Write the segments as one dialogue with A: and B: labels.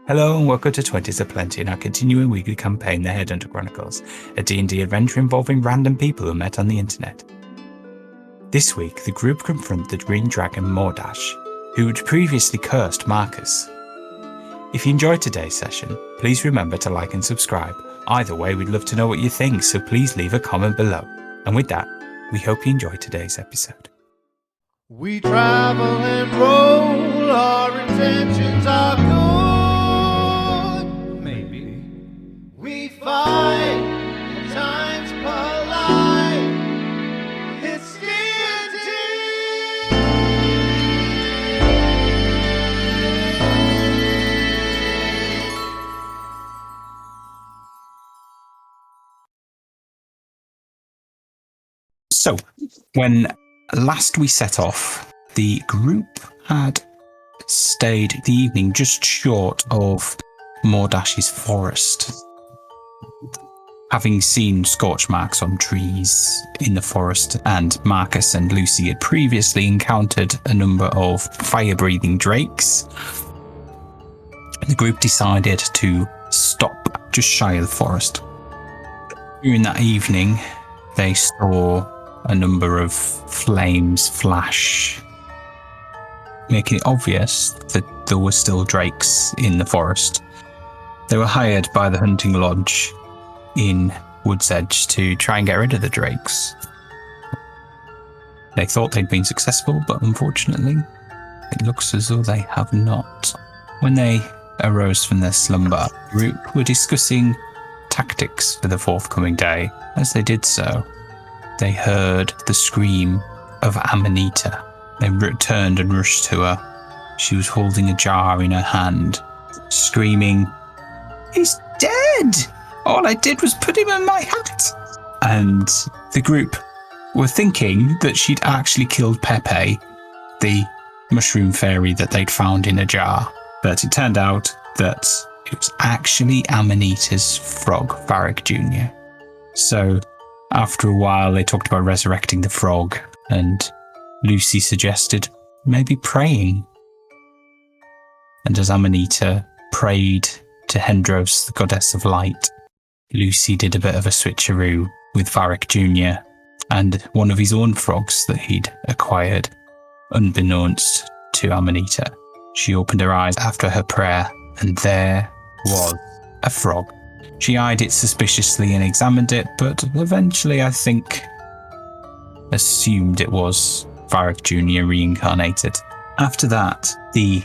A: Hello and welcome to Twenties, Aplenty, and our continuing weekly campaign, the Headhunter Chronicles, a D&D adventure involving random people who met on the internet. This week, the group confront the green dragon Mordash, who had previously cursed Marcus. If you enjoyed today's session, please remember to like and subscribe. Either way, we'd love to know what you think, so please leave a comment below. And with that, we hope you enjoy today's episode.
B: We travel and roll, our intentions are good. Maybe we fight, at times polite. It's DnD.
A: So, when last we set off, the group had stayed the evening just short of Mordash's forest. Having seen scorch marks on trees in the forest, and Marcus and Lucy had previously encountered a number of fire-breathing drakes, the group decided to stop just shy of the forest. During that evening, they saw a number of flames flash, making it obvious that there were still drakes in the forest. They were hired by the hunting lodge in Wood's Edge to try and get rid of the drakes. They thought they'd been successful, but unfortunately, it looks as though they have not. When they arose from their slumber, the group were discussing tactics for the forthcoming day. As they did so, they heard the scream of Amanita. They turned and rushed to her. She was holding a jar in her hand, screaming, "He's dead! All I did was put him in my hat!" And the group were thinking that she'd actually killed Pepe, the mushroom fairy that they'd found in a jar. But it turned out that it was actually Amanita's frog, Varric Jr. So after a while, they talked about resurrecting the frog, and Lucy suggested maybe praying. And as Amanita prayed to Hendros, the goddess of light, Lucy did a bit of a switcheroo with Varric Jr. and one of his own frogs that he'd acquired, unbeknownst to Amanita. She opened her eyes after her prayer, and there was a frog. She eyed it suspiciously and examined it, but eventually, I think, assumed it was Varric Jr. reincarnated. After that, the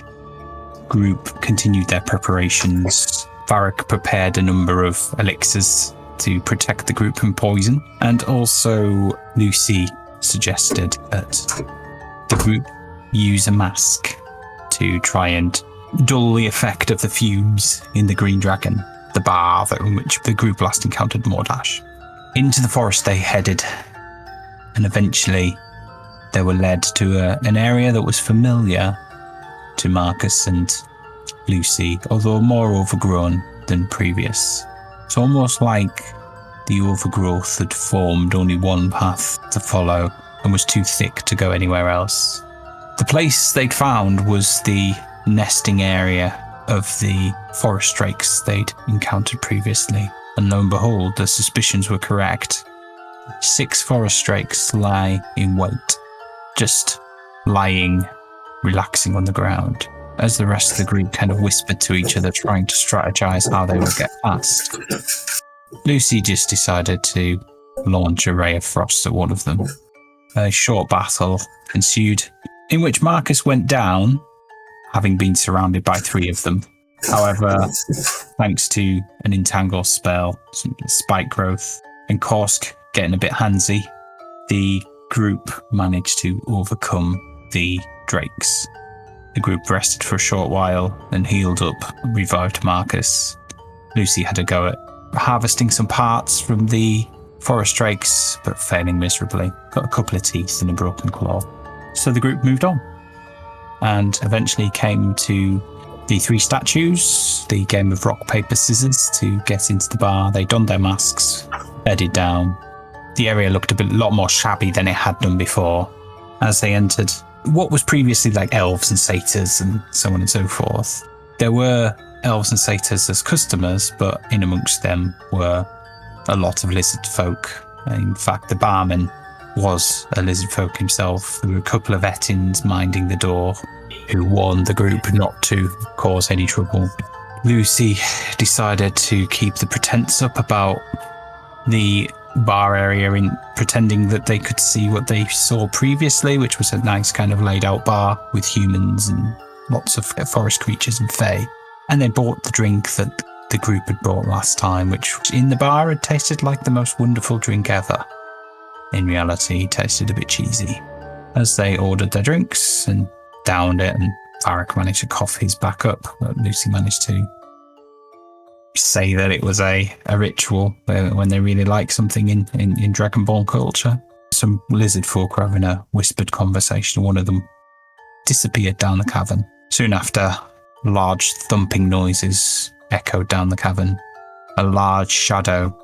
A: group continued their preparations. Varric prepared a number of elixirs to protect the group from poison, and also Lucy suggested that the group use a mask to try and dull the effect of the fumes in the Green Dragon, the bar in which the group last encountered Mordash. Into the forest they headed, and eventually they were led to an area that was familiar to Marcus and Lucy, although more overgrown than previous. It's almost like the overgrowth had formed only one path to follow and was too thick to go anywhere else. The place they'd found was the nesting area of the forest drakes they'd encountered previously, and lo and behold, the suspicions were correct. 6 forest drakes lie in wait, just lying, relaxing on the ground, as the rest of the group kind of whispered to each other, trying to strategize how they would get past. Lucy just decided to launch a ray of frost at one of them. A short battle ensued, in which Marcus went down, having been surrounded by 3 of them. However, thanks to an entangle spell, some spike growth, and Korsk getting a bit handsy, the group managed to overcome the drakes. The group rested for a short while, then healed up and revived Marcus. Lucy had a go at harvesting some parts from the forest drakes, but failing miserably. Got a couple of teeth and a broken claw. So the group moved on, and eventually came to the 3 statues, the game of rock, paper, scissors to get into the bar. They donned their masks, bedded down. The area looked a lot more shabby than it had done before. As they entered what was previously like elves and satyrs and so on and so forth, there were elves and satyrs as customers, but in amongst them were a lot of lizard folk. In fact, the barman was a lizard folk himself. There were a couple of Ettins minding the door who warned the group not to cause any trouble. Lucy decided to keep the pretense up about the bar area, in pretending that they could see what they saw previously, which was a nice kind of laid out bar with humans and lots of forest creatures and fae. And they bought the drink that the group had bought last time, which in the bar had tasted like the most wonderful drink ever. In reality, it tasted a bit cheesy. As they ordered their drinks and downed it, and Varric managed to cough his back up, but Lucy managed to say that it was a ritual when they really like something in Dragonborn culture. Some lizard folk were having a whispered conversation. One of them disappeared down the cavern. Soon after, large thumping noises echoed down the cavern. A large shadow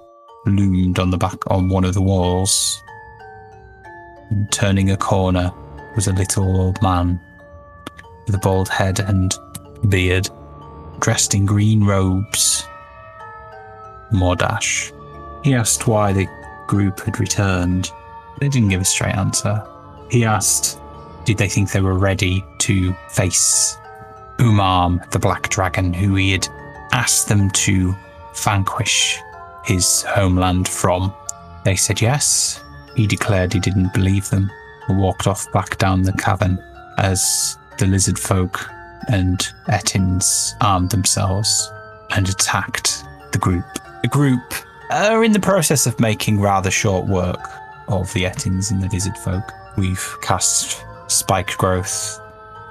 A: loomed on one of the walls. And turning a corner was a little old man with a bald head and beard, dressed in green robes. Mordash. He asked why the group had returned. They didn't give a straight answer. He asked, did they think they were ready to face Umam, the black dragon, who he had asked them to vanquish his homeland from? They said yes. He declared he didn't believe them and walked off back down the cavern as the lizard folk and Ettins armed themselves and attacked the group. The group are in the process of making rather short work of the Ettins and the lizard folk. We've cast spike growth,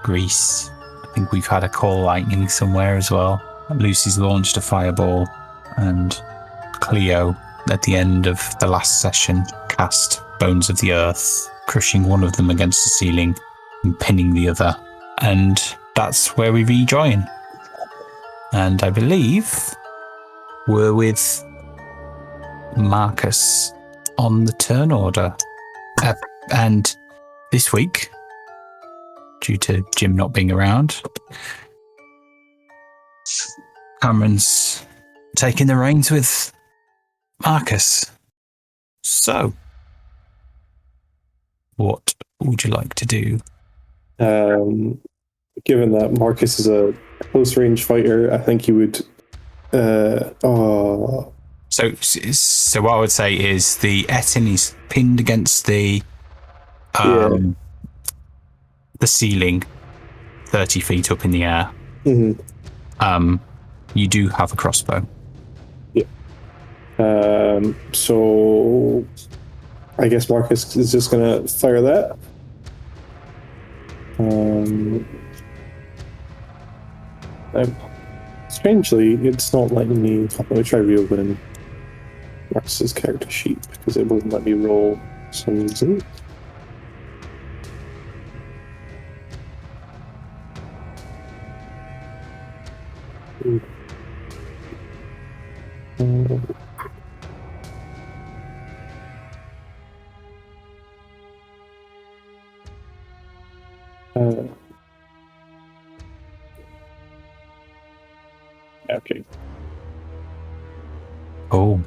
A: grease. I think we've had a call lightning somewhere as well. Lucy's launched a fireball, and Cleo, at the end of the last session, cast Bones of the Earth, crushing one of them against the ceiling and pinning the other. And that's where we rejoin. And I believe we're with Marcus on the turn order. And this week, due to Jim not being around, Cameron's taking the reins with Marcus. So, what would you like to do?
C: Given that Marcus is a close range fighter, I think he would.
A: So what I would say is the Ettin is pinned against the ceiling, 30 feet up in the air. Mm-hmm. You do have a crossbow.
C: Yeah. So I guess Marcus is just gonna fire that. Strangely, it's not letting me. Let me try reopening Marcus's character sheet because it won't let me roll for some reason. Okay.
A: Oh.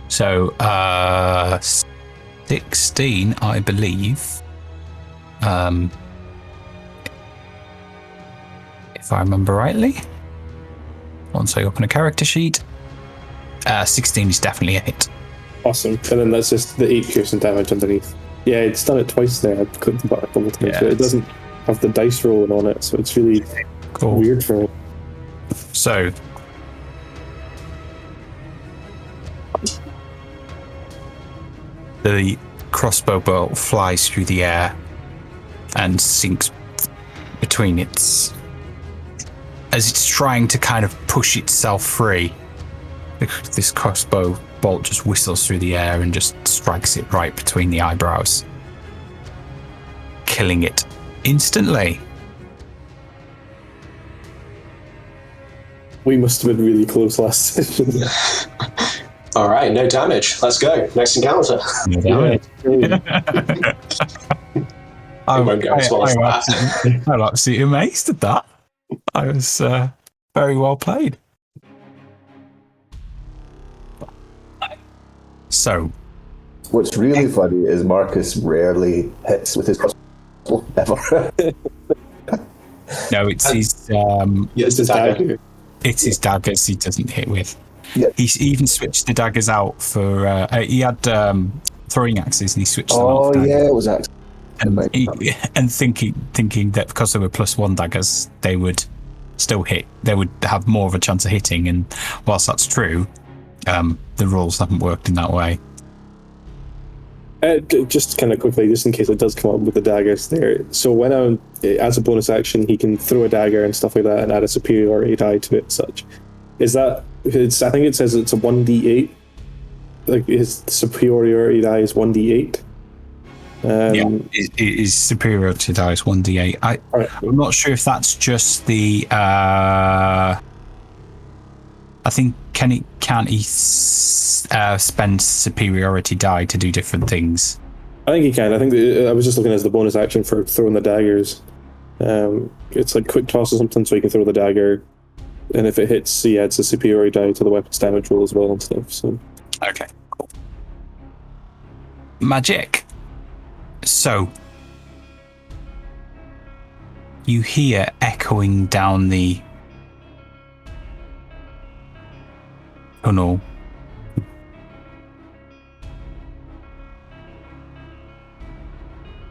A: So, 16, I believe. If I remember rightly. Once I open a character sheet. 16 is definitely a hit.
C: Awesome. And then that's just the 8 piercing damage underneath. Yeah, it's done it twice there. I've clicked the button a couple times, but it doesn't have the dice rolling on it, so it's really weird for me.
A: So, the crossbow bolt flies through the air and sinks between its... As it's trying to kind of push itself free, this crossbow bolt just whistles through the air and just strikes it right between the eyebrows, killing it instantly.
C: We must have been really close last session.
D: All right, no damage. Let's go. Next encounter.
A: No damage.
D: I won't go as well as that.
A: I'm absolutely amazed at that. I was Very well played. So,
E: what's really funny is Marcus rarely hits with his crossbow ever.
A: no, it's his
D: It's the dagger.
A: it's his daggers he doesn't hit with.
E: Yeah.
A: He's even switched the daggers out for he had throwing axes and he switched them out.
E: Oh
A: for
E: yeah,
A: daggers.
E: it was actually.
A: And thinking that because they were +1 daggers, they would still hit. They would have more of a chance of hitting. And whilst that's true, the rules haven't worked in that way.
C: Just kind of quickly, just in case it does come up with the daggers there. So when as a bonus action, he can throw a dagger and stuff like that, and add a superiority die to it. Such is that. I think it says it's a 1d8. Like his superiority die is 1d8.
A: His superiority die is 1d8. I'm not sure if that's just the. I think can't he spend superiority die to do different things?
C: I think he can. I think I was just looking as the bonus action for throwing the daggers. It's like quick toss or something, so he can throw the dagger, and if it hits, he adds a superiority die to the weapon's damage roll as well and stuff. So
A: okay, cool. Magic. So you hear echoing down the tunnel.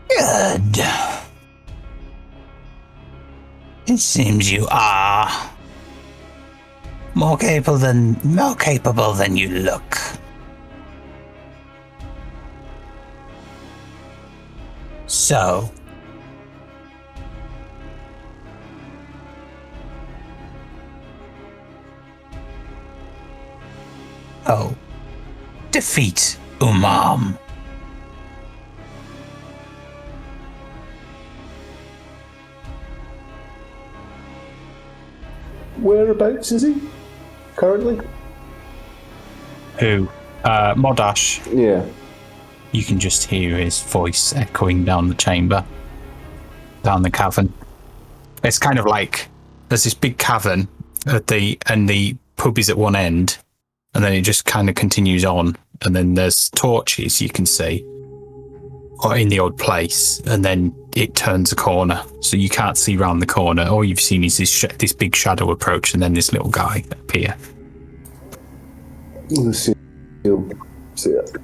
A: Good. It seems you are more capable than you look. So, defeat Umam.
E: Whereabouts is he currently?
A: Who? Mordash.
E: Yeah.
A: You can just hear his voice echoing down the chamber, down the cavern. It's kind of like there's this big cavern and the pub is at one end, and then it just kind of continues on, and then there's torches you can see in the old place, and then it turns a corner, so you can't see round the corner. All you've seen is this big shadow approach, and then this little guy appear.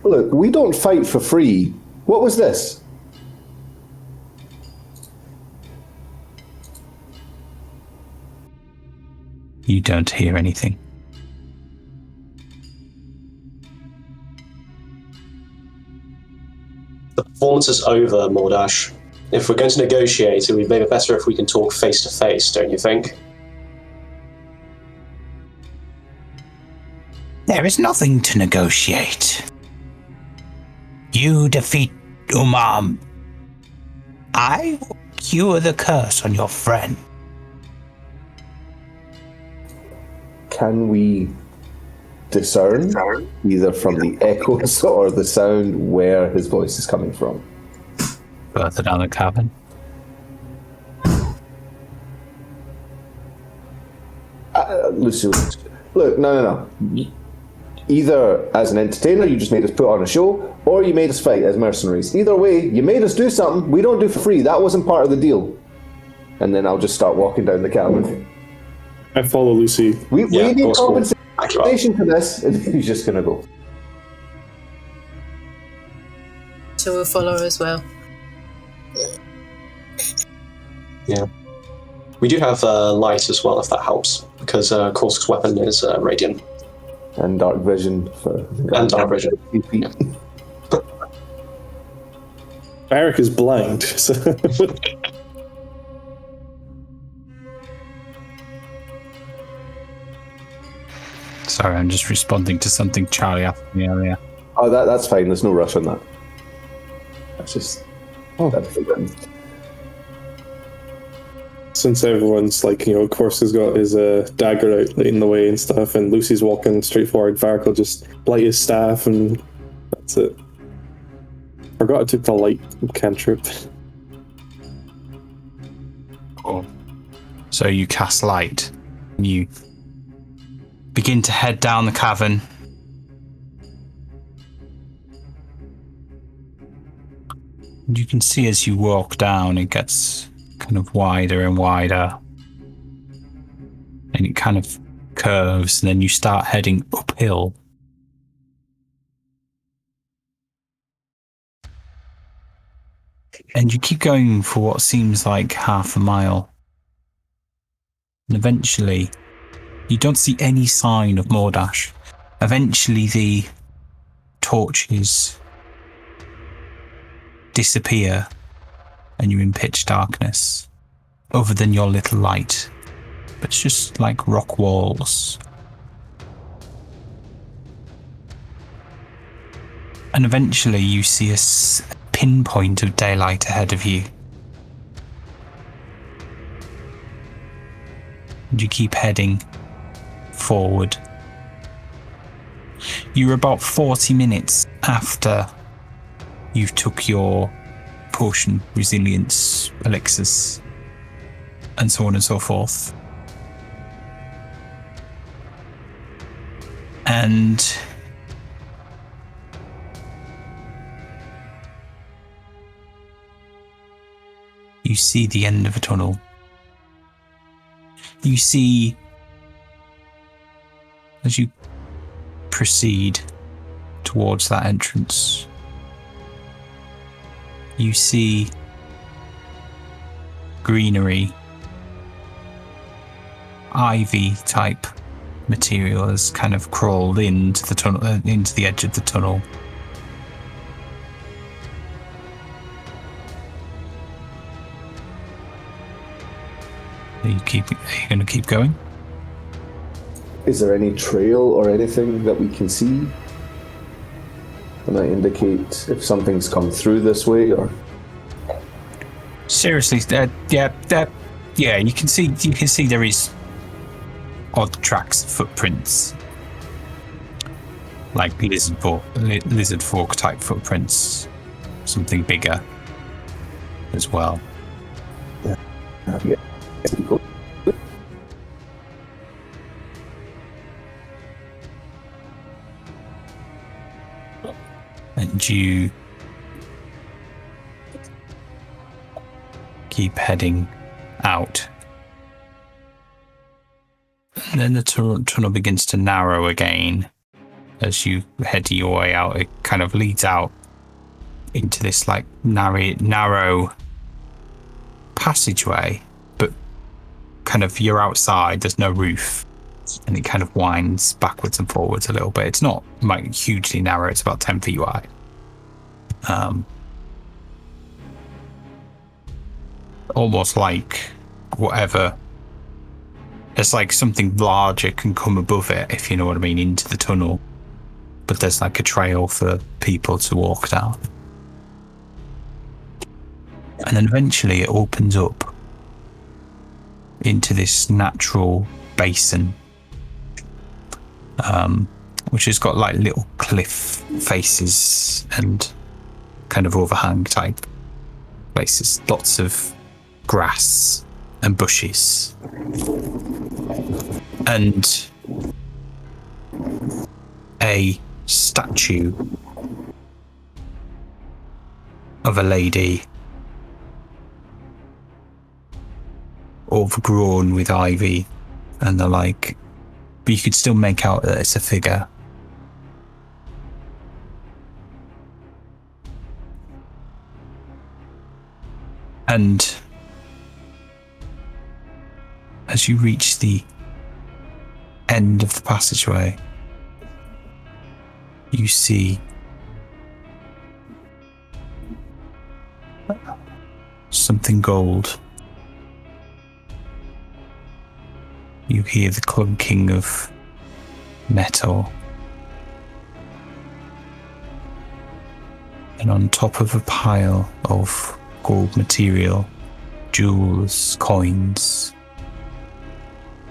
E: Look, we don't fight for free. What was this?
A: You don't hear anything.
D: The performance is over, Mordash. If we're going to negotiate, it would be better if we can talk face to face, don't you think?
A: There is nothing to negotiate. You defeat Umam. I will cure the curse on your friend.
E: Can we discern either from the echoes or the sound where his voice is coming from?
A: Further down the cavern.
E: Lucy, look, no. Either as an entertainer, you just made us put on a show, or you made us fight as mercenaries. Either way, you made us do something we don't do for free. That wasn't part of the deal. And then I'll just start walking down the cavern.
C: I follow Lucy.
E: We need compensation for this, and he's just going to go.
F: So we'll follow as well.
D: Yeah. We do have light as well, if that helps, because Korsk's weapon is radiant.
E: And dark vision for.
D: And dark vision.
E: Yeah.
C: Eric is blind. So.
A: Sorry, I'm just responding to something Charlie asked me earlier.
E: Oh, that's fine. There's no rush on that. That's just.
C: Since everyone's like, Korsk has got his dagger out in the way and stuff, and Lucy's walking straight forward, Varric will just light his staff, and that's it. Forgot I took the light cantrip.
A: Cool. So you cast light. You begin to head down the cavern. And you can see as you walk down, it gets kind of wider and wider. And it kind of curves, and then you start heading uphill. And you keep going for what seems like half a mile. And eventually, you don't see any sign of Mordash. Eventually, the torches disappear, and you're in pitch darkness. Other than your little light, but it's just like rock walls. And eventually, you see a pinpoint of daylight ahead of you. And you keep heading forward. You're about 40 minutes after you've took your potion, resilience, elixirs, and so on and so forth. And you see the end of a tunnel. You see, as you proceed towards that entrance, you see greenery, ivy type material has kind of crawled into the tunnel, into the edge of the tunnel. Are you going to keep going?
E: Is there any trail or anything that we can see that might indicate if something's come through this way? Or
A: Seriously, yeah, you can see there is odd tracks, footprints, like lizard fork type footprints, something bigger as well.
E: Yeah.
A: And you keep heading out. And then the tunnel begins to narrow again. As you head your way out, it kind of leads out into this like narrow passageway, but kind of you're outside, there's no roof, and it kind of winds backwards and forwards a little bit. It's not like hugely narrow, it's about 10 feet wide. Almost like whatever, it's like something larger can come above it, if you know what I mean, into the tunnel, but there's like a trail for people to walk down. And then eventually it opens up into this natural basin, which has got like little cliff faces and kind of overhang type places, lots of grass and bushes, and a statue of a lady overgrown with ivy and the like, but you could still make out that it's a figure. And as you reach the end of the passageway, you see something gold. You hear the clunking of metal. And on top of a pile of gold material, jewels, coins,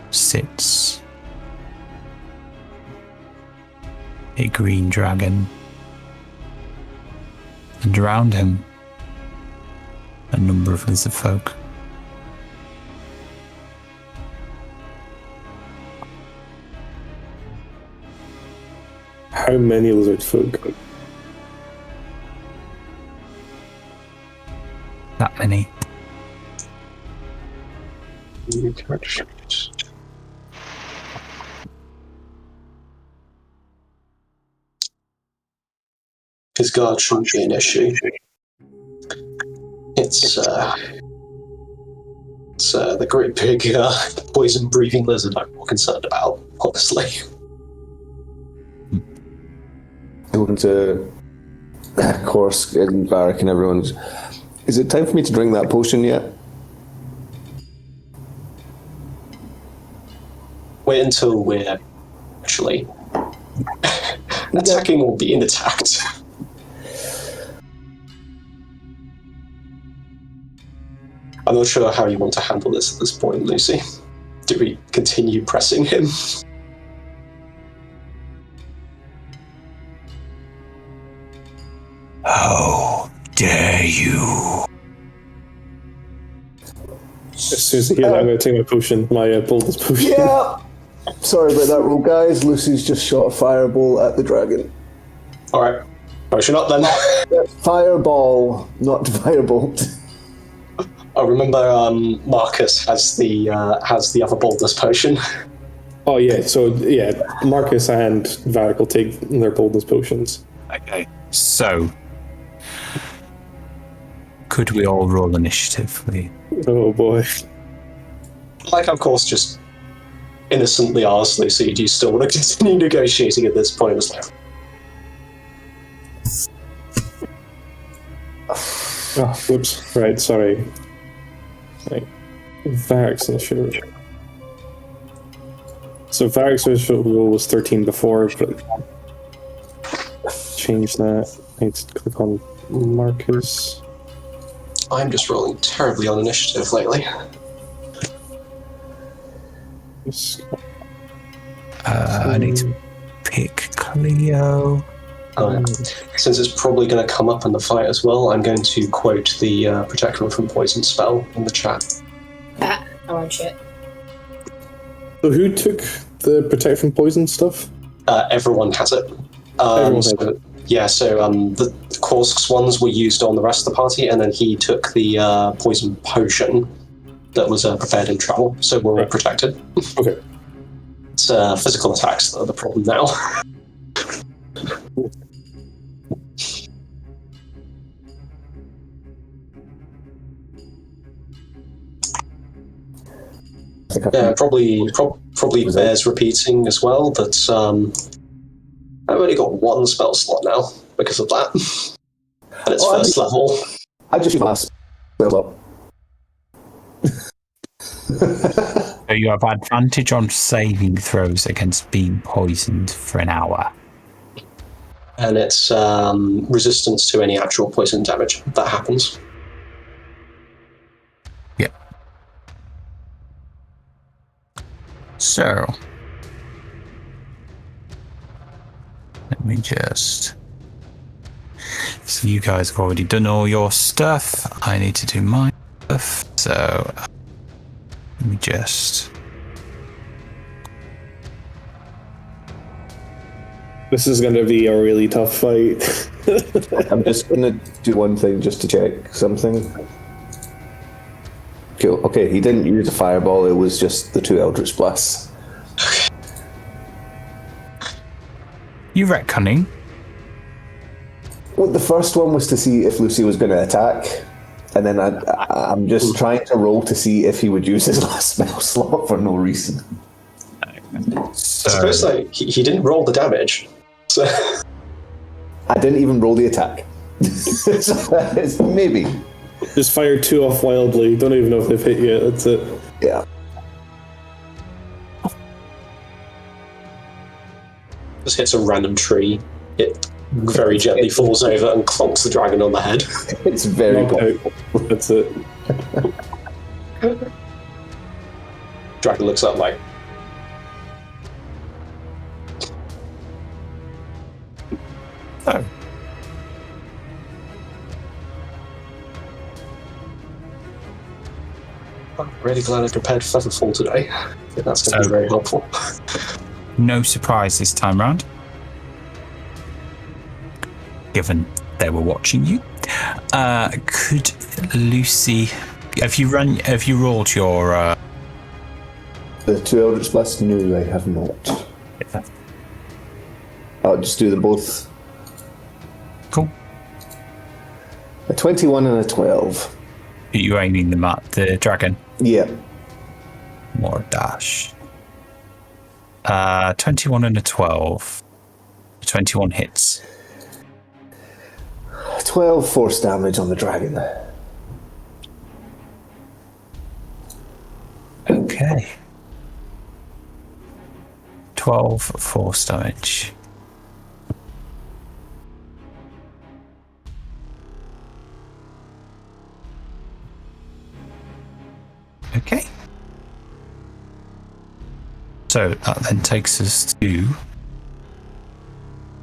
A: sits a green dragon. And around him, a number of lizard folk.
C: How many lizard folk?
A: That many.
D: New character sheet. His guard shouldn't be an issue. It's the great big poison-breathing lizard I'm more concerned about, honestly.
E: Looking to Korsk and Varric and everyone. Is it time for me to drink that potion yet?
D: Wait until we're actually attacking or being attacked. I'm not sure how you want to handle this at this point, Lucy. Do we continue pressing him?
A: How dare you?
C: As soon as I hear that, I'm going to take my potion, my boldness potion.
E: Yeah! Sorry about that roll, guys. Lucy's just shot a fireball at the dragon.
D: Alright. Potion up then.
E: Fireball, not firebolt.
D: I remember Marcus has the other boldness potion.
C: Oh yeah, so yeah, Marcus and Varric will take their boldness potions.
A: Okay. So, could we all roll initiative, please?
C: Oh boy.
D: Like, of course, just innocently asked Lucy, do you still want to continue negotiating at this point? It's like,
C: Oh, whoops. Right, sorry. Right. Varric's initiative. So Varric's initial roll was 13 before, but change that. I need to click on Marcus.
D: I'm just rolling terribly on initiative lately.
A: I need to pick Cleo.
D: Since it's probably going to come up in the fight as well, I'm going to quote the Protection from Poison spell in the chat.
F: I won't shit.
C: So who took the protect from poison stuff?
D: Everyone has it.
C: Everyone has it.
D: Yeah, so the Korsk's ones were used on the rest of the party, and then he took the poison potion that was prepared in travel, so we're all protected.
C: Okay.
D: It's physical attacks that are the problem now. Yeah, probably bears repeating as well, but I've only got one spell slot now because of that. And it's first level.
E: I just use my spell up.
A: So you have advantage on saving throws against being poisoned for an hour.
D: And it's resistance to any actual poison damage that happens.
A: Yep. So, let me just... So you guys have already done all your stuff. I need to do my stuff. So, let me just...
C: This is going to be a really tough fight.
E: I'm just going to do one thing just to check something. Cool. Okay, he didn't use a fireball, it was just the 2 Eldritch Blasts.
A: You retconning?
E: Well, the first one was to see if Lucy was going to attack, and then I'm just trying to roll to see if he would use his last spell slot for no reason.
A: So,
D: I suppose like, he didn't roll the damage. So.
E: I didn't even roll the attack. So maybe.
C: Just fire 2 off wildly. Don't even know if they've hit yet. That's it.
E: Yeah.
D: Just hits a random tree. It very gently falls over and clonks the dragon on the head.
E: It's very
C: Knocked out. That's it.
D: Dragon looks up like,
A: oh.
D: I'm really glad I prepared Featherfall today. I think that's going to be very helpful.
A: No surprise this time round. given they were watching you. Could Lucy, have you rolled your
E: The 2 Eldritch Blasts? No, I have not.
A: Yeah.
E: I'll just do them both.
A: Cool.
E: A 21 and a 12.
A: Are you aiming them at the dragon?
E: Yeah.
A: Mordash. 21 and a 12. 21 hits.
E: 12 force damage on the dragon.
A: Okay. 12 force damage. Okay. So that then takes us to...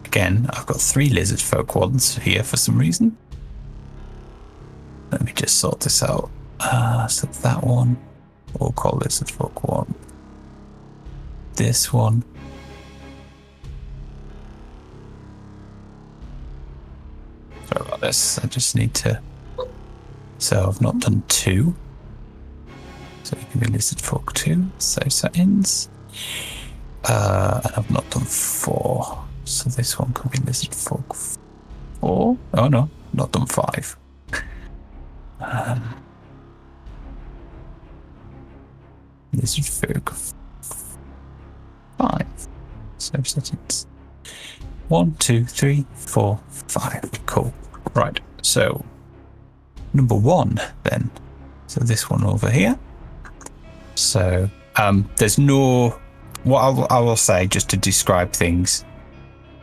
A: Again, I've got 3 lizard folk ones here for some reason. Let me just sort this out. So that one, we'll call lizard folk 1. This one. Sorry about this. I just need to... So I've not done 2. So it can be lizard folk 2. Save settings. And I've not done 4. So this one could be lizard folk 4. Oh no, not done 5. Lizard folk 5. Save settings. 1, 2, 3, 4, 5. Cool. Right. So number 1 then. So this one over here. So there's no. What I will say just to describe things.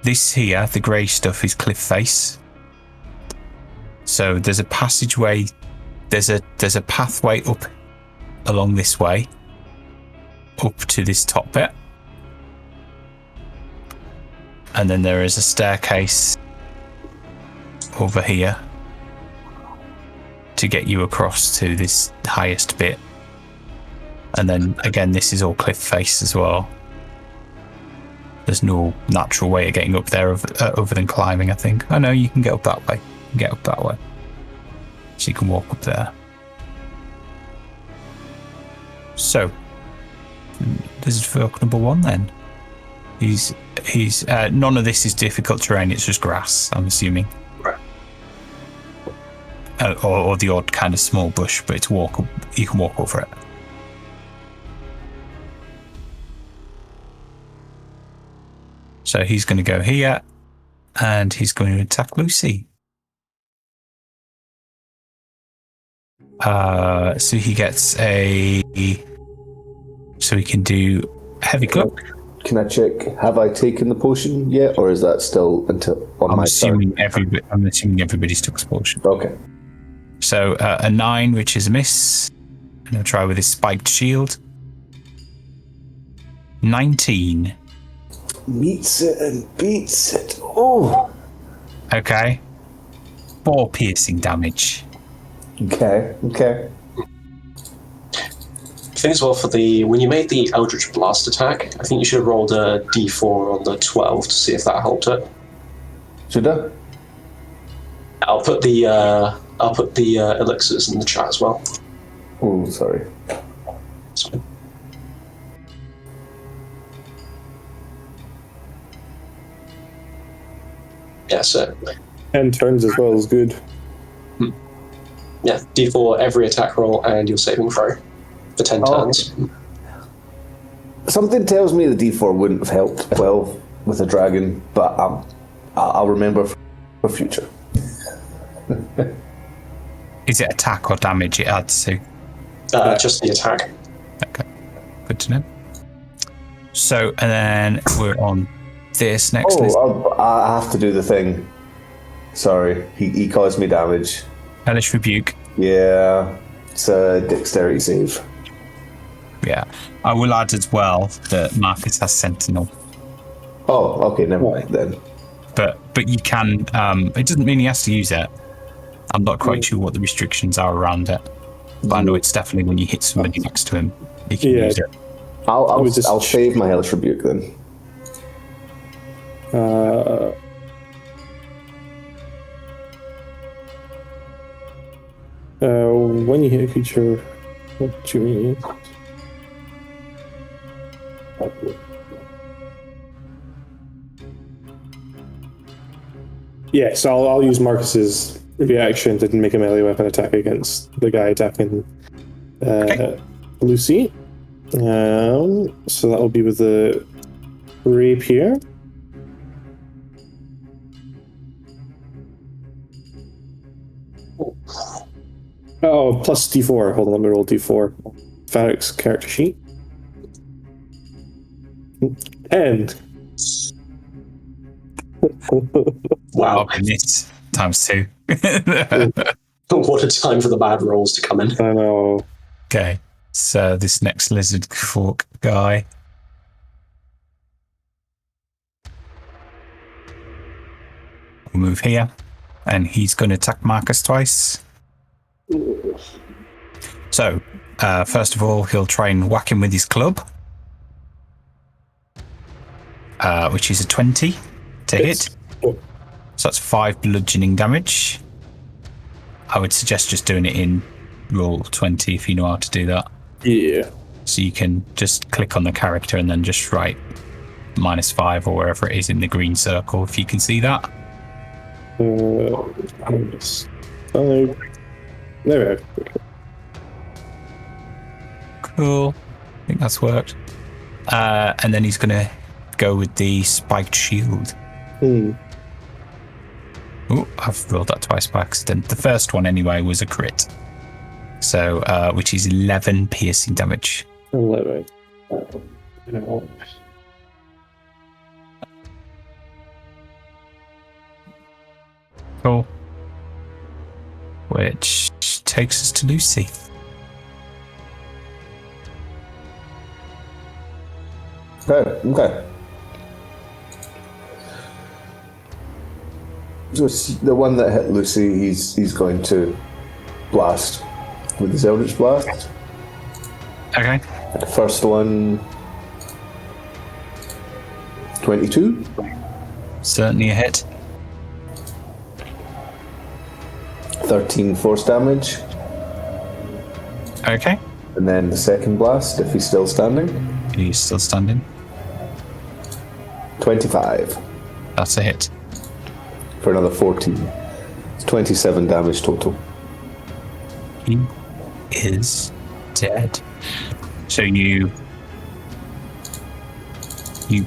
A: This here, the grey stuff, is cliff face. So there's a passageway. There's a pathway up along this way, up to this top bit, and then there is a staircase over here to get you across to this highest bit. And then again, this is all cliff face as well. There's no natural way of getting up there other than climbing, I think. I know you can get up that way. You can get up that way. So you can walk up there. So, this is folk number 1 then. He's none of this is difficult terrain, it's just grass, I'm assuming.
D: Right.
A: Or the odd kind of small bush, but it's walkable. You can walk over it. So he's going to go here, and he's going to attack Lucy. So he gets so he can do heavy cloak.
E: Can I check, have I taken the potion yet, or is that still until on
A: I'm
E: my
A: assuming
E: turn?
A: I'm assuming everybody's took a potion.
E: Okay.
A: So a 9, which is a miss. And he'll try with his spiked shield. 19.
E: Meets it and beats it. Oh.
A: Okay. 4 piercing damage.
E: Okay.
D: I think as well for when you made the Eldritch Blast attack, I think you should have rolled a d4 on the 12 to see if that helped it.
E: Should I?
D: I'll put the elixirs in the chat as well.
E: Oh, sorry.
D: So, yeah, so
C: 10 turns as well is good.
D: yeah, d4 every attack roll and your saving throw for 10 turns.
E: Something tells me the D4 wouldn't have helped well with a dragon, but I'll remember for future.
A: Is it attack or damage it adds to?
D: Just the attack.
A: Okay, good to know. So, and then we're on this next list.
E: I have to do the thing. Sorry, he caused me damage.
A: Hellish Rebuke.
E: Yeah, it's a dexterity save.
A: Yeah, I will add as well that Marcus has Sentinel.
E: Oh, okay, never mind then.
A: But you can. It doesn't mean he has to use it. I'm not quite sure what the restrictions are around it, but I know it's definitely when you hit somebody next to him, you can use it.
E: I'll save my Hellish Rebuke then.
C: When you hit a creature, what do you mean? Yes, I'll use Marcus's reaction to make a melee weapon attack against the guy attacking Lucy. So that'll be with the rapier. Oh, plus D4. Hold on, let me roll D4. Varric's character sheet. And
D: Wow.
A: It's times 2.
D: What a time for the bad rolls to come in.
C: I know.
A: Okay, so this next lizard fork guy. We'll move here, and he's going to attack Marcus twice. So, first of all, he'll try and whack him with his club, which is a 20 to hit. So that's 5 bludgeoning damage. I would suggest just doing it in roll 20 if you know how to do that.
C: Yeah.
A: So you can just click on the character and then just write -5 or wherever it is in the green circle, if you can see that.
C: There we go.
A: Cool. I think that's worked. And then he's going to go with the spiked shield. Oh, I've rolled that twice by accident. The first one, anyway, was a crit. So, which is 11 piercing damage.
C: 11.
A: Cool. Which takes us to Lucy.
E: Okay. So the one that hit Lucy, he's going to blast with his Eldritch Blast.
A: Okay.
E: The first one, 22.
A: Certainly a hit.
E: 13 force damage.
A: Okay.
E: And then the second blast, if he's still standing,
A: He's still standing.
E: 25
A: That's a hit.
E: for another 14. It's 27 damage total.
A: He is dead. So you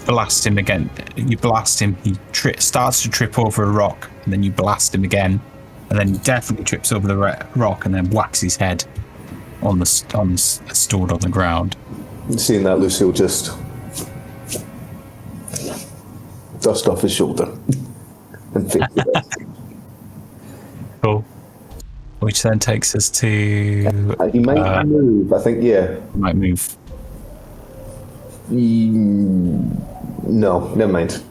A: blast him again. You blast him. He starts to trip over a rock, and then you blast him again, and then he definitely trips over the rock, and then whacks his head on stored on the ground.
E: Seeing that, Lucy will just dust off his shoulder and fix it.
A: Cool. Which then takes us to.
E: He might move. I think, yeah.
A: Might move.
E: No, never mind.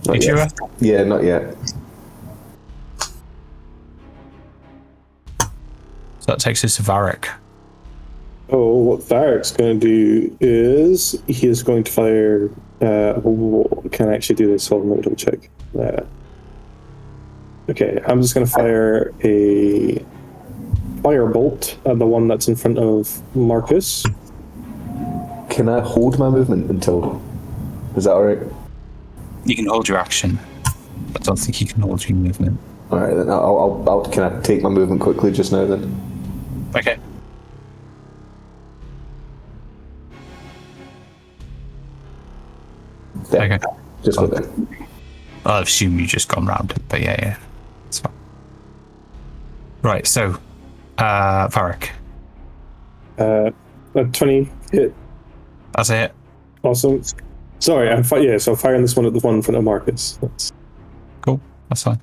E: Not
A: You
E: yet.
A: sure?
E: Yeah, not yet.
A: So that takes us to Varric.
C: Oh, what Varric's going to do is he is going to fire. Can I actually do this? Hold on, let me double check. Okay, I'm just going to fire a firebolt at the one that's in front of Marcus.
E: Can I hold my movement until? Is that alright?
A: You can hold your action. I don't think you can hold your movement.
E: Alright, then I'll. Can I take my movement quickly just now then?
A: Okay.
E: There.
A: Okay.
E: Just go there.
A: I'll assume you just gone round it, but yeah, it's fine. Right, so, Varric.
C: A 20 hit.
A: That's a hit.
C: Awesome. Sorry, I'm so firing this one at the one in front of Marcus. That's
A: Cool, that's fine.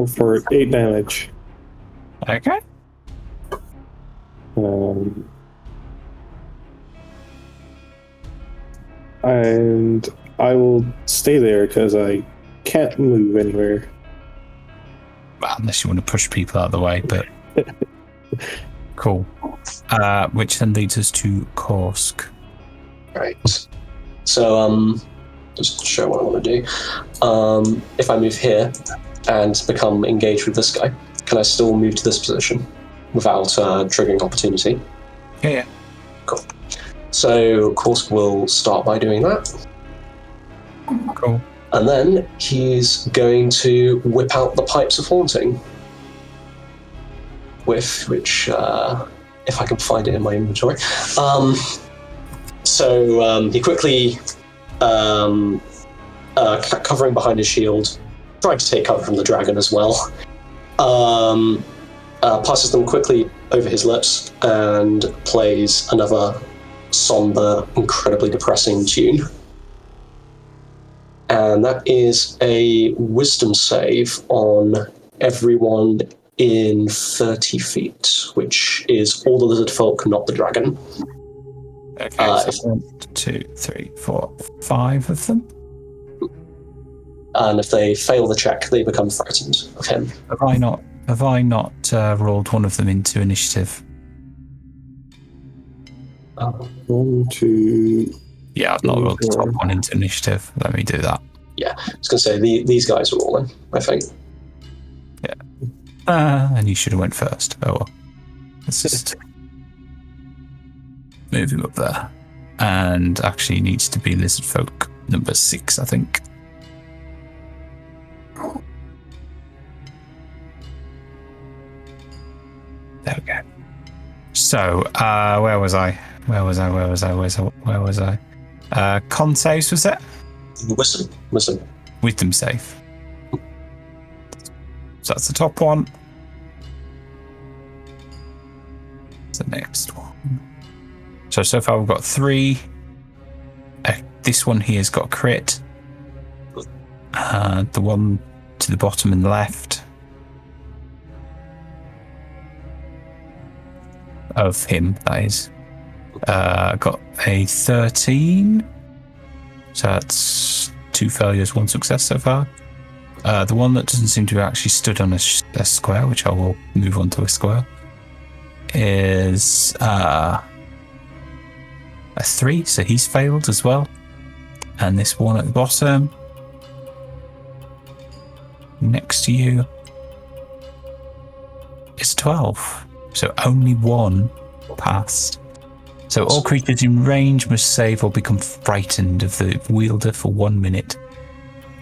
C: for 8 damage.
A: Okay.
C: And I will stay there because I can't move anywhere.
A: Well, unless you want to push people out of the way, but cool. Which then leads us to Korsk.
D: Right. So, just show what I want to do. If I move here and become engaged with this guy, can I still move to this position without triggering opportunity?
A: Yeah.
D: Cool. So Korsk will start by doing that.
A: Cool.
D: And then he's going to whip out the Pipes of Haunting. Which, if I can find it in my inventory. So he quickly, covering behind his shield, trying to take cover from the dragon as well, passes them quickly over his lips and plays another somber, incredibly depressing tune. And that is a wisdom save on everyone in 30 feet, which is all the lizard folk, not the dragon.
A: Okay, so 1, 2, 3, 4, 5 of them.
D: And if they fail the check, they become frightened of him.
A: Have I not rolled one of them into initiative?
C: 1, 2.
A: Yeah, I've not rolled the top one into initiative. Let me do that.
D: Yeah, I was going to say, these guys are all in, I think.
A: Yeah. And you should have went first. Oh well. Let's just move him up there. And actually needs to be lizard folk number 6, I think. There we go. So, where was I? Con saves, was it? Wisdom save. So that's the top one. What's the next one? So far we've got 3. This one here has got a crit. The one to the bottom and left of him, that is, got a 13. So that's 2 failures, 1 success so far. The one that doesn't seem to have actually stood on a square, which I will move on to a square, is a 3, so he's failed as well. And this one at the bottom, next to you, is 12. So only 1 passed. So all creatures in range must save or become frightened of the wielder for 1 minute.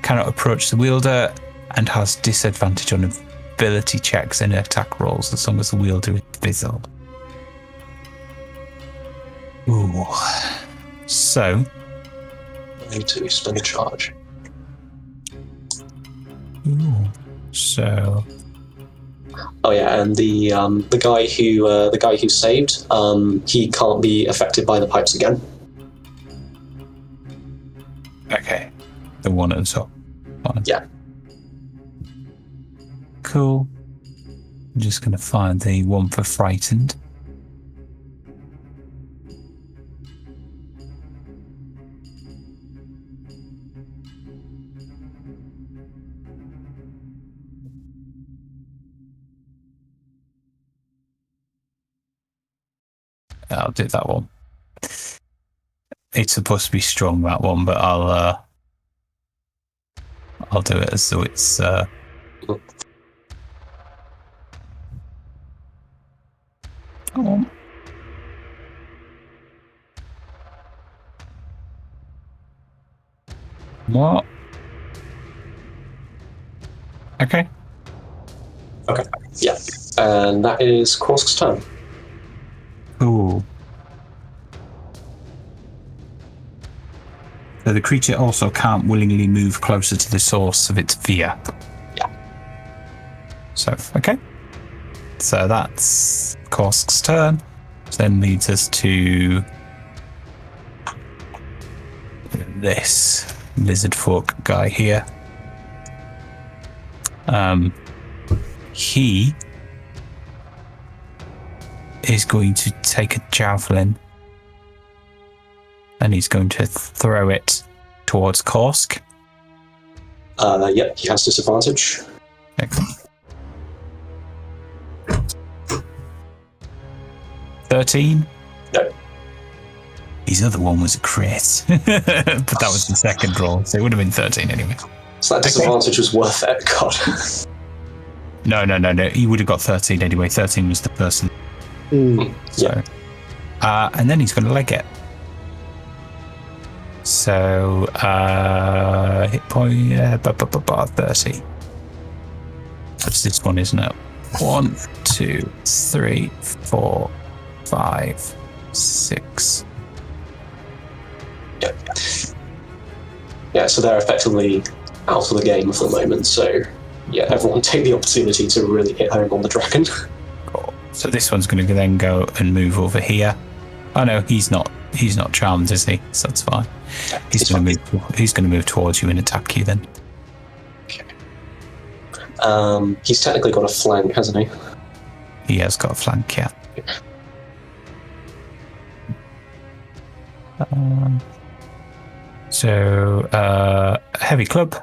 A: Cannot approach the wielder and has disadvantage on ability checks and attack rolls as long as the wielder is visible. Ooh. So
D: I need to spend a charge.
A: Ooh. So
D: Oh yeah, and the guy who saved, he can't be affected by the pipes again.
A: okay. The one at the top. Fine.
D: Yeah.
A: Cool. I'm just gonna find the one for frightened. I'll do that one. It's supposed to be strong, that one, but I'll do it as though it's Come on. What? Okay.
D: Okay. Yeah. And that is Korsk's turn.
A: Cool. So the creature also can't willingly move closer to the source of its fear.
D: Yeah.
A: So, okay. So that's Korsk's turn. Which then leads us to this lizard folk guy here. He is going to take a javelin and he's going to throw it towards Korsk.
D: Yep, he has disadvantage.
A: Excellent. 13?
D: No.
A: His other one was a crit, but that was the second roll, so it would have been 13 anyway.
D: So that disadvantage was worth it, God.
A: No. He would have got 13 anyway. 13 was the person. So, and then he's going to leg it. So, hit point 30. That's this one, isn't it? 1, 2, 3, 4, 5, 6.
D: Yeah, so they're effectively out of the game for the moment, so yeah, everyone take the opportunity to really hit home on the dragon.
A: Cool. So this one's going to then go and move over here. Oh no, he's not charmed, is he? So that's fine. He's going to move towards you and attack you then.
D: Okay. He's technically got a flank, hasn't he?
A: He has got a flank, yeah. So, heavy club.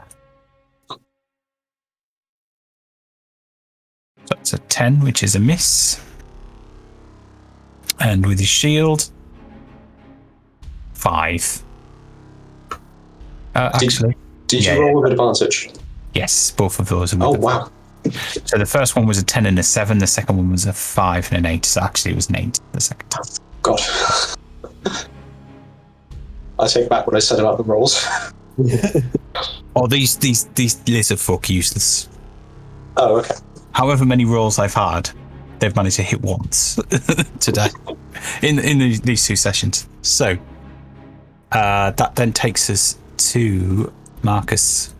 A: So that's a 10, which is a miss. And with his shield, 5. Actually,
D: did you roll with advantage?
A: Yes, both of those are with
D: Oh, wow.
A: So the first one was a 10 and a 7, the second one was a 5 and an 8. So actually it was an 8 the second time.
D: God. I take back what I said about the rolls.
A: Oh, these lizard folk are useless.
D: Oh, okay.
A: However many rolls I've had, they've managed to hit once today in these 2 sessions. So that then takes us to Marcus.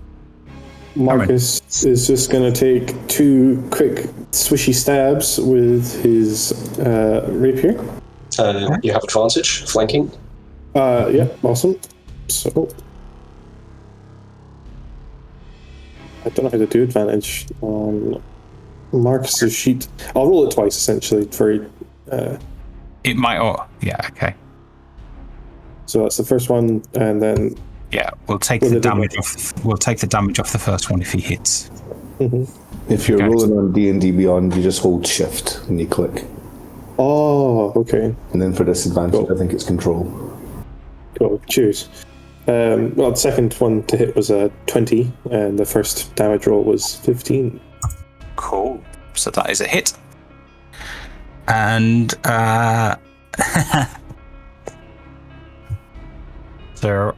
C: Marcus is just going to take 2 quick swishy stabs with his rapier.
D: You have advantage, flanking.
C: Yeah, awesome. So I don't know how to do advantage on Marcus's sheet. I'll roll it twice essentially for
A: It might. Oh, yeah. Okay.
C: so that's the first one, and then
A: Yeah, we'll take the damage off. We'll take the damage off the first one if he hits.
E: If you're
A: Okay.
E: rolling on D&D Beyond, you just hold shift and you click.
C: oh, okay,
E: And then for disadvantage,
C: Cool.
E: I think it's control.
C: cool, cheers. Well, the second one to hit was a 20, and the first damage roll was 15.
A: Cool. So that is a hit. And so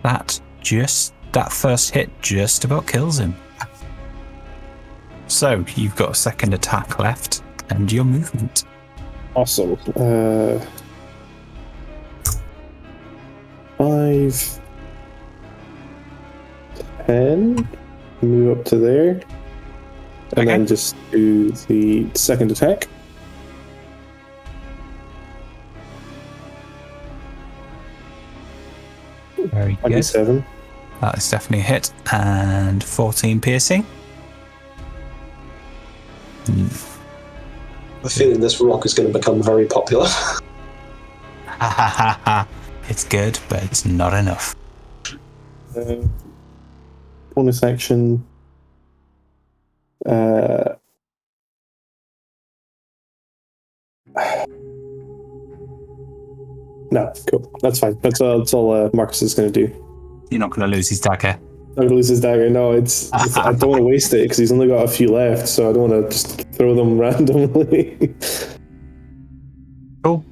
A: that first hit just about kills him. So you've got a second attack left and your movement.
C: Awesome. 5, 10, move up to there, and then just do the second attack.
A: Very good.
C: 27.
A: That is definitely a hit. And 14 piercing.
D: I have a feeling this rock is going to become very popular.
A: It's good, but it's not enough.
C: Bonus action. No, cool. That's fine. That's all Marcus is going to do.
A: You're not going to lose his dagger.
C: I'm going to lose his dagger. No, it's I don't want to waste it because he's only got a few left, so I don't want to just throw them randomly.
A: Cool.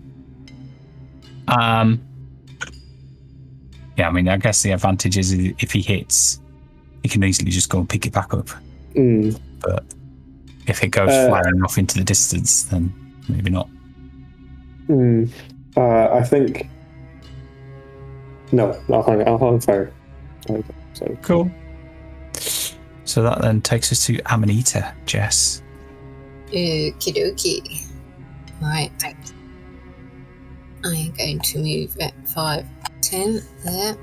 A: Yeah, I mean, I guess the advantage is if he hits, he can easily just go and pick it back up. But if it goes flying off into the distance, then maybe not.
C: I think. No, I'll hang fire. So.
A: Cool. So that then takes us to Amanita, Jess.
F: Okie dokie. Right. I am going to move at 5, 10 there.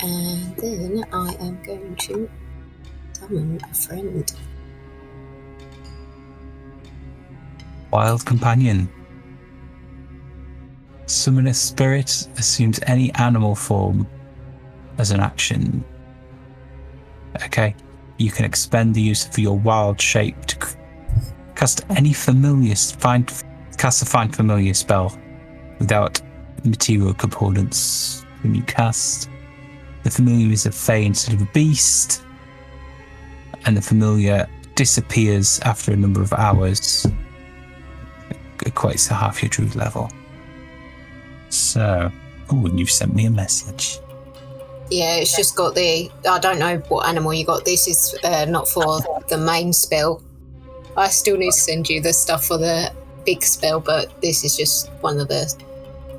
F: And then I am going to summon a friend.
A: Wild Companion. Summon a spirit assumes any animal form as an action. Okay. You can expend the use of your wild shape to cast any cast a find familiar spell without material components when you cast. The familiar is a fae instead of a beast, and the familiar disappears after a number of hours. It equates to half your druid level. So, and you've sent me a message.
F: Yeah, it's just got I don't know what animal you got. This is not for the main spell. I still need to send you the stuff for the big spell, but this is just one of the,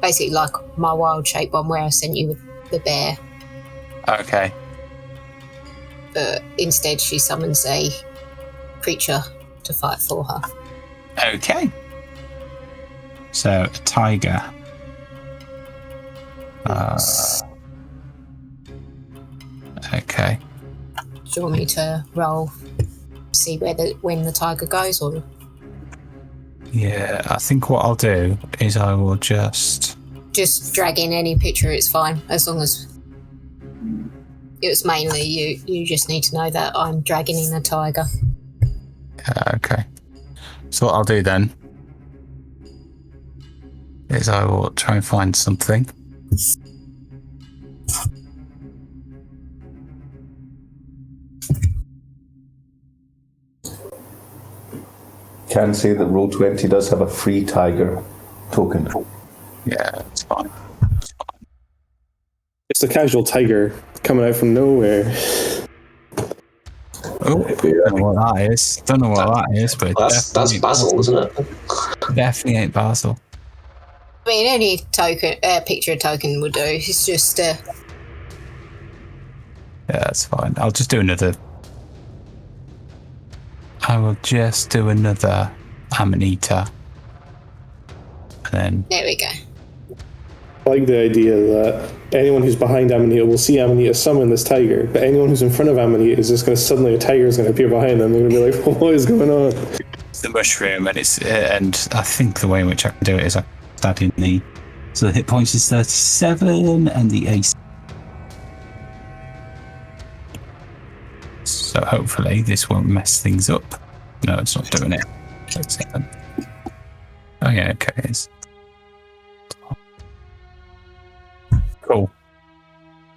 F: basically like my wild shape one where I sent you with the bear.
A: Okay.
F: But instead she summons a creature to fight for her.
A: Okay. So, a tiger. Okay.
F: Do you want me to roll, see when the tiger goes, or?
A: Yeah, I think what I'll do is I will just
F: drag in any picture. It's fine as long as it's mainly you. You just need to know that I'm dragging in a tiger.
A: Okay. So what I'll do then is I will try and find something.
E: Can say that Roll20 does have a free tiger token.
A: Yeah, it's fine.
C: It's the casual tiger coming out from nowhere.
A: Oh, I don't know what that is. Don't know what that is, but
D: That's Basil, isn't it?
A: Definitely ain't Basil.
F: I mean, any token, picture token would do. It's just.
A: Yeah, that's fine. I'll just do another. I will just do another Amanita. And then.
F: There we go.
C: I like the idea that anyone who's behind Amanita will see Amanita summon this tiger, but anyone who's in front of Amanita is just going to suddenly, a tiger is going to appear behind them. They're going to be like, what is going on?
A: It's the mushroom, and and I think the way in which I can do it is I add in the. So the hit points is 37, and the AC. So hopefully this won't mess things up. No, it's not doing it. Let's see then. Oh yeah, okay. It's... Cool.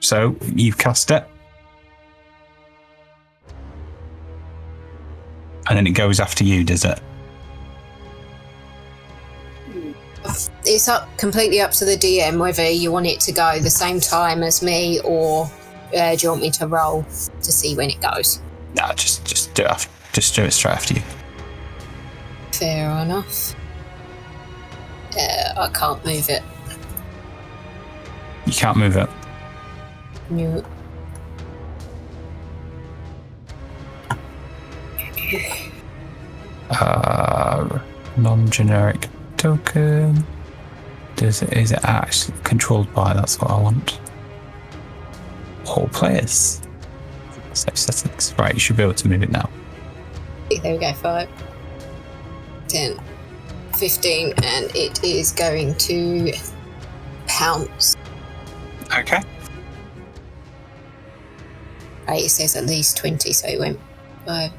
A: So you've cast it. And then it goes after you, does it?
F: It's completely up to the DM whether you want it to go the same time as me, or do you want me to roll to see when it goes?
A: No, just do it. Just do it straight after you.
F: Fair enough. I can't move it.
A: You can't move it.
F: No.
A: Non-generic token. Is it actually controlled by? That's what I want. All players. Save settings. Right, you should be able to move it now.
F: There we go. 5, 10, 15, and it is going to pounce.
A: Okay.
F: Right, it says at least 20, so it went 5.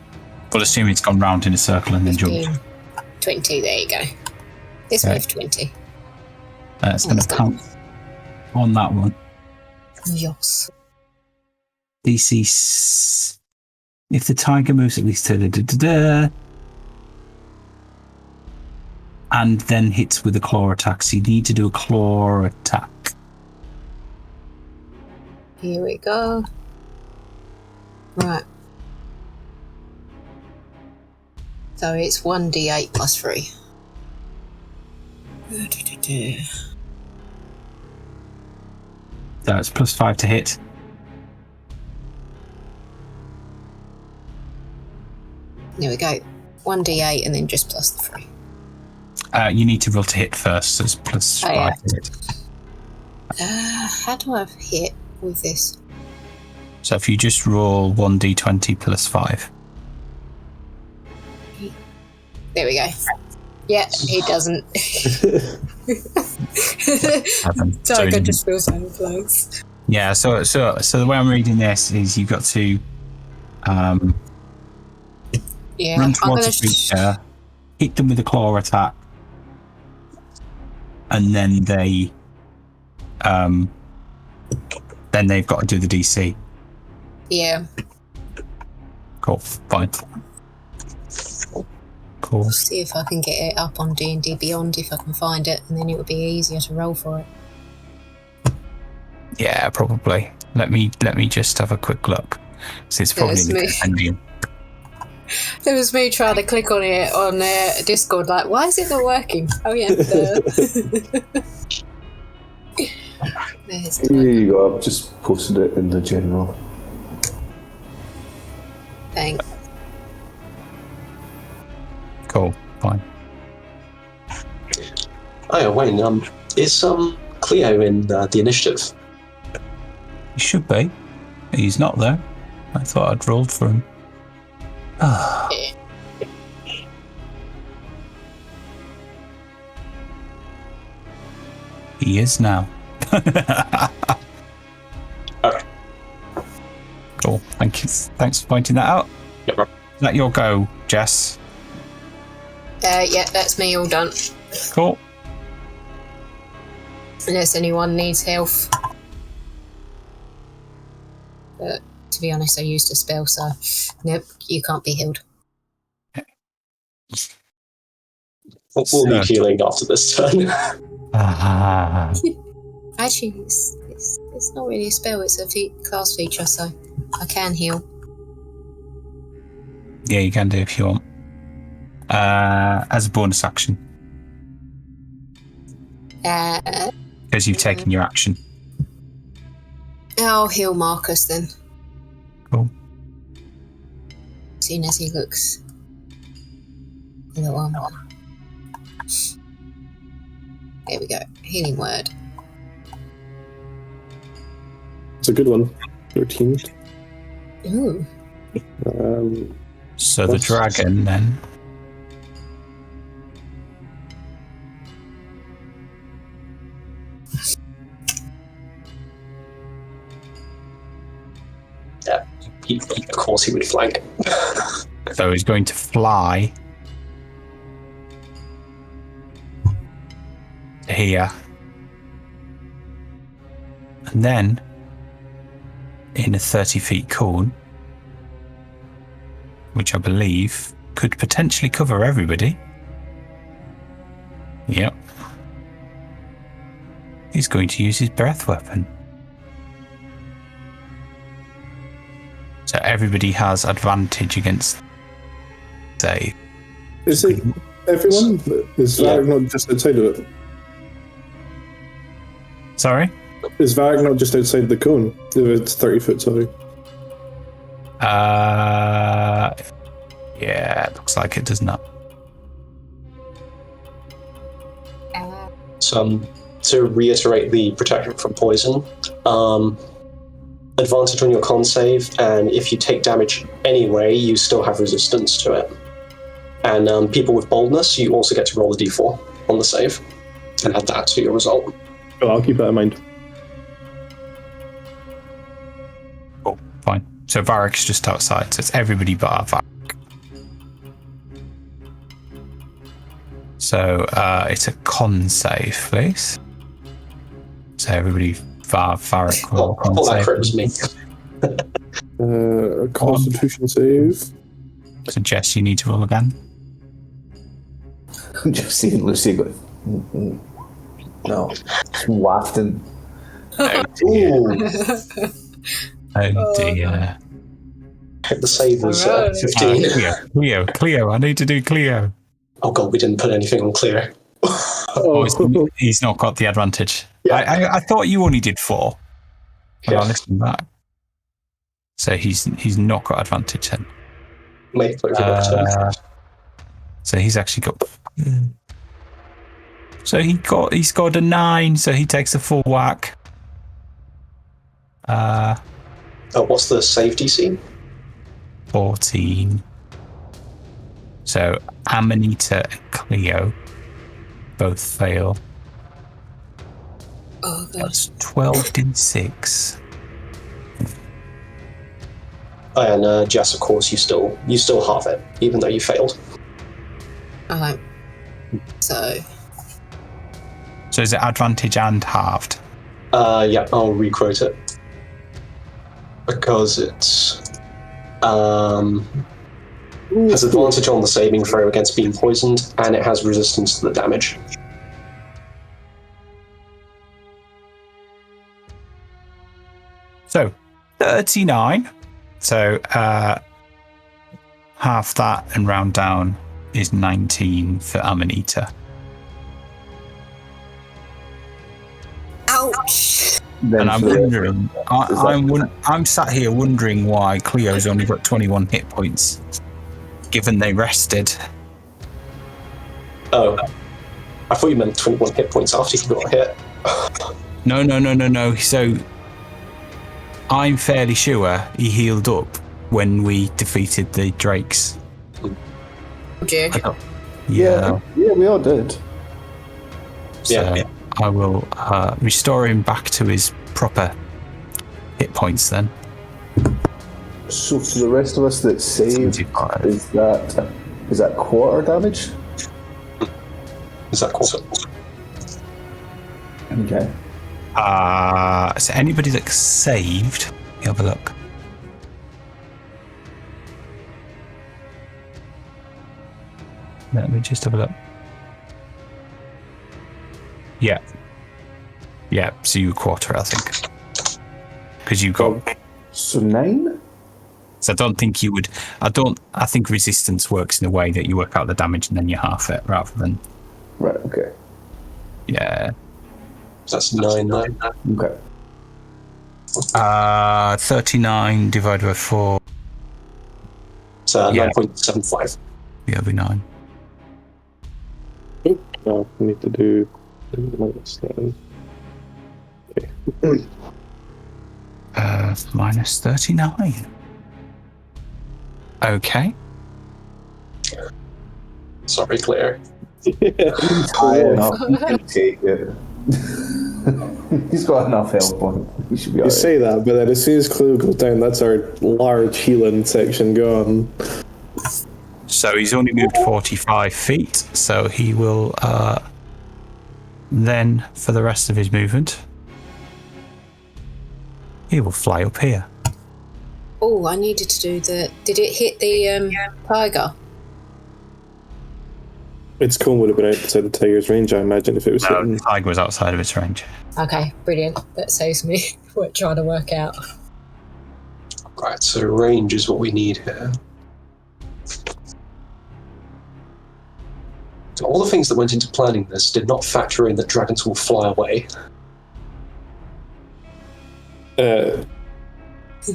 A: We'll assume it's gone round in a circle and then
F: 15,
A: jumped.
F: 20, there you go. This
A: Okay.
F: moved 20.
A: It's going to pounce on that one.
F: Yes.
A: DC. If the tiger moves at least and then hits with a claw attack, so you need to do a claw attack.
F: Here we go. Right. So it's 1d8 plus 3.
A: So it's +5 to hit.
F: There we go. 1d8 and then just plus the 3.
A: You need to roll to hit first, so it's +5
F: yeah.
A: to hit.
F: How do I hit with this?
A: So if you just roll 1d20 +5.
F: There we go. Yeah, he doesn't. Tiger just feels out of place.
A: Yeah, so the way I'm reading this is you've got to run towards a creature, hit them with a claw attack, and then they then they've got to do the DC.
F: Yeah.
A: Cool, fine. Cool.
F: I'll see if I can get it up on D&D Beyond if I can find it, and then it would be easier to roll for it.
A: Yeah, probably. Let me just have a quick look. So it's probably in the compendium.
F: It was me trying to click on it on Discord, like, why is it not working? Oh yeah. There's
E: Here you go. I've just posted it in the general.
F: Thanks.
A: Cool, fine.
D: Oh yeah, Wayne. Is Cleo in the initiative?
A: He should be. He's not though. I thought I'd rolled for him. Ah. He is now.
D: Okay.
A: Cool. Thank you. Thanks for pointing that out.
D: Yep.
A: Is that your go, Jess?
F: Yeah, that's me all done.
A: Cool.
F: Unless anyone needs health. But to be honest, I used a spell, so nope, you can't be healed.
D: We'll need healing after this turn.
F: Actually, it's not really a spell, it's a class feature, so I can heal.
A: Yeah, you can do if you want. As a bonus action. Because you've taken your action.
F: I'll heal Marcus then.
A: Cool.
F: Seeing as he looks a little unwell. There we go. Healing word.
C: It's a good one. 13.
F: Ooh.
A: So the dragon then.
D: Yeah, of course he would flank.
A: So he's going to fly here. And then in a 30 feet cone, which I believe could potentially cover everybody. Yep. He's going to use his breath weapon. So everybody has advantage against save.
C: Is it everyone? Is Varric not just outside of it?
A: Sorry?
C: Is Varric not just outside the cone? If it's 30 foot, sorry.
A: Yeah, it looks like it does not.
D: So, to reiterate the protection from poison, advantage on your con save, and if you take damage anyway, you still have resistance to it. And people with boldness, you also get to roll a d4 on the save, and add that to your result.
C: Well, I'll keep that in mind.
A: Oh, fine. So Varric's just outside, so it's everybody but Varric. So it's a con save, please. So everybody, Varric will con
D: that
A: save.
D: crit was me.
C: A Constitution save.
A: So Jess, you need to roll again.
E: I'm just seeing Lucy go. No, just wafting.
A: Oh dear.
D: The save was
F: Alright.
D: 15.
A: Cleo, I need to do Cleo.
D: Oh god, we didn't put anything on clear.
A: He's not got the advantage.
D: Yeah.
A: I thought you only did 4. But
D: Yeah.
A: I'll listen back. So he's not got advantage then.
D: Make it
A: So he's actually got. So he scored a 9. So he takes a full whack.
D: what's the save DC?
A: 14. So Amanita and Cleo both fail.
F: Oh god.
A: That's 12d6.
D: And Jess, of course, you still halve it, even though you failed.
F: Alright. So
A: So is it advantage and halved?
D: Yeah, I'll re-quote it. because it's has advantage on the saving throw against being poisoned, and it has resistance to the damage.
A: So, 39. So, half that and round down is 19 for Amanita.
F: Ouch!
A: And I'm wondering, I'm sat here wondering why Cleo's only got 21 hit points, given they rested.
D: Oh, I thought you meant 21 hit points after he got hit.
A: No. So, I'm fairly sure he healed up when we defeated the Drakes.
F: Okay.
E: Yeah, we all did.
A: So
D: Yeah.
A: I will restore him back to his proper hit points then.
E: So for the rest of us that saved,
A: 75.
E: is that quarter damage?
D: Is that quarter?
E: Okay.
A: So anybody that's saved, let me have a look. Let me just have a look. Yeah. So you quarter, I think, because you got.
E: So 9?
A: So I don't think you would. I think resistance works in a way that you work out the damage and then you half it rather than.
E: Right. Okay.
A: Yeah.
D: That's 9.
E: Okay.
A: 39 divided by 4.
D: So
A: Yeah.
D: 9.75.
A: Yeah, it'll be 9.
C: No, I need to do -9. Okay.
A: Minus 39. Okay.
D: Sorry, Claire.
E: High enough. You can take it. He's got enough health points. He should be
C: You
E: alright.
C: say that, but then as soon as Clue goes down, that's our large healing section gone.
A: So he's only moved 45 feet, so he will then, for the rest of his movement, he will fly up here.
F: Oh, I needed to do the. Did it hit the tiger?
C: Its cone would have been outside the tiger's range, I imagine, if it was
A: No,
C: hitting.
A: the tiger was outside of its range.
F: Okay, brilliant. That saves me what trying to work out.
D: Right, so range is what we need here. So all the things that went into planning this did not factor in that dragons will fly away.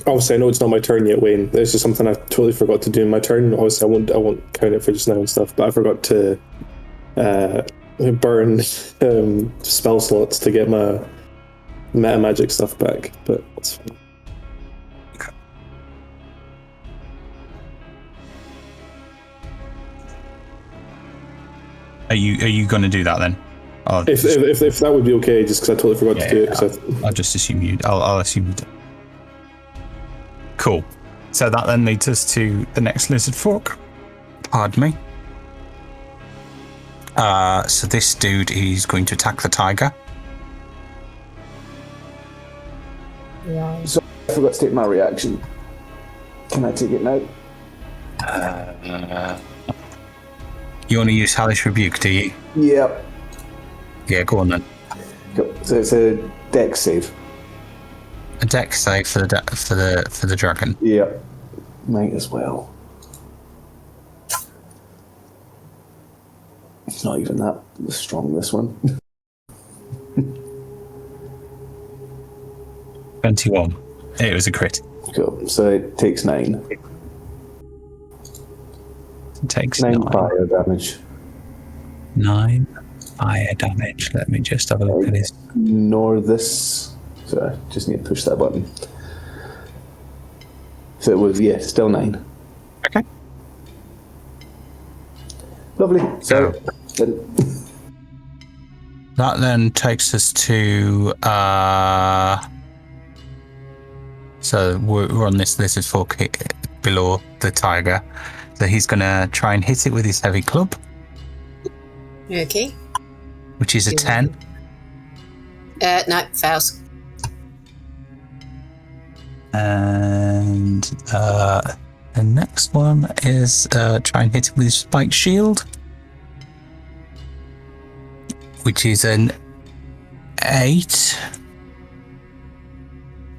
C: Obviously, I know it's not my turn yet, Wayne. This is something I totally forgot to do in my turn. Obviously, I won't count it for just now and stuff, but I forgot to burn spell slots to get my meta magic stuff back. But that's fine.
A: Are you going to do that then?
C: If that would be okay, just because I totally forgot to do it. 'Cause
A: I'll just assume you. I'll assume you do. Cool. So that then leads us to the next lizard folk. Pardon me. So this dude is going to attack the tiger.
F: Right.
E: So I forgot to take my reaction. Can I take it now?
A: You want to use Hellish Rebuke, do you?
E: Yep.
A: Yeah, go on then.
E: Cool. So it's a dex save.
A: A dex save for the dragon.
E: Yep. Might as well. It's not even that strong, this one.
A: 21. It was a crit.
E: Cool. So it takes 9.
A: It takes
E: 9
A: 9
E: fire damage.
A: 9 fire damage. Let me just have a look at this.
E: Ignore this. So I just need to push that button. So it was, still 9.
A: Okay.
E: Lovely. So,
A: That then takes us to so we're on this lizard folk below the tiger. So he's gonna try and hit it with his heavy club,
F: Okay.
A: which is a 10.
F: No, fails.
A: And the next one is try and hit him with his spike shield, which is an 8,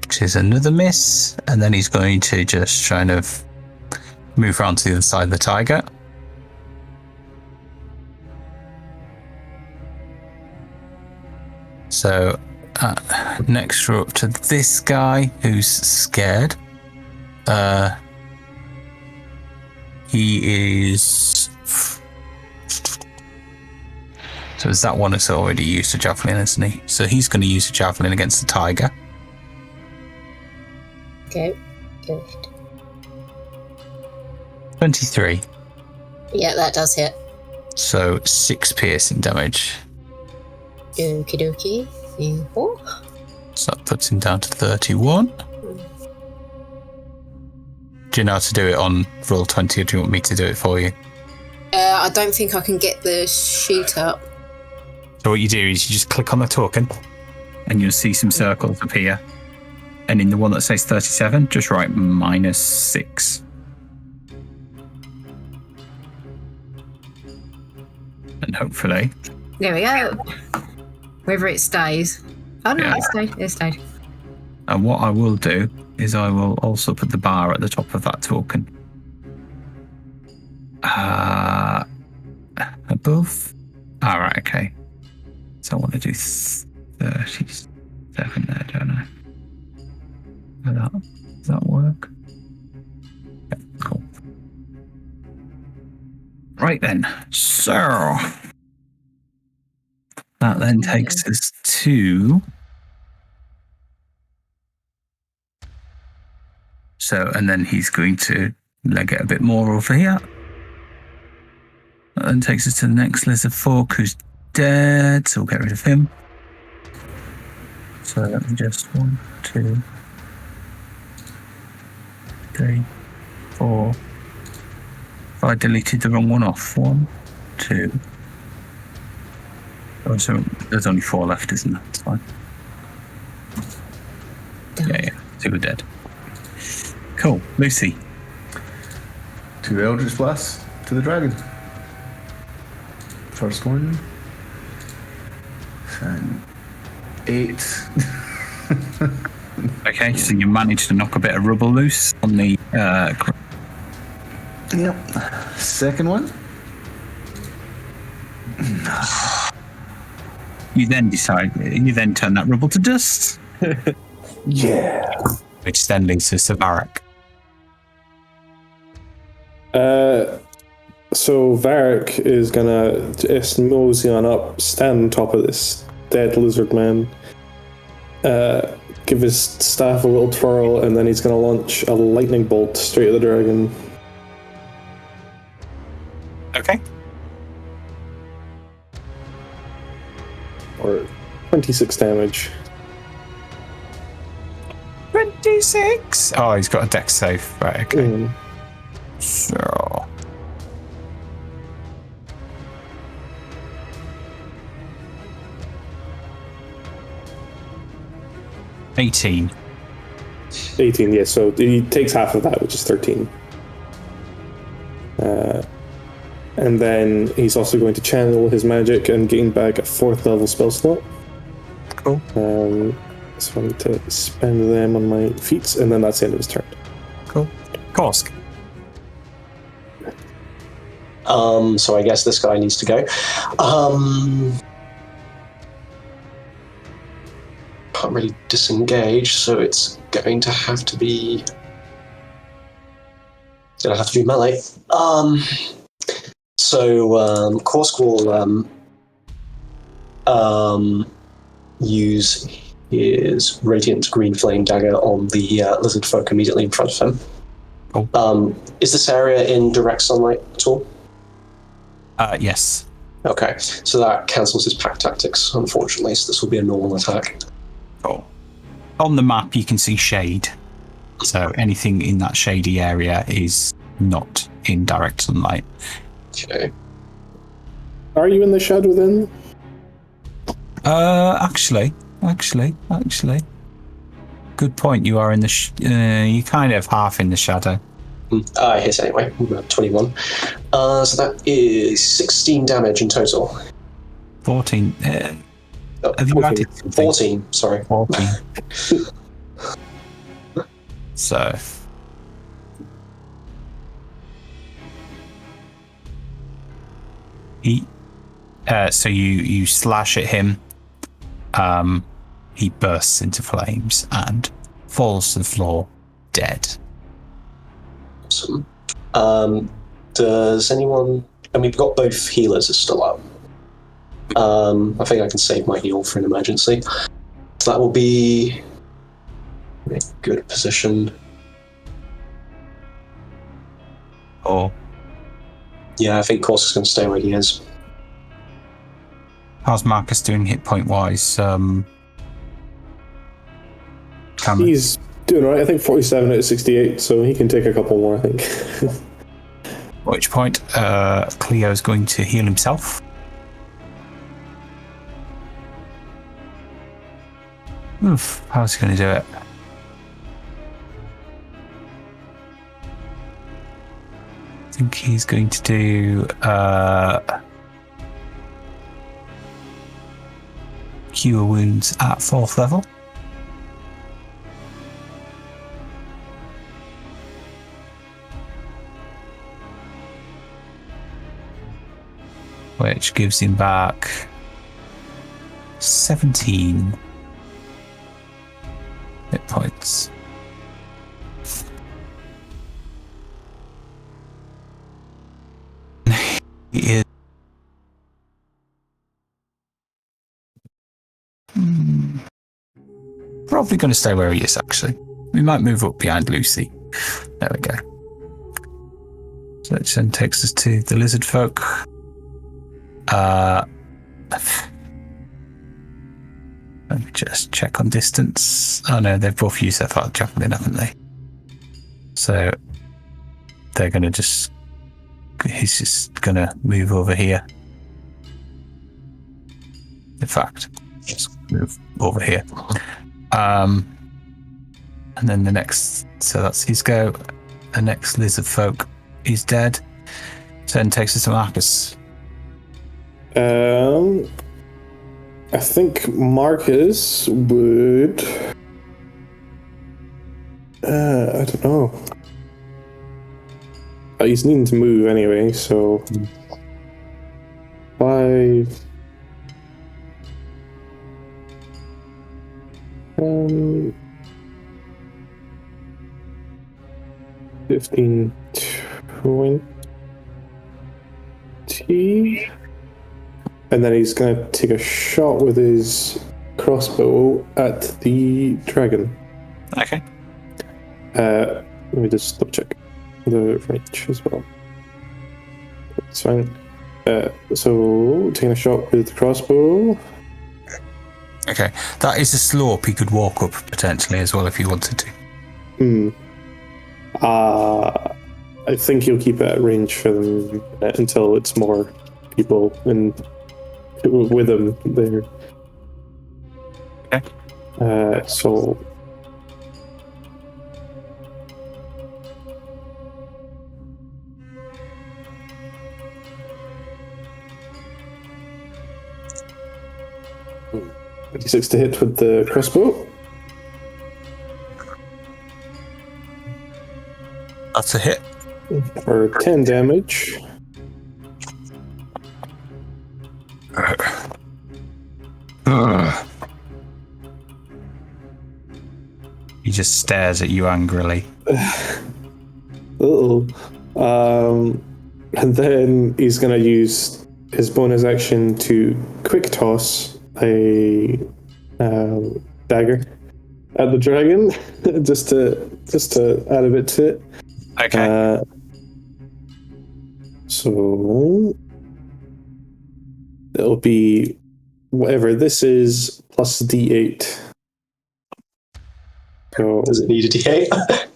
A: which is another miss. And then he's going to just try and move around to the other side of the tiger. So next we're up to this guy who's scared. He is... So is that one that's already used a javelin, isn't he? So he's going to use a javelin against the tiger.
F: Okay. Good.
A: 23.
F: Yeah, that does hit.
A: So 6 piercing damage.
F: Okie dokie. Oh.
A: So that puts him down to 31. Do you know how to do it on Roll20, or do you want me to do it for you?
F: I don't think I can get the sheet up.
A: So what you do is you just click on the token and you'll see some circles appear. And in the one that says 37, just write -6. And hopefully...
F: There we go. Whether it stays. Oh no,
A: Yeah.
F: it stayed.
A: And what I will do is I will also put the bar at the top of that token. Above? Alright, okay. So I want to do 37 there, don't I? Does that work? Yeah, cool. Right then, so that then takes us to... So, and then he's going to leg it a bit more over here. That then takes us to the next lizard folk who's dead, so we'll get rid of him. So let me just 1, 2, 3, 4. If I deleted the wrong one off, 1, 2. Oh, so there's only 4 left, isn't there? That's fine. Yeah, 2 are dead. Cool. Lucy.
E: 2 Eldritch Blasts to the dragon. First one. And 8.
A: Okay, so you managed to knock a bit of rubble loose on the...
E: Yep. Second one.
A: You then turn that rubble to dust.
E: Yeah.
A: Which then leads to Savarak.
C: So Varric is gonna just mosey on up, stand on top of this dead lizard man, give his staff a little twirl, and then he's gonna launch a lightning bolt straight at the dragon.
A: Okay.
C: Or 26 damage.
A: 26? Oh, he's got a dex save. Right, okay.
C: Mm.
A: So... 18.
C: 18, yeah, so he takes half of that, which is 13. And then he's also going to channel his magic and gain back a 4th level spell slot.
A: Cool.
C: So I need to spend them on my feats, and then that's the end of his turn.
A: Cool. Korsk.
D: So I guess this guy needs to go. Can't really disengage, so it's going to have to be... It's going to have to be melee. So Korsk will use his Radiant Green Flame Dagger on the lizard folk immediately in front of him.
A: Cool.
D: Is this area in direct sunlight at all?
A: Yes.
D: Okay, so that cancels his pack tactics, unfortunately, so this will be a normal attack.
A: Cool. On the map, you can see shade. So anything in that shady area is not in direct sunlight.
D: Okay.
C: Are you in the shadow then?
A: Actually. good point. You are in the you kind of half in the shadow.
D: I hit anyway. 21. So that is 16 damage in total.
A: 14. Have you
C: 14.
A: added something?
D: 14, sorry.
A: 14. So. So you slash at him. He bursts into flames and falls to the floor, dead.
D: Awesome. Does anyone... And we've got both healers are still up. I think I can save my heal for an emergency. So that will be a good position.
A: Or
D: Yeah, I think Corsa's going to stay where he is.
A: how's Marcus doing hit point wise? Cameron?
C: He's doing alright. I think 47 out of 68, so he can take a couple more, I think.
A: At which point, Cleo's going to heal himself. Oof, how's he going to do it? I think he's going to do cure wounds at 4th level. Which gives him back 17 hit points. He is probably going to stay where he is, actually. We might move up behind Lucy. There we go. So that then takes us to the lizard folk. Let me just check on distance. Oh no, they've both used their fire javelin, haven't they? So they're going to just... He's just going to move over here. In fact, just move over here. And then the next... So that's his go. The next lizard folk is dead. So then takes us to Marcus.
C: I think Marcus would... I don't know. He's needing to move anyway, so... 5... 15... 20... And then he's going to take a shot with his crossbow at the dragon.
A: Okay.
C: Let me just double check the range as well. That's fine. So, taking a shot with the crossbow.
A: Okay. That is a slope he could walk up potentially as well if he wanted to.
C: I think he'll keep it at range for them until it's more people and with him there.
A: Okay.
C: So... D6 to hit with the crossbow.
A: That's a hit.
C: For 10 damage.
A: He just stares at you angrily.
C: And then he's going to use his bonus action to quick toss a dagger at the dragon, just to add a bit to it.
A: Okay.
C: So it'll be whatever this is plus D8. So,
D: Does it need a D8?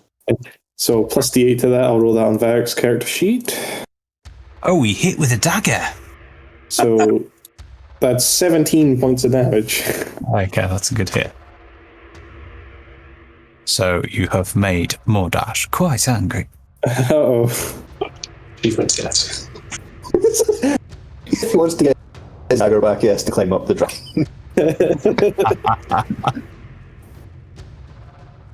C: so plus D8 to that. I'll roll that on Varric's character sheet.
A: Oh, he hit with a dagger.
C: So that's 17 points of damage.
A: Okay, that's a good hit. So you have made Mordash quite angry.
C: Uh-oh.
D: Achievement get.
E: If he wants to get his dagger back, he has to climb up the dragon.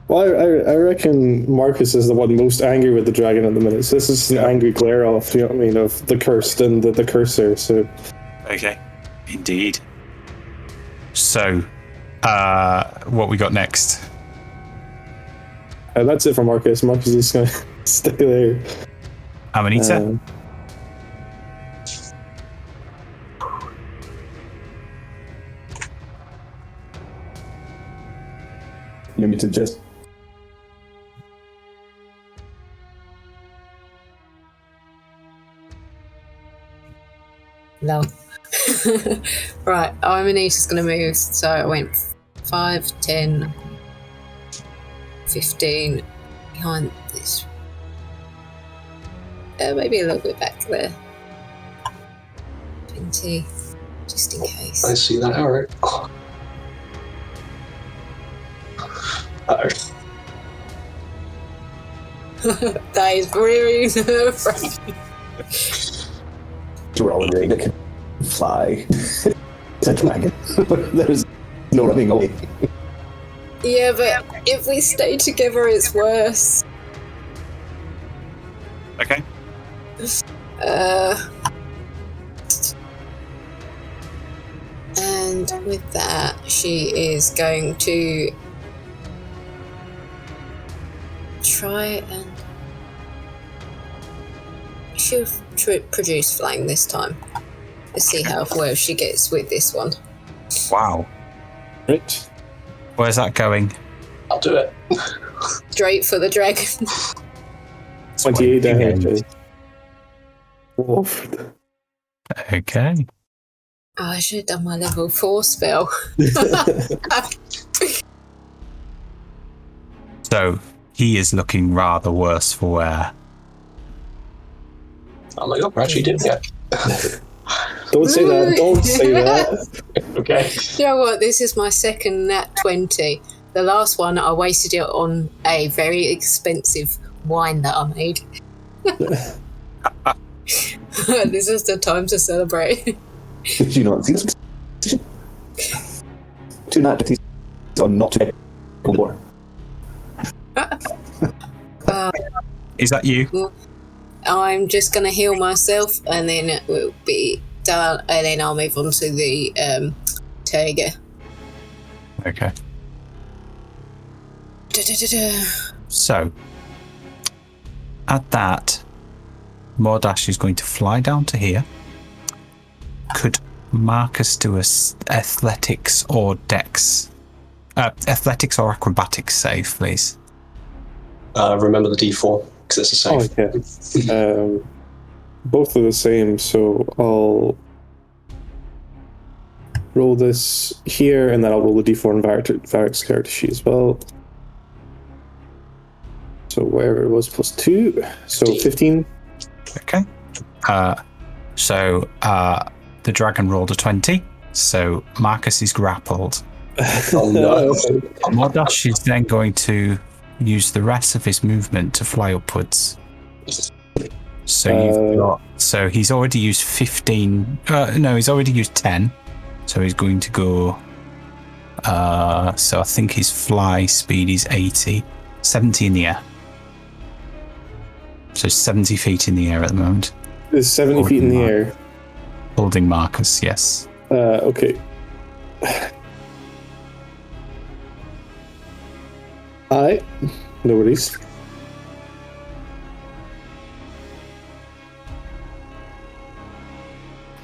C: Well, I reckon Marcus is the one most angry with the dragon at the minute. So this is an angry glare off, you know what I mean, of the cursed and the cursor. So
A: Okay. Indeed. So, what we got next?
C: that's it for Marcus. Marcus is just going to stay there.
A: Amanita?
E: You need to just.
F: No. Right, Amanita's going to move. So I went 5, 10, 15 behind this. Maybe a little bit back there. 20, just in case.
D: I see that arrow. Uh-oh.
F: That is very nerve-wracking.
E: We're all doing that can fly. It's a dragon. There's no running away.
F: Yeah, but if we stay together, it's worse.
A: Okay.
F: And with that, she is going to try and she'll produce flame this time. Let's see how well she gets with this one.
A: Wow.
C: Right.
A: Where's that going?
D: I'll do it.
F: Straight for the dragon.
C: 28 damage. Oof.
A: Okay.
F: Oh, I should have done my level 4 spell.
A: So, he is looking rather worse for wear.
D: Oh my god, we're actually doing it.
C: Don't say that. Don't say that.
D: Okay.
F: You know what? This is my second nat 20. The last one, I wasted it on a very expensive wine that I made. This is the time to celebrate.
E: Did you not see this? 2 natties on not to more.
A: Is that you?
F: I'm just going to heal myself and then it will be done, and then I'll move on to the tiger.
A: Okay.
F: Da-da-da-da.
A: So, at that, Mordash is going to fly down to here. Could Marcus do a athletics or dex? Athletics or acrobatics save, please?
D: Remember the D4, because it's a
C: Oh,
D: save.
C: yeah. Both are the same, so I'll roll this here, and then I'll roll the D4 in Varric's character sheet as well. So wherever it was, plus 2, so 15.
A: Okay. So the dragon rolled a 20, so Marcus is grappled.
D: Oh no.
A: Mordash is then going to use the rest of his movement to fly upwards. So you've got. So he's already used 15. No, he's already used 10. So he's going to go. So I think his fly speed is 80, 70 in the air. So 70 feet in the air at the moment.
C: It's 70 feet in the air.
A: Holding Marcus, yes.
C: Okay. Alright. No worries.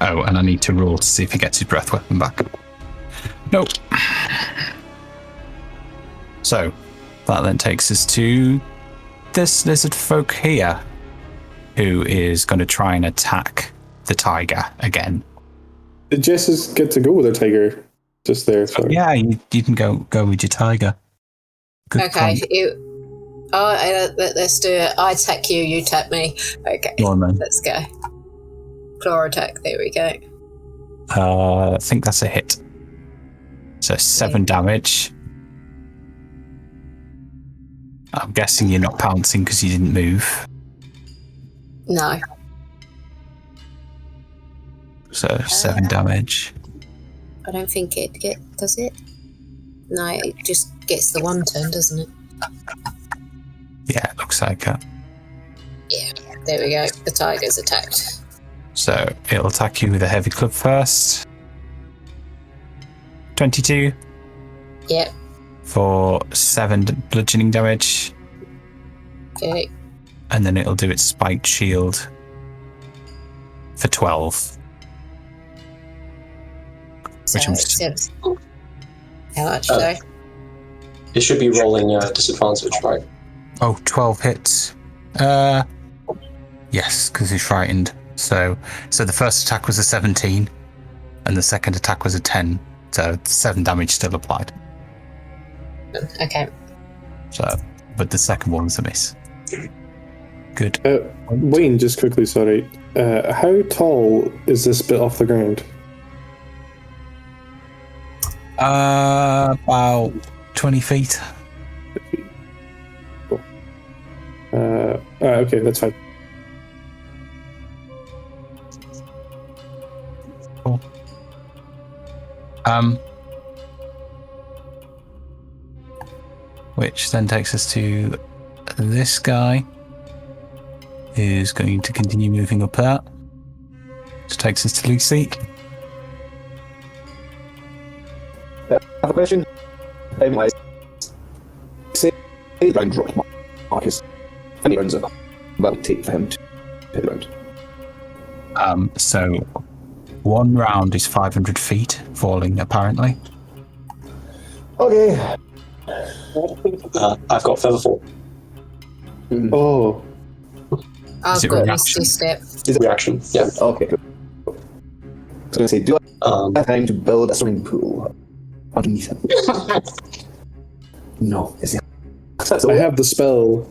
A: Oh, and I need to roll to see if he gets his breath weapon back. Nope. So, that then takes us to this lizard folk here, who is going to try and attack the tiger again.
C: Did Jess get to go with her tiger just there? Sorry.
A: Yeah, you can go with your tiger. Good
F: Okay.
A: point.
F: Let's do it. I attack you, you tap me. Okay.
A: Go on, then.
F: Let's go. Claw attack. There we go.
A: I think that's a hit. So 7 damage. I'm guessing you're not pouncing because you didn't move.
F: No.
A: So 7 damage.
F: I don't think it does it? No, it just gets the 1 turn, doesn't it?
A: Yeah, it looks like it.
F: Yeah, there we go. The tiger's attacked.
A: So it'll attack you with a heavy club first. 22
F: Yep.
A: for 7 bludgeoning damage.
F: Okay.
A: And then it'll do its spiked shield for 12. Which I'm just...
F: How much, sorry?
D: It should be rolling disadvantage, right?
A: Oh, 12 hits. Yes, because he's frightened. So the first attack was a 17, and the second attack was a 10. So 7 damage still applied.
F: Okay.
A: So, but the second one was a miss. Good.
C: Wayne, just quickly, sorry. How tall is this bit off the ground?
A: About 20 feet.
C: Cool. Okay, that's fine.
A: Cool. Which then takes us to this guy, who's going to continue moving up that. Which takes us to Lucy.
E: I have a question. Say round drop Marcus. How many rounds about it take for him to hit round?
A: So 1 round is 500 feet falling, apparently.
E: Okay.
D: I've got feather fall.
C: Oh,
F: I've
A: it
F: got
A: reaction?
F: Misty Step.
E: Is it
D: Reaction, yeah.
E: Okay, good. I was going to say, do I have time to build a swimming pool underneath him? No. Is it? That's
C: I have the spell.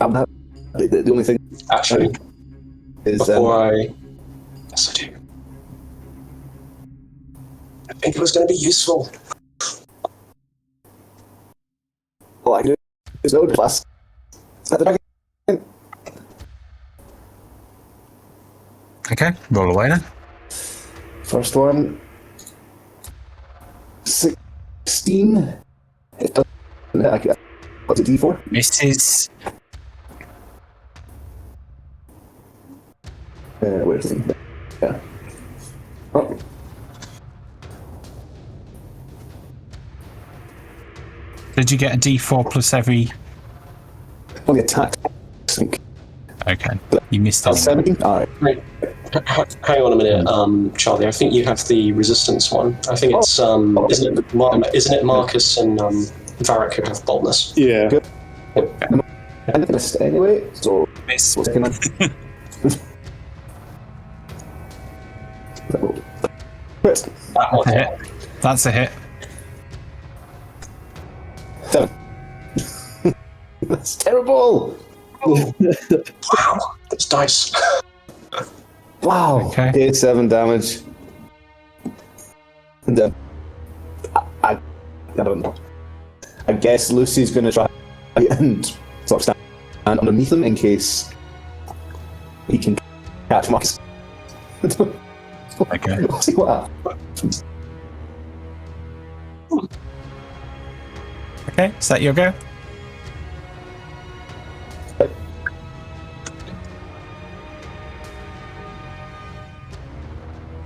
E: the only thing
D: Actually,
E: is
D: before yes, I do. I think it was going to be useful.
E: all I can do is build plus. At the dragon.
A: Okay, roll away then.
E: First one. 16. It doesn't. What's it, D4?
A: Misses.
E: Where's the thing? Yeah. Oh.
A: Did you get a D4 plus every...
E: Only attack. I think.
A: Okay, you missed that.
E: 17? Alright.
D: Right. Hang on a minute, Charlie. I think you have the resistance one. I think it's isn't it Marcus and Varric who have boldness?
C: Yeah.
E: Good. I missed anyway, so
A: Miss.
E: what's going on? First,
D: That one.
A: That's a hit. That's a hit.
E: 7. That's terrible!
D: Wow, those dice.
E: Wow.
A: Okay.
E: 7 damage. And I don't know. I guess Lucy's going to try and sort of stand underneath him in case he can catch Marcus.
A: Okay.
E: We'll see what happens.
A: Okay, is that your go?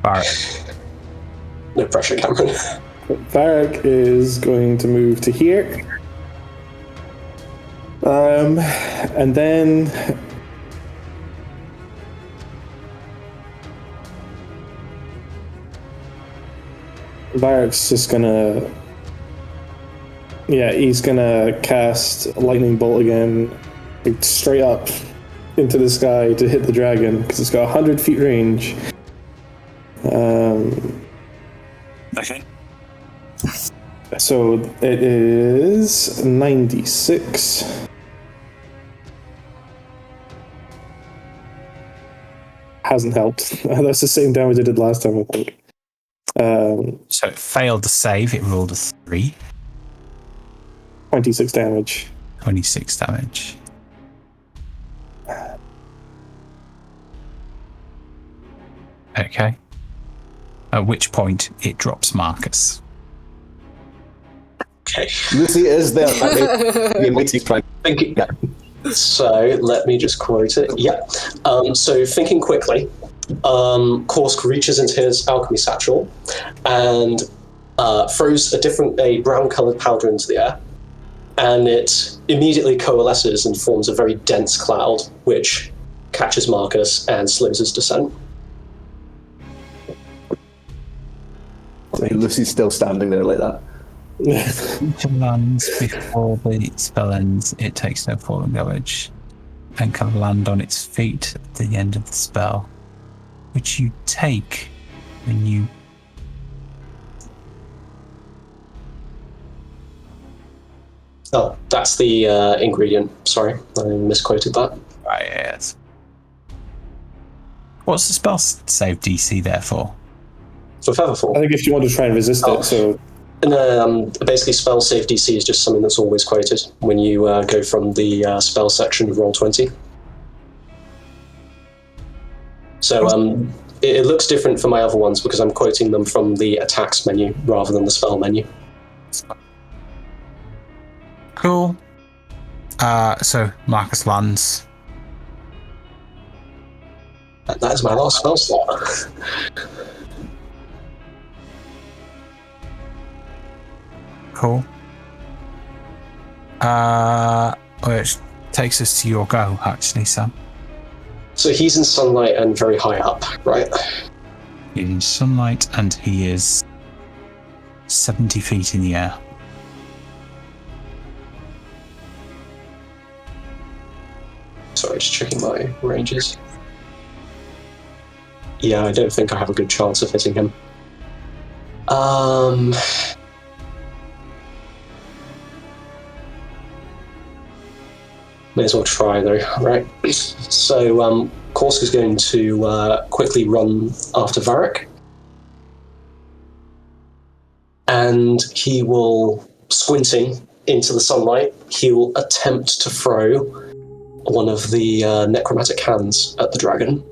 A: Alright.
D: No pressure, Cameron.
C: Varric is going to move to here. And then Varric's just gonna... Yeah, he's gonna cast Lightning Bolt again, like, straight up into the sky to hit the dragon, because it's got 100 feet range.
A: Okay.
C: So it is 96. Hasn't helped. That's the same damage I did last time, I think.
A: So it failed the save, it rolled a 3.
C: 26 damage.
A: 26 damage. Okay. At which point it drops Marcus.
D: Okay.
E: Lucy is there. The Mighty's trying.
D: Thinking. So let me just quote it. Yeah. So thinking quickly, Korsk reaches into his alchemy satchel and throws a brown-colored powder into the air, and it immediately coalesces and forms a very dense cloud, which catches Marcus and slows his descent.
E: Lucy's still standing there like that.
A: Each lands before the spell ends. It takes no falling damage and can land on its feet at the end of the spell, which you take when you.
D: Oh, that's the ingredient. Sorry, I misquoted that.
A: Right, yes. What's the spell save DC there for?
D: For Featherfall.
C: I think if you want to try and resist it, so...
D: Basically, spell save DC is just something that's always quoted when you go from the spell section of Roll20. So it looks different for my other ones because I'm quoting them from the attacks menu rather than the spell menu.
A: Cool. So Marcus lands.
D: And that is my last spell slot.
A: Cool. Which takes us to your go, actually, Sam.
D: So he's in sunlight and very high up, right?
A: He's in sunlight and he is 70 feet in the air.
D: Sorry, just checking my ranges. Yeah, I don't think I have a good chance of hitting him. May as well try though, right? So Korsk is going to quickly run after Varric. And he will, squinting into the sunlight, he will attempt to throw one of the necromantic hands at the dragon.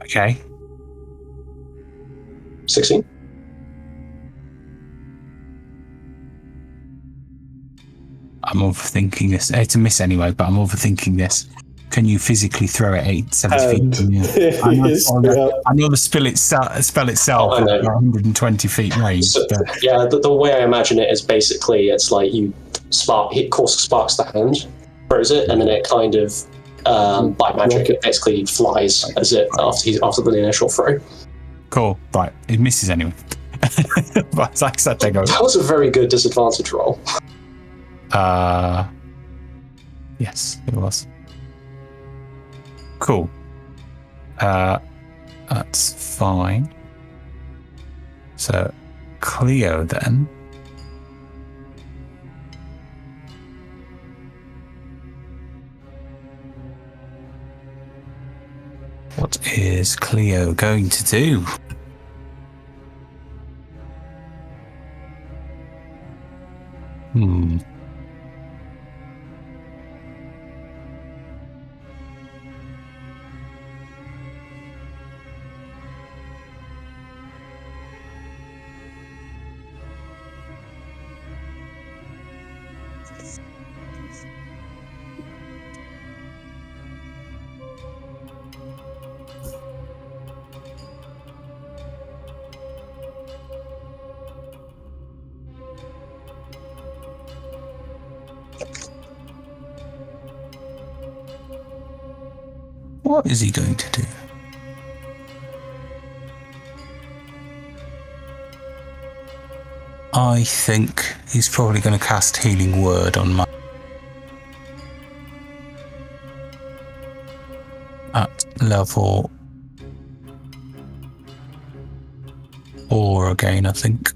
A: Okay.
D: 16.
A: I'm overthinking this. It's a miss anyway, but I'm overthinking this. Can you physically throw it 70 feet in the air? I know the spell itself is 120 feet range.
D: So,
A: but...
D: Yeah, the way I imagine it is basically it's like you Korsk sparks the hand, throws it, and then it kind of by magic it basically flies as it after the initial throw.
A: Cool. Right, it misses anyway. But like I said,
D: that was a very good disadvantage roll.
A: Yes, it was. Cool. That's fine. So, Cleo then. What is Cleo going to do? What is he going to do? I think he's probably going to cast Healing Word on my... at level 4 again, I think.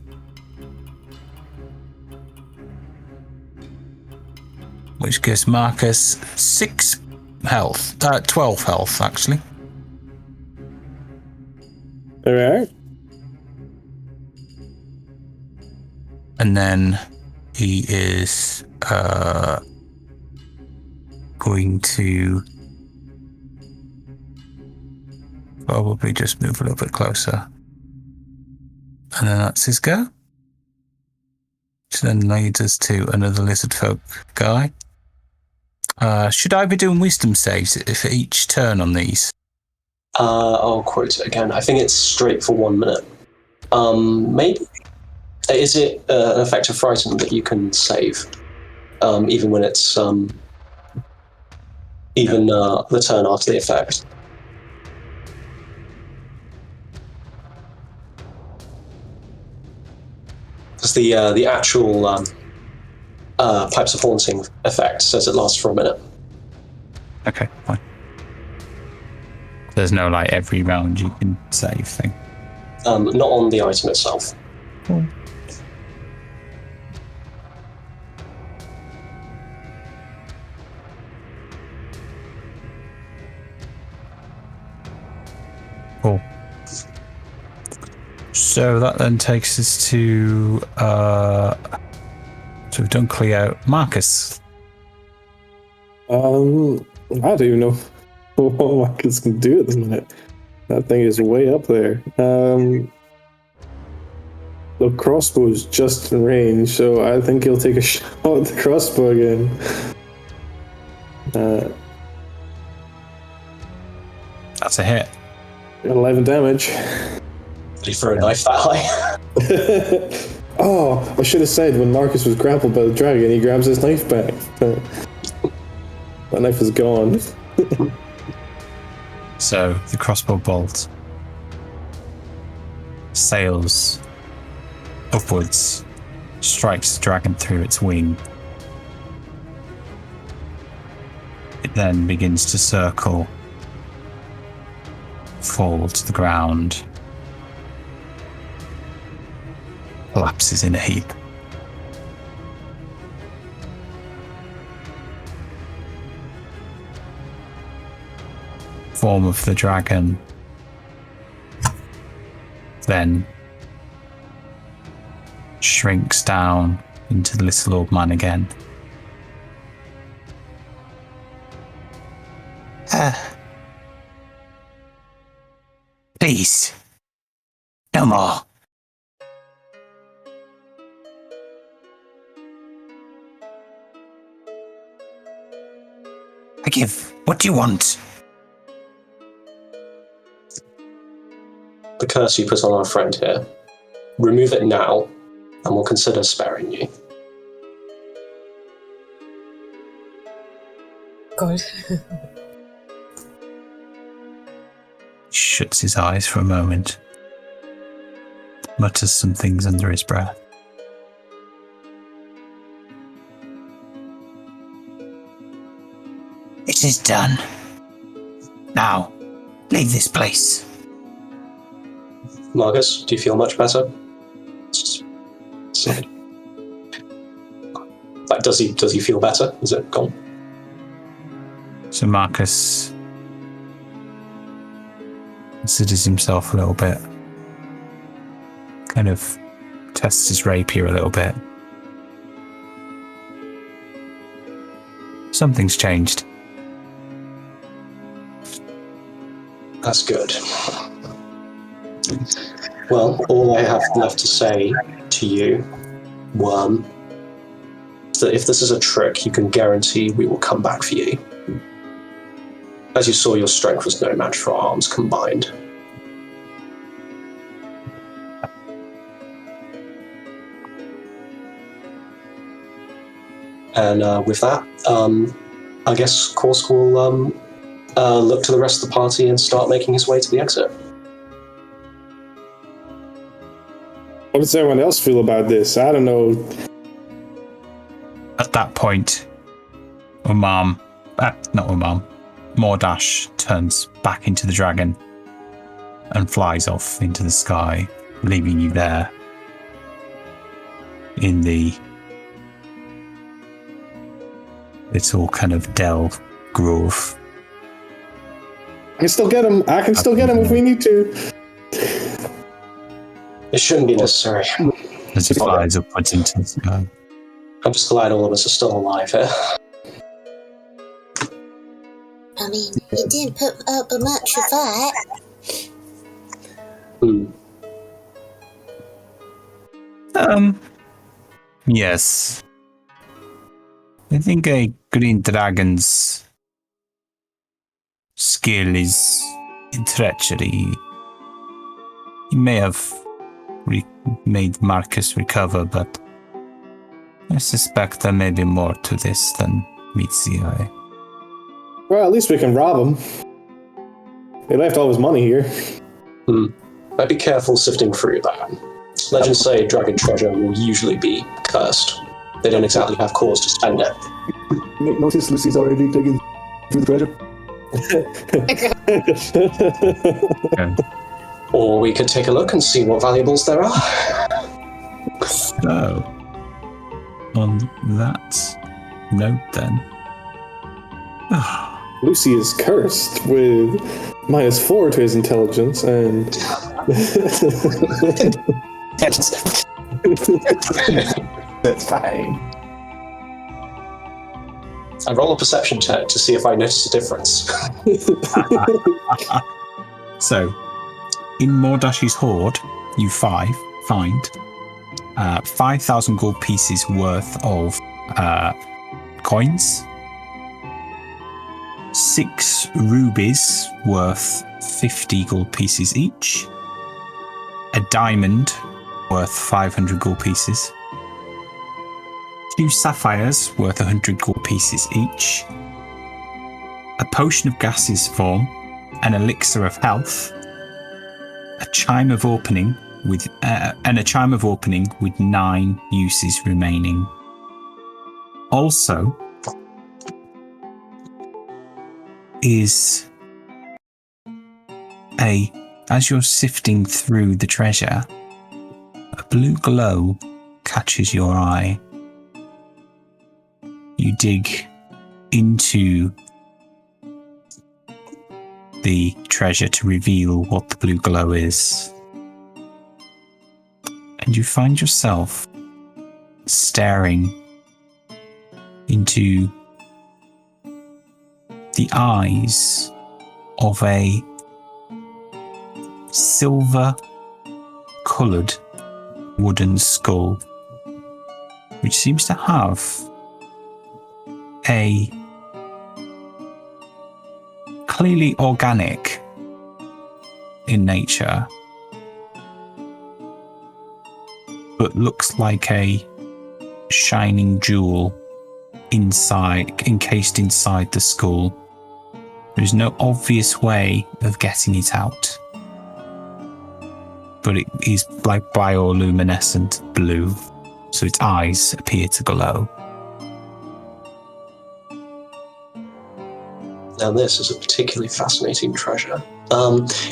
A: Which gives Marcus 6 health. 12 health, actually.
C: Alright.
A: And then he is going to probably just move a little bit closer. And then that's his go. Which then leads us to another lizard folk guy. Should I be doing wisdom saves for each turn on these?
D: I'll quote it again. I think it's straight for 1 minute. Maybe. Is it an effective frighten that you can save? Even when it's the turn after the effect? Because the actual Pipes of Haunting effect says it lasts for a minute.
A: Okay, fine. There's no like every round you can save thing.
D: Not on the item itself.
A: Cool. Cool. So that then takes us to so we've done Cleo. Marcus.
C: I don't even know what Marcus can do at the minute. That thing is way up there. The crossbow is just in range, so I think he'll take a shot at the crossbow again.
A: 'That's a hit.
C: 11 damage.
D: Did he throw a knife that high?
C: Oh, I should have said when Marcus was grappled by the dragon, he grabs his knife back. That knife is gone.
A: So the crossbow bolt sails upwards, strikes the dragon through its wing. It then begins to circle, fall to the ground, collapses in a heap. Form of the dragon then shrinks down into the little old man again. Please, no more. I give. What do you want?
D: The curse you put on our friend here. Remove it now, and we'll consider sparing you.
F: God.
A: Shuts his eyes for a moment, mutters some things under his breath. It is done. Now, leave this place.
D: Marcus, do you feel much better? Like, does he feel better? Is it gone?
A: So Marcus considers himself a little bit, kind of tests his rapier a little bit. Something's changed.
D: That's good. Well, all I have left to say to you, Worm, is that if this is a trick, you can guarantee we will come back for you. As you saw, your strength was no match for our arms combined. And with that, I guess Korsk will look to the rest of the party and start making his way to the exit.
C: What does everyone else feel about this? I don't know.
A: At that point, Mordash turns back into the dragon and flies off into the sky, leaving you there in the little kind of dell grove.
C: I can still get him. I can still get him if we need to.
D: It shouldn't be necessary.
A: As he flies upwards into the sky.
D: I'm just glad all of us are still alive here.
F: I mean, you didn't put up a much of that.
A: Yes. I think a green dragon's skill is in treachery. He may have made Marcus recover, but I suspect there may be more to this than meets the eye.
C: Well, at least we can rob him. He left all his money here.
D: I'd be careful sifting through that. Legends say dragon treasure will usually be cursed. They don't exactly have cause to spend it.
E: Make notice, Lucy's already digging through the treasure.
D: Or we could take a look and see what valuables there are.
A: So, on that note then.
C: Lucy is cursed with -4 to his intelligence and...
E: That's fine.
D: I roll a perception check to see if I notice a difference.
A: So, in Mordash's hoard, you find 5,000 gold pieces worth of coins, 6 rubies worth 50 gold pieces each, a diamond worth 500 gold pieces, 2 sapphires worth 100 gold pieces each, a potion of gases form, an elixir of health, a chime of opening with 9 uses remaining. Also, is as you're sifting through the treasure, a blue glow catches your eye. You dig into the treasure to reveal what the blue glow is. And you find yourself staring into the eyes of a silver-coloured wooden skull, which seems to have a clearly organic in nature, but looks like a shining jewel encased inside the skull. There's no obvious way of getting it out, but it is like bioluminescent blue, so its eyes appear to glow.
D: Now this is a particularly fascinating treasure.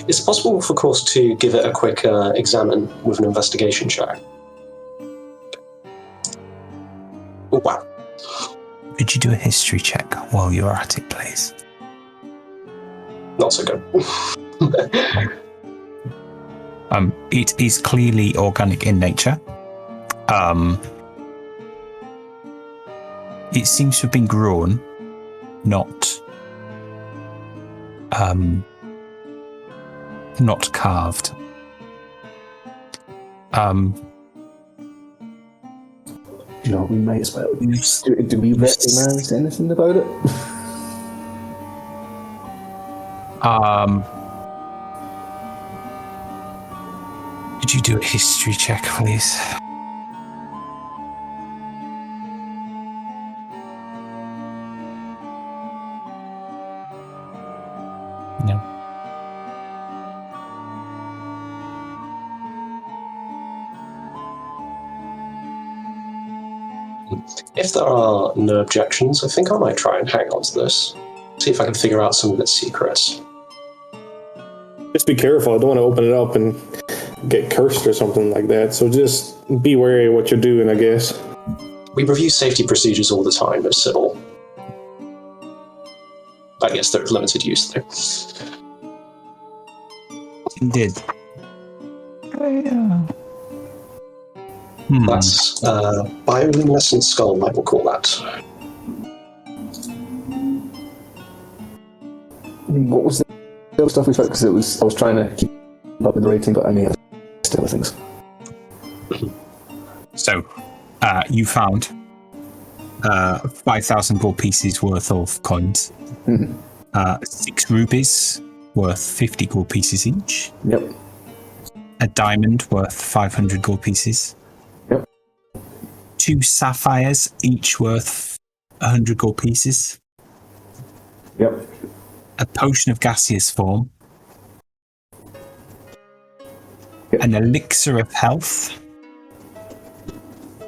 D: It's possible, of course, to give it a quick examine with an investigation check. Oh, wow.
A: Could you do a history check while you're at it, please?
D: Not so good.
A: It is clearly organic in nature. It seems to have been grown, not carved.
E: You know, we might as well. Do we recognise anything about it?
A: Could you do a history check, please? No.
D: If there are no objections, I think I might try and hang on to this. See if I can figure out some of its secrets.
C: Just be careful. I don't want to open it up and get cursed or something like that. So just be wary of what you're doing, I guess.
D: We review safety procedures all the time at Sybil. I guess they're limited use though.
A: Indeed.
D: That's bioluminescent skull, I will call that.
E: What was the other stuff we tried? Because I was trying to keep up with the rating, but I may have still other things.
A: So, you found 5,000 gold pieces worth of coins. 6 rubies worth 50 gold pieces each.
E: Yep.
A: A diamond worth 500 gold pieces.
E: Yep.
A: 2 sapphires, each worth 100 gold pieces.
E: Yep.
A: A potion of gaseous form.
E: Yep.
A: An elixir of health.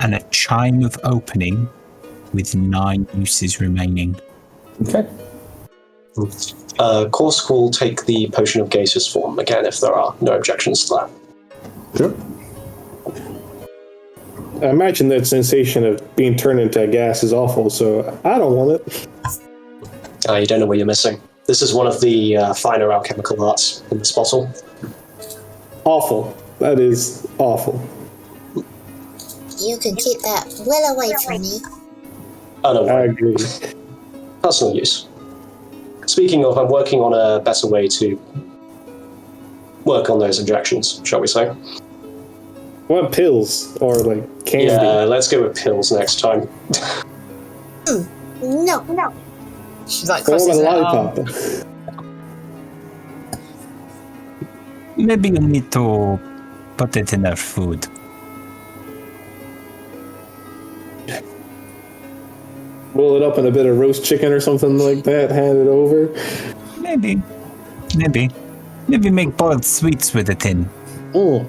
A: And a chime of opening with 9 uses remaining.
E: Okay.
D: Corsica will take the potion of gaseous form again if there are no objections to that.
E: Sure.
C: I imagine that sensation of being turned into a gas is awful, so I don't want it.
D: You don't know what you're missing. This is one of the finer alchemical arts in this bottle.
C: Awful. That is awful.
G: You can keep that well away from me.
D: Oh, no,
C: I agree.
D: personal use. Speaking of, I'm working on a better way to work on those injections, shall we say.
C: What pills? Or like candy?
D: Yeah, let's go with pills next time.
G: No.
F: She's like
C: What
F: crosses
C: about
F: her
C: lollipop?
F: arm.
A: Maybe you need to put it in their food.
C: Roll it up in a bit of roast chicken or something like that, hand it over.
A: Maybe make boiled sweets with it in.
C: Oh.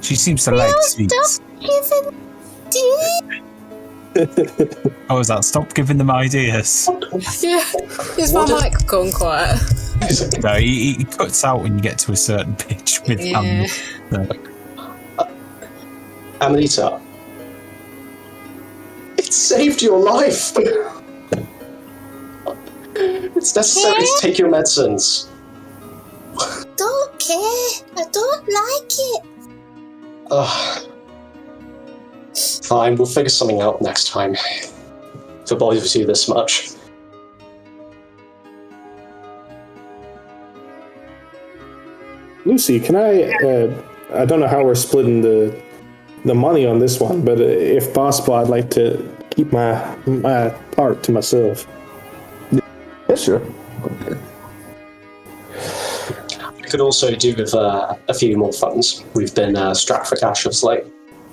A: She seems to like sweets.
G: Even
A: Oh, is that stop giving them ideas?
F: Yeah. Is my mic gone quiet?
A: No, he cuts out when you get to a certain pitch with
F: Yeah.
D: Amanita, it saved your life! It's necessary to take your medicines.
G: don't care. I don't like it.
D: Fine, we'll figure something out next time. If it bothers you this much.
C: Lucy, can I don't know how we're splitting the money on this one, but if possible, I'd like to keep my part to myself.
E: Yeah, sure. Okay.
D: We could also do with a few more funds. We've been strapped for cash of late.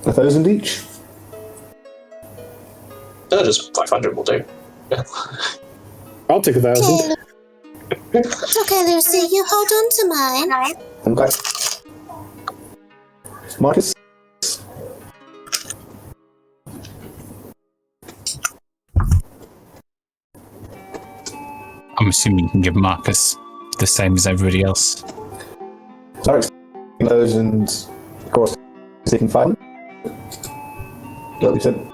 E: 1,000 each.
D: Just 500 will do.
C: I'll take 1,000.
G: It's okay, Lucy. You hold on to mine.
E: Okay. Marcus.
A: I'm assuming you can give Marcus the same as everybody else.
E: Sorry. 1,000. Of course, taking 500. What you said.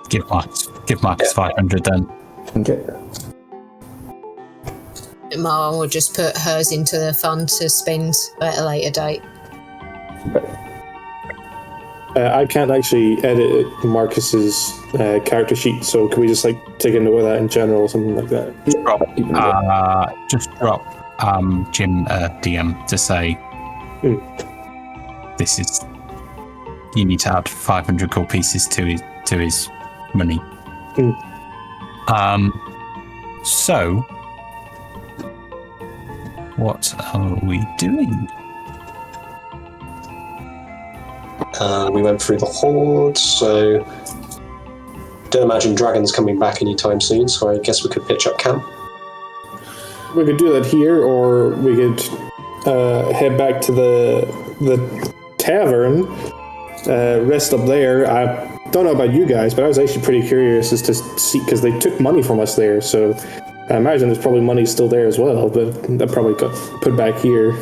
A: Give Marcus 500 then.
E: Okay.
F: Marwan will just put hers into the fund to spend at a later date.
C: I can't actually edit Marcus's character sheet, so can we just like take a note of that in general or something like that?
A: Just drop Jim a DM to say this is you need to add 500 gold pieces to his money. So what are we doing?
D: We went through the horde, so don't imagine dragons coming back anytime soon, so I guess we could pitch up camp.
C: We could do that here, or we could head back to the tavern, rest up there. I don't know about you guys, but I was actually pretty curious as to see, because they took money from us there, so I imagine there's probably money still there as well, but that probably got put back here.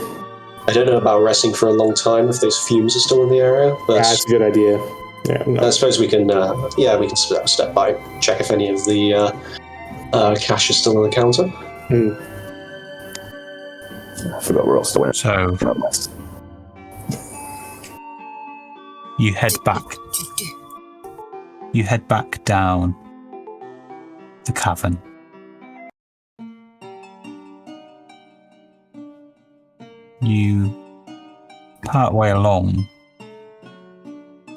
D: I don't know about resting for a long time if those fumes are still in the area, but
C: That's a good idea. Yeah, no.
D: I suppose we can, we can step by, check if any of the cash is still on the counter.
E: I forgot we're all still wearing.
A: So you head back you head back down the cavern. You part way along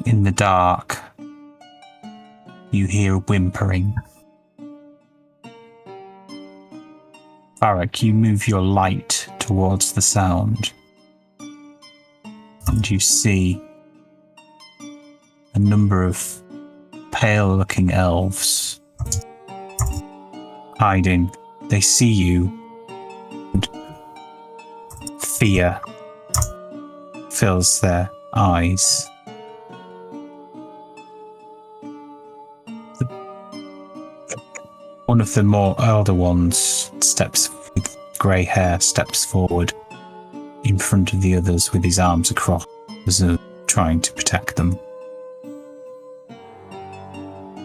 A: in the dark. You hear whimpering. Varric, you move your light towards the sound, and you see a number of pale-looking elves hiding. They see you, and fear fills their eyes. One of the more elder ones with grey hair steps forward in front of the others with his arms across, as though trying to protect them.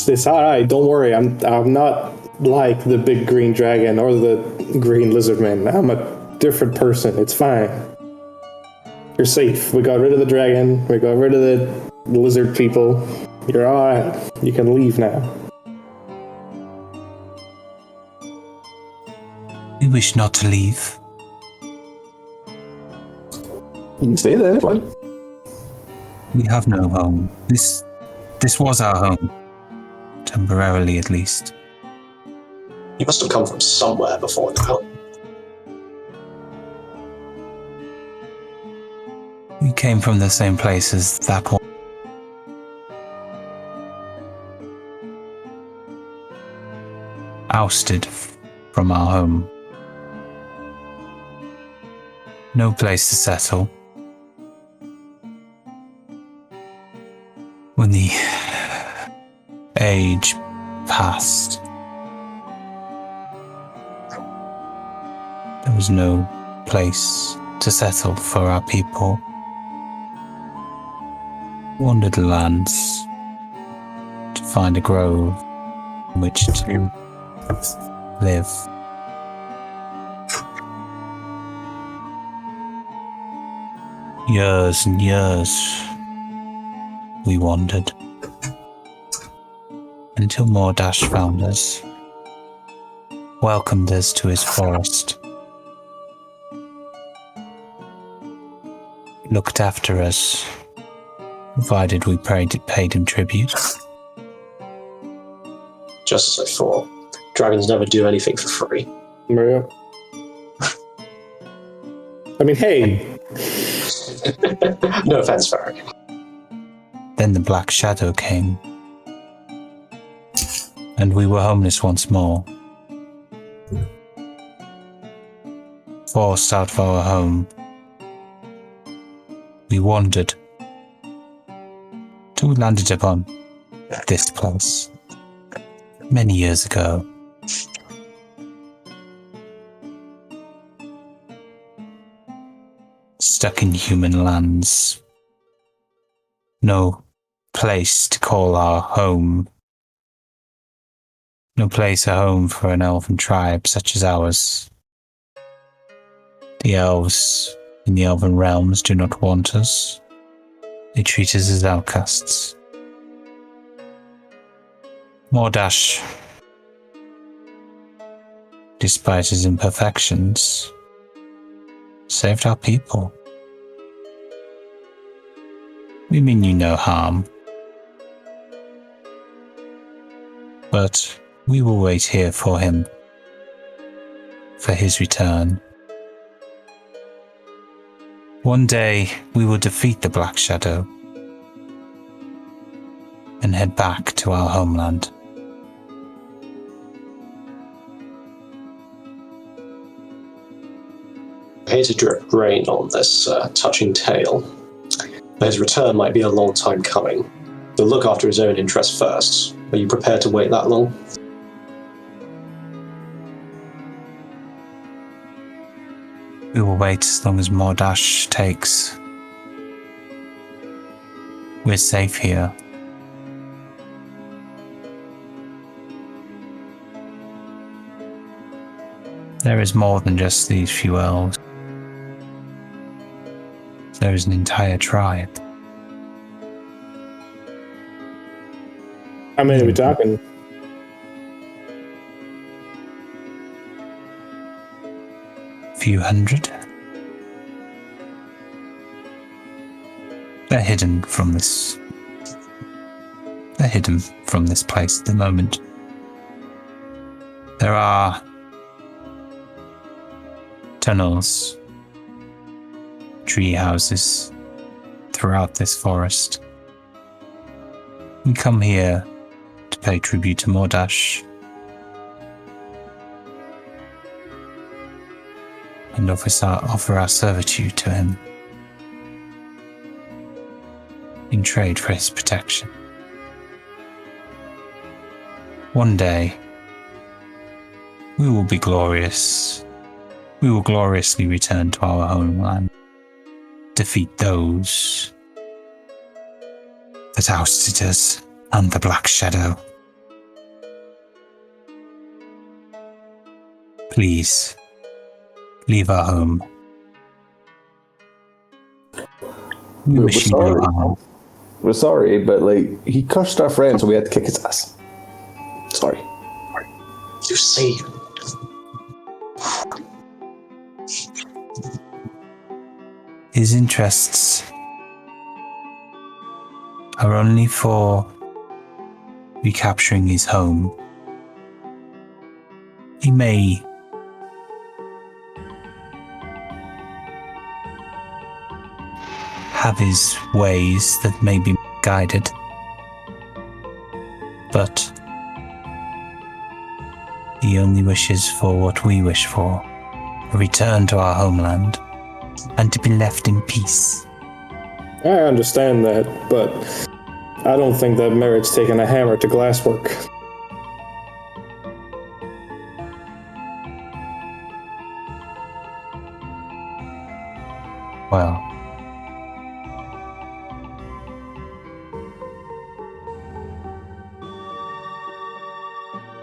C: It's alright, don't worry. I'm not like the big green dragon or the green lizard man. I'm a different person. It's fine. You're safe. We got rid of the dragon. We got rid of the lizard people. You're alright. You can leave now.
A: We wish not to leave.
E: You can stay there, it's fine.
A: We have no home. This was our home. Temporarily, at least.
D: You must have come from somewhere before now.
A: We came from the same place as that one. Ousted from our home. No place to settle. When the age passed, there was no place to settle for our people. Wandered the lands to find a grove in which to live. Years and years we wandered until Mordash found us, welcomed us to his forest, looked after us, provided we paid him tribute.
D: Just as I thought. Dragons never do anything for free.
C: Mario. I mean, hey.
D: No offense, Varric.
A: Then the Black Shadow came, and we were homeless once more. Forced out of our home, we wandered till we landed upon this place many years ago. Stuck in human lands. No place to call our home. No place a home for an elven tribe such as ours. The elves in the elven realms do not want us. They treat us as outcasts. Mordash, despite his imperfections, saved our people. We mean you no harm. But we will wait here for him, for his return. One day we will defeat the Black Shadow and head back to our homeland.
D: I hate to drip rain on this touching tale, but his return might be a long time coming. He'll look after his own interests first. Are you prepared to wait that long?
A: We will wait as long as Mordash takes. We're safe here. There is more than just these few elves. There is an entire tribe.
C: How many are we talking?
A: Few hundred. They're hidden from this. They're hidden from this place at the moment. There are tunnels, tree houses throughout this forest. We come here to pay tribute to Mordash and offer our servitude to him in trade for his protection. One day, we will be glorious. We will gloriously return to our homeland, defeat those that ousted us and the Black Shadow. Please, leave our home. We
E: We're
A: wish you no
E: sorry.
A: harm.
E: We're sorry, but like he cursed our friend, so we had to kick his ass. Sorry.
D: You see,
A: His interests are only for recapturing his home. He may have his ways that may be guided, but he only wishes for what we wish for, a return to our homeland, and to be left in peace.
C: I understand that, but I don't think that merits taking a hammer to glasswork.
A: Well,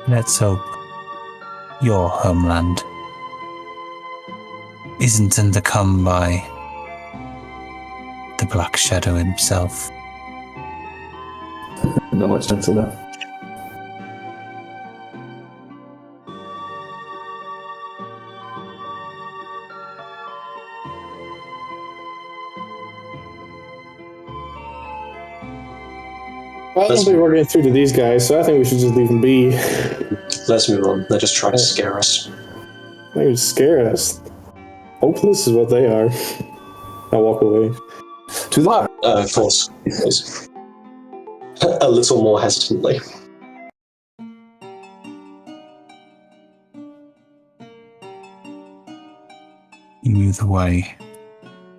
A: let's hope your homeland isn't undercome by the Black Shadow himself.
E: Not much chance of that.
C: Well, I don't think we're getting through to these guys, so I think we should just leave them be.
D: let's move on. They're just trying to scare us.
C: They would scare us. Hopeless is what they are. I'll walk away.
E: To that.
D: Of course. Please. A little more hesitantly.
A: You move away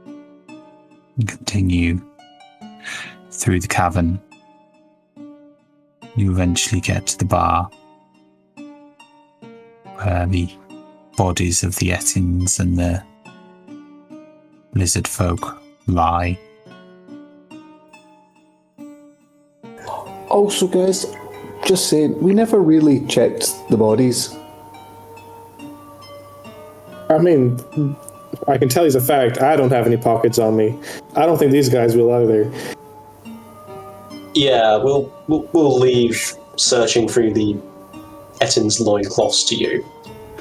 A: and continue through the cavern. You eventually get to the bar where the bodies of the Ettins and the lizard folk lie.
E: Also, guys, just saying, we never really checked the bodies.
C: I mean, I can tell you a fact, I don't have any pockets on me. I don't think these guys will either.
D: Yeah, we'll leave searching through the Ettin's loincloths to you.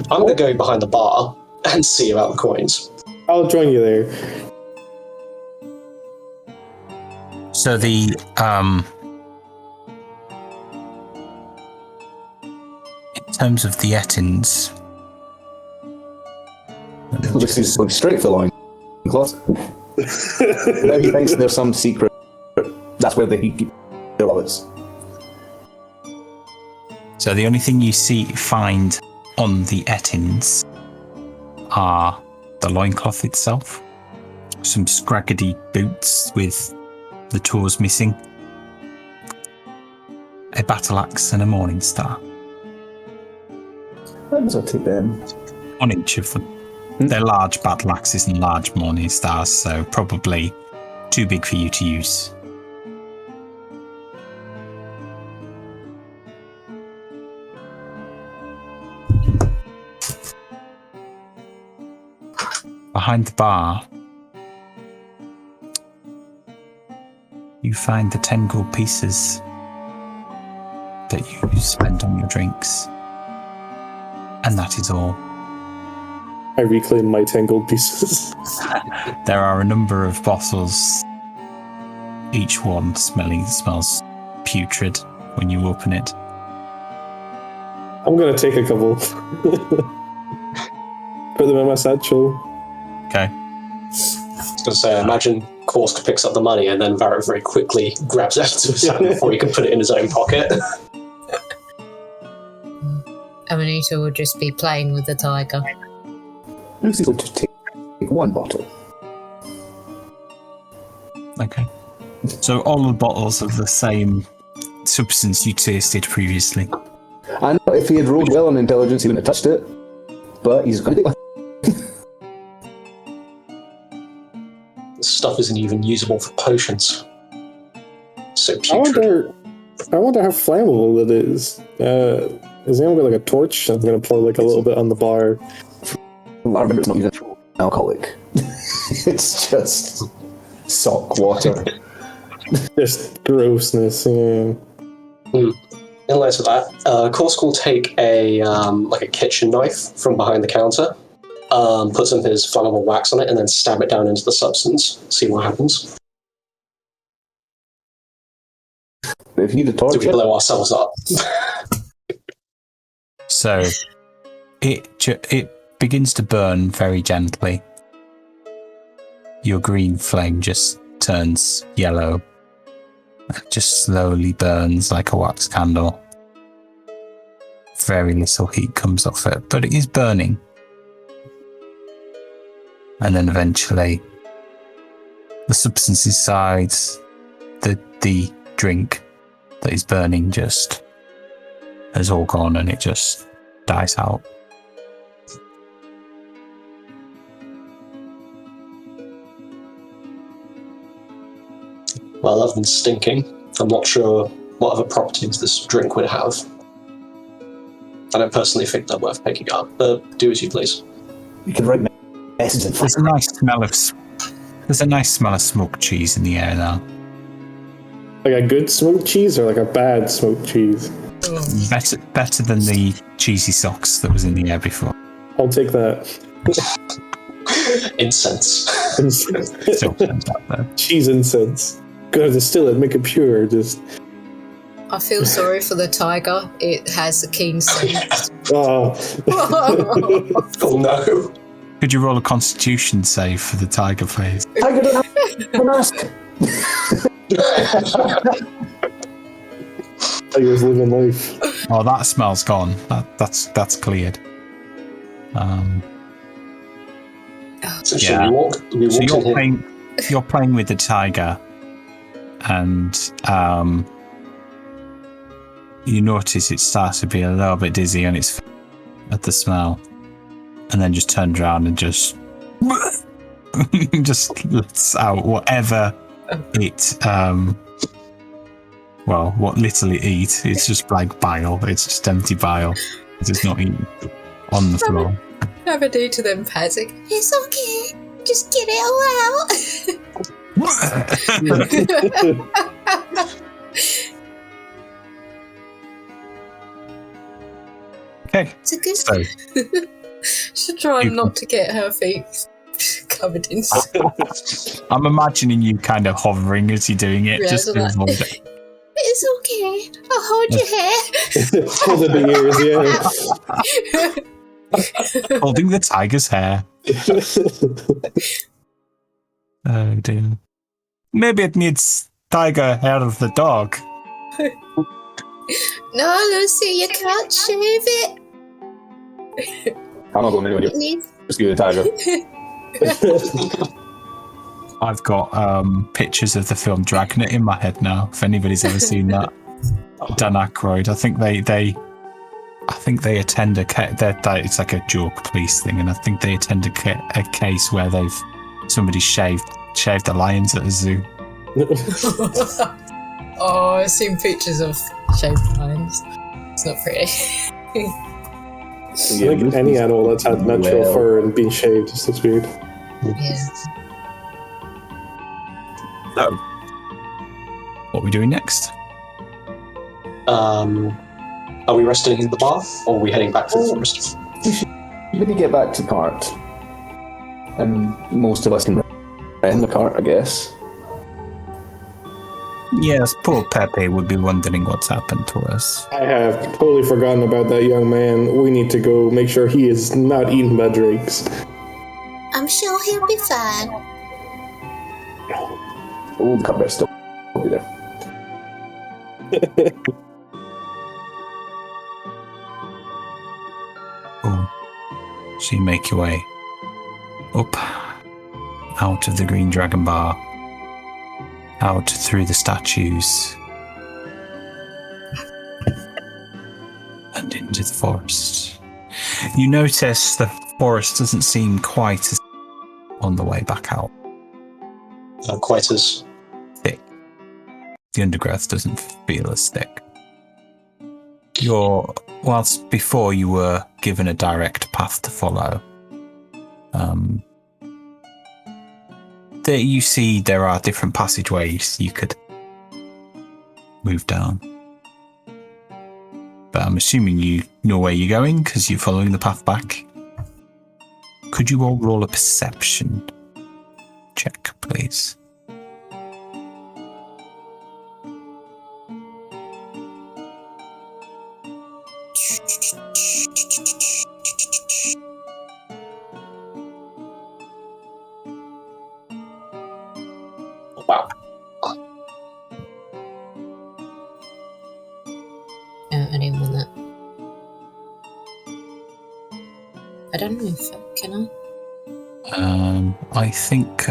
D: I'm going to go behind the bar and see about the coins.
C: I'll join you there.
A: So the in terms of the Ettins,
E: This is going straight for the line. Close. Now he thinks there's some secret. That's where they keep their wallets.
A: so the only thing you find on the Ettins are the loincloth itself, some scraggly boots with the toes missing, a battle axe and a morning star
E: I'll take them.
A: on each of them. They're large battle axes and large morning stars, so probably too big for you to use. Behind the bar, you find the 10 gold pieces that you spent on your drinks. And that is all.
C: I reclaim my 10 gold pieces.
A: There are a number of bottles, each one smells putrid when you open it.
C: I'm gonna take a couple. Put them in my satchel.
A: Okay.
D: I was going to say, imagine Korsk picks up the money and then Varric very quickly grabs it out of his hand before he can put it in his own pocket.
F: Amanita will just be playing with the tiger.
E: Lucy's going to take one bottle.
A: Okay. So all the bottles of the same substance you tasted previously.
E: I know if he had rolled well on intelligence, he wouldn't have touched it. But he's going to take one.
D: This stuff isn't even usable for potions. So
C: I
D: putrid.
C: wonder how flammable it is. Has anyone got like a torch? I'm gonna pour like a little bit on the bar.
E: I remember it's not even alcoholic. It's just sock water.
C: Just grossness, yeah.
D: In light of that, Korsk will take a kitchen knife from behind the counter, put some of his flammable wax on it, and then stab it down into the substance. See what happens.
E: If you need a torch,
D: Do we blow ourselves up?
A: So it begins to burn very gently. Your green flame just turns yellow. It just slowly burns like a wax candle. Very little heat comes off it, but it is burning. And then eventually the substance inside the drink that is burning just is all gone and it just dies out.
D: Well, other than stinking, I'm not sure what other properties this drink would have. I don't personally think they're worth picking up, but do as you please.
E: you can write messages in
A: There's a nice smell of smoked cheese in the air now.
C: Like a good smoked cheese or like a bad smoked cheese?
A: Better than the cheesy socks that was in the air before.
C: I'll take that.
D: Incense.
A: Still turns out there.
C: Cheese incense. Gotta distill it, make it pure. Just
F: I feel sorry for the tiger. It has a keen sense.
C: oh.
D: Oh no.
A: Could you roll a constitution save for the tiger, please?
E: Tiger don't have a mask.
C: Tiger's living life.
A: Oh, that smell's gone. That's cleared.
D: So
A: Yeah.
D: we
A: So
D: walked in here.
A: you're playing with the tiger, and you notice it starts to be a little bit dizzy on its at the smell, and then just turns around and just lets out whatever it what little it eats. It's just like bile. It's just empty bile. It's not eaten on the floor.
F: Have a day to them, Patrick.
G: It's okay. Just get it all
A: Okay,
G: It's a good
A: so
F: Should try not to get her feet covered in
A: I'm imagining you kind of hovering as you're doing it,
F: Yeah,
A: just
F: so
A: to
F: that-
A: avoid it.
G: It's okay. I'll hold your hair.
C: Hold the ears,
A: Holding the tiger's hair. Oh dear. Maybe it needs tiger hair of the dog.
G: No, Lucy, you can't shave it.
E: I'm not going anywhere.
G: It needs.
E: Just give it a tiger.
A: I've got pictures of the film Dragnet in my head now. If anybody's ever seen that, Dan Aykroyd. I think they attend it's like a joke police thing, and I think they attend a case where somebody shaved the lions at a zoo.
F: Oh, I've seen pictures of shaved lions. It's not pretty.
C: I think any animal that's had natural fur and been shaved just looks weird.
F: Yeah.
A: So, what are we doing next?
D: Are we resting in the bar, or are we heading back to the forest?
E: We should maybe get back to the cart. And most of us can rent in the cart, I guess.
A: Yes, poor Pepe would be wondering what's happened to us.
C: I have totally forgotten about that young man. We need to go make sure he is not eaten by drakes.
G: I'm sure he'll be fine.
E: Oh, the cupbear's still be there.
A: Oh, so you make your way up, out of the Green Dragon Bar, out through the statues, and into the forest. You notice the forest doesn't seem quite as on the way back out.
D: Quite as
A: thick. The undergrowth doesn't feel as thick. Whilst before you were given a direct path to follow, you see there are different passageways you could move down. But I'm assuming you know where you're going because you're following the path back. Could you all roll a perception check, please?
D: wow.
F: I didn't want that. I don't know if can I?
A: I think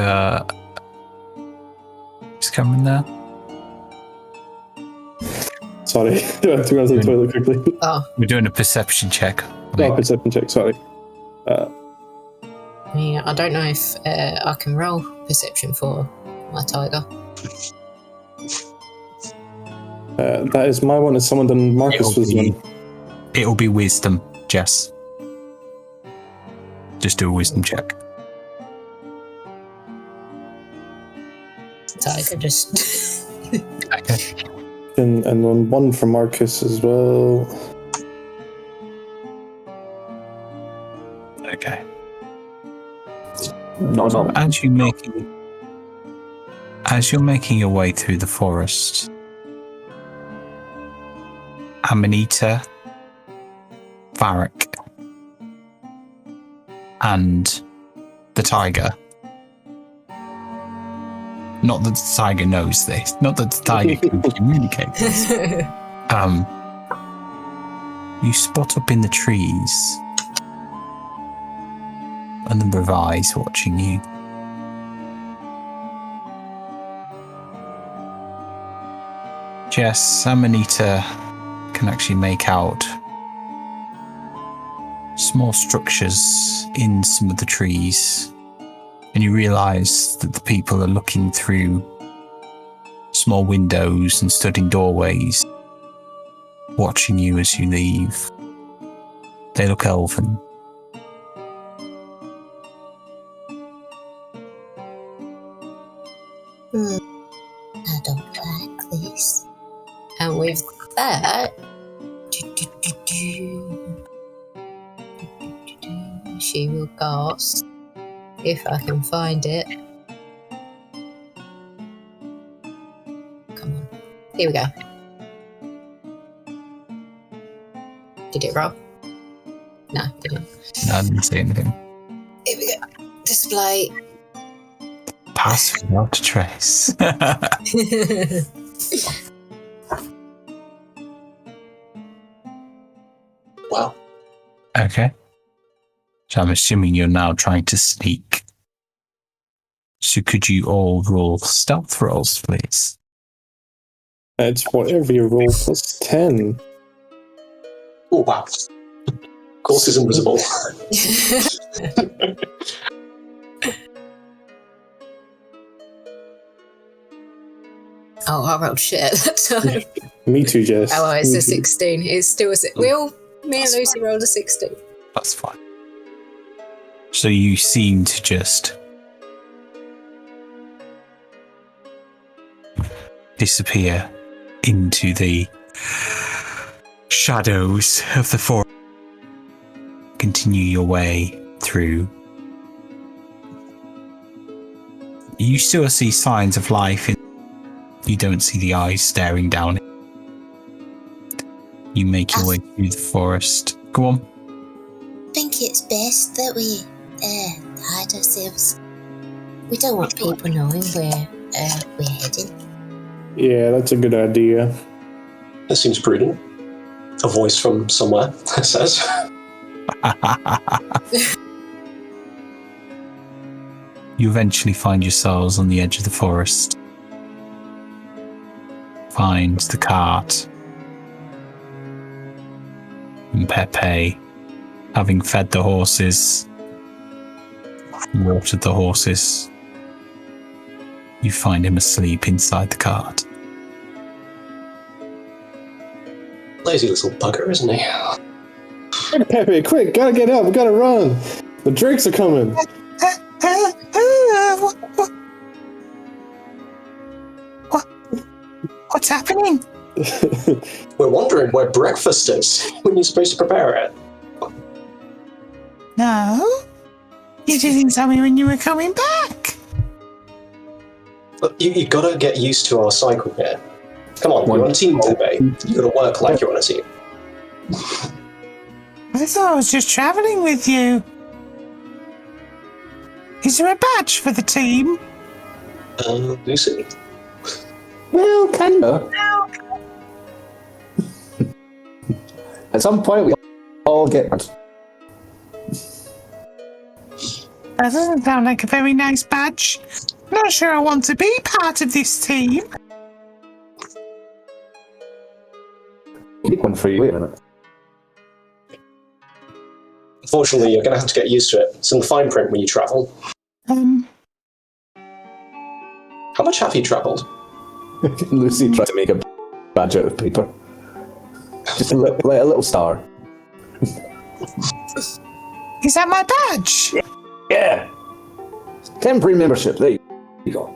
A: is Cameron there?
C: Sorry, I have to go to the toilet quickly.
F: Oh,
A: We're doing a perception check.
C: Oh, perception check, sorry.
F: yeah. I don't know if I can roll perception for my tiger.
C: That is my one. It's someone done Marcus was one.
A: It'll be wisdom, Jess. Just do a wisdom check.
F: Tiger just.
A: Okay.
C: And then one for Marcus as well.
A: Okay.
E: No.
A: As you're making your way through the forest, Amanita, Varric, and the tiger. Not that the tiger knows this. Not that the tiger can communicate this. You spot up in the trees a number of eyes watching you. Jess, Amanita can actually make out small structures in some of the trees, and you realise that the people are looking through small windows and stood in doorways, watching you as you leave. They look elven.
G: I don't like this.
F: And with that, she will cast, if I can find it. Come on. Here we go. Did it roll? No, it didn't.
A: No, I didn't see anything.
F: Here we go. Display.
A: Pass without a trace.
D: Wow.
A: Okay. So I'm assuming you're now trying to sneak. So could you all roll stealth rolls, please?
C: It's whatever you roll plus 10.
D: Oh, wow. Of course he's invisible.
F: Oh, I rolled shit at that time.
C: Me too, Jess.
F: Oh, well, it's
C: Me
F: a
C: too.
F: 16. It's still a 6. Me and Lucy rolled a 16.
A: That's fine. So you seem to just disappear into the shadows of the forest, continue your way through. You still see signs of life. You don't see the eyes staring down. You make your way through the forest. Go on.
G: I think it's best that we hide ourselves. We don't want people knowing where we're heading.
C: Yeah, that's a good idea.
D: That seems prudent. A voice from somewhere says.
A: You eventually find yourselves on the edge of the forest. Find the cart. And Pepe, having fed the horses, watered the horses, you find him asleep inside the cart.
D: Lazy little bugger, isn't he?
C: Quick, Pepe, quick, gotta get up, we gotta run. The drakes are coming.
A: What's happening?
D: We're wondering where breakfast is when you're supposed to prepare it.
A: No, you didn't tell me when you were coming back.
D: Look, you gotta get used to our cycle here. Come on, you're on a team today. You gotta work like you're on a team.
A: I thought I was just travelling with you. Is there a badge for the team?
D: Lucy.
E: Well, kinda. At some point, we all get one.
A: That doesn't sound like a very nice badge. Not sure I want to be part of this team.
E: Make one for you. Wait a minute.
D: Unfortunately, you're gonna have to get used to it. It's in the fine print when you travel. How much have you travelled?
E: Lucy tried to make a badge out of paper. Just like a little star.
A: Is that my badge?
E: Yeah. Temporary membership. There you go.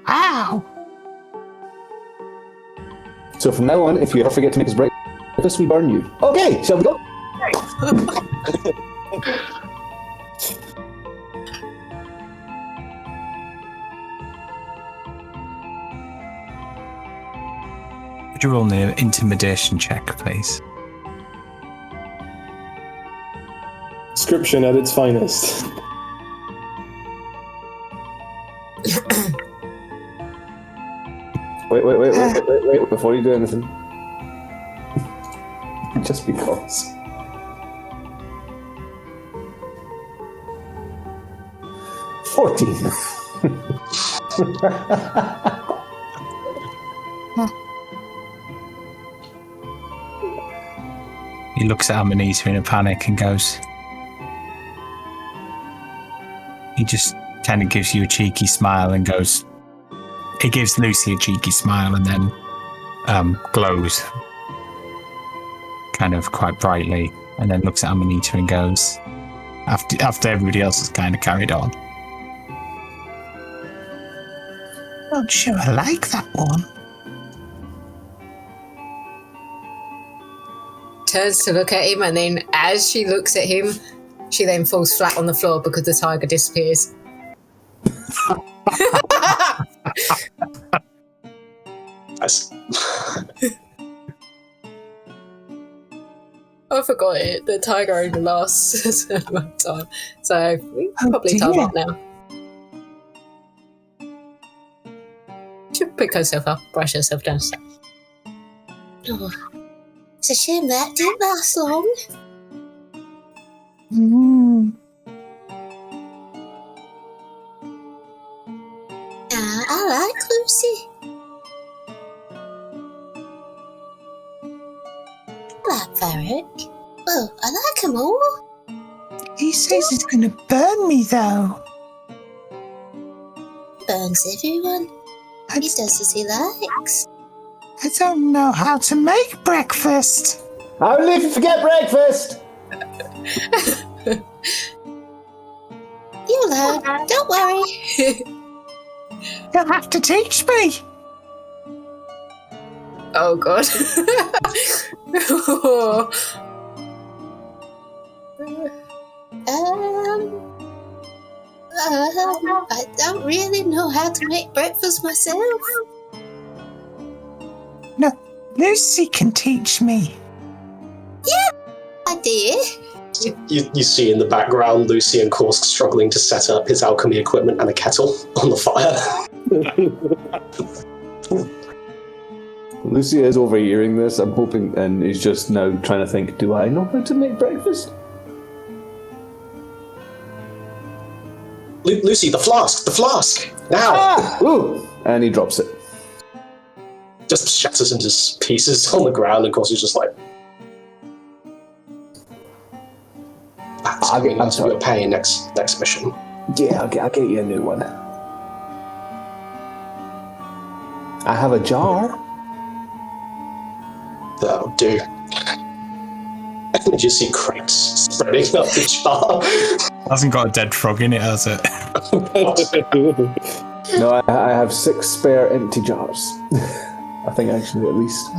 A: Ow.
E: So from now on, if you ever forget to make us breakfast, we burn you. Okay, shall we go?
A: Would you roll an intimidation check, please?
C: Description at its finest.
E: Wait, before you do anything. Just because. $14.
A: He looks at Amanita in a panic and goes... He just kind of gives you a cheeky smile and goes... He gives Lucy a cheeky smile and then glows kind of quite brightly, and then looks at Amanita and goes, after everybody else has kind of carried on, "Not sure I like that one."
F: Turns to look at him, and then as she looks at him, she then falls flat on the floor because the tiger disappears.
D: Nice.
F: I forgot it. The tiger only lasts a long time, so we can probably time up now. She'll pick herself up, brush herself down.
G: Oh, it's a shame that didn't last long. I like Lucy. I like Varric. Well, I like them all.
A: He says he's going to burn me, though.
G: Burns everyone. He does as he likes.
A: I don't know how to make breakfast.
E: I'll leave you forget breakfast.
G: You'll learn. Don't worry.
A: You'll have to teach me.
F: Oh god.
G: I don't really know how to make breakfast myself.
A: No, Lucy can teach me.
G: I did.
D: You see in the background Lucy and Korsk struggling to set up his alchemy equipment and a kettle on the fire.
E: Lucy is overhearing this, I'm hoping, and is just now trying to think, do I know how to make breakfast?
D: Lucy, the flask! Now!
E: Ah! Ooh! And he drops it.
D: Just shatters into pieces on the ground, and Korsk is just like...
E: I'm sorry.
D: We'll pay next mission.
E: Yeah, I'll get you a new one. I have a jar.
D: That'll do. And you see cracks spreading up the jar.
A: Hasn't got a dead frog in it, has it?
E: No, I have 6 spare empty jars. I think actually at least.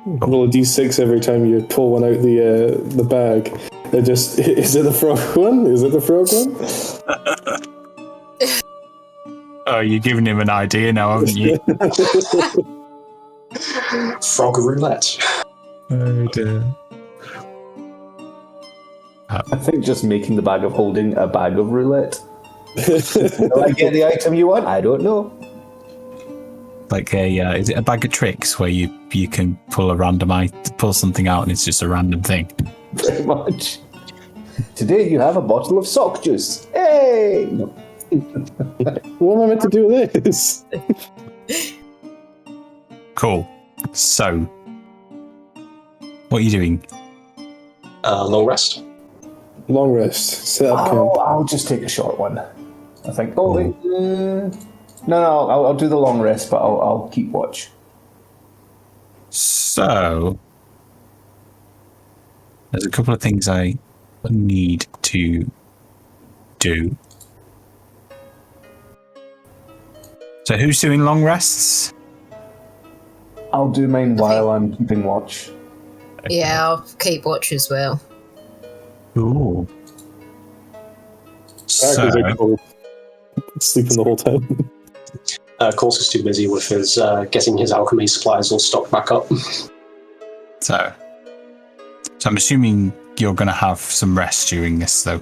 C: Roll a d6 every time you pull one out the bag. It just is it the frog one? Is it the frog one?
A: Oh, you're giving him an idea now, haven't you?
D: Frog roulette.
A: Oh dear.
E: I think just making the bag of holding a bag of roulette. Will I get the item you want? I don't know.
A: Like is it a bag of tricks where you can pull pull something out and it's just a random thing?
E: Pretty much. Today you have a bottle of sock juice. Hey! No.
C: What am I meant to do with this?
A: Cool. So, what are you doing?
D: Long rest.
C: Long rest. Set up camp.
E: I'll just take a short one. I think. Oh wait. No, I'll do the long rest, but I'll keep watch.
A: So, there's a couple of things I need to do. So, who's doing long rests?
E: I'll do mine while I'm keeping watch.
F: Yeah, I'll keep watch as well.
A: Ooh. So,
C: Sleeping the whole time.
D: Korsk is too busy with his getting his alchemy supplies all stocked back up.
A: so I'm assuming you're going to have some rest during this, though.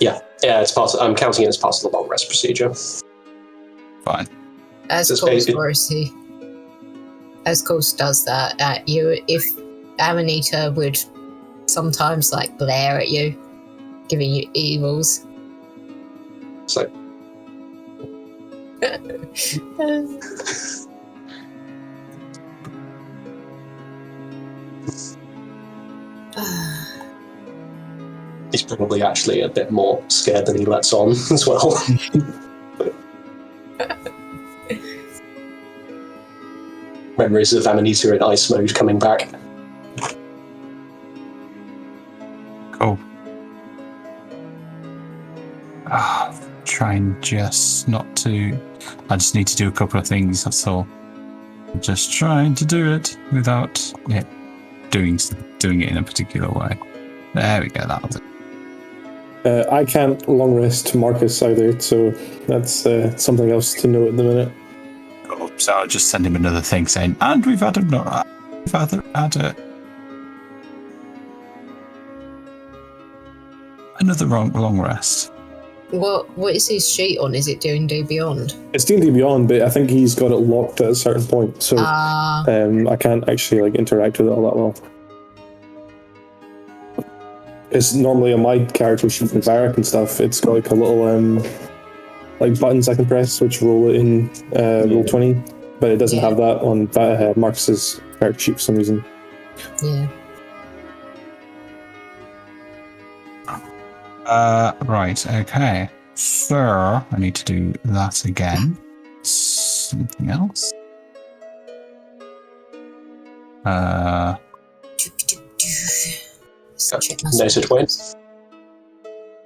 D: Yeah, it's part. I'm counting it as part of the long rest procedure.
A: Fine.
F: As Korsk does that at you, if Amanita would sometimes like glare at you, giving you evils.
D: It's like he's probably actually a bit more scared than he lets on as well. Memories of Amanita in ice mode coming back.
A: Cool. Trying just not to. I just need to do a couple of things, that's all. I'm just trying to do it without doing it in a particular way. There we go, that'll do.
C: I can't long rest Marcus either, so that's something else to know at the minute.
A: Cool. So I'll just send him another thing saying, and we've had another long rest.
F: What is his sheet on? Is it D&D Beyond?
C: It's D&D Beyond, but I think he's got it locked at a certain point, so I can't actually interact with it all that well. It's normally on my character sheet with Varric and stuff. It's got a little buttons I can press, which roll it in roll 20, but it doesn't have that on Marcus's character sheet for some reason.
F: Yeah.
A: Right, okay. So, I need to do that again. Something else.
D: Noted points.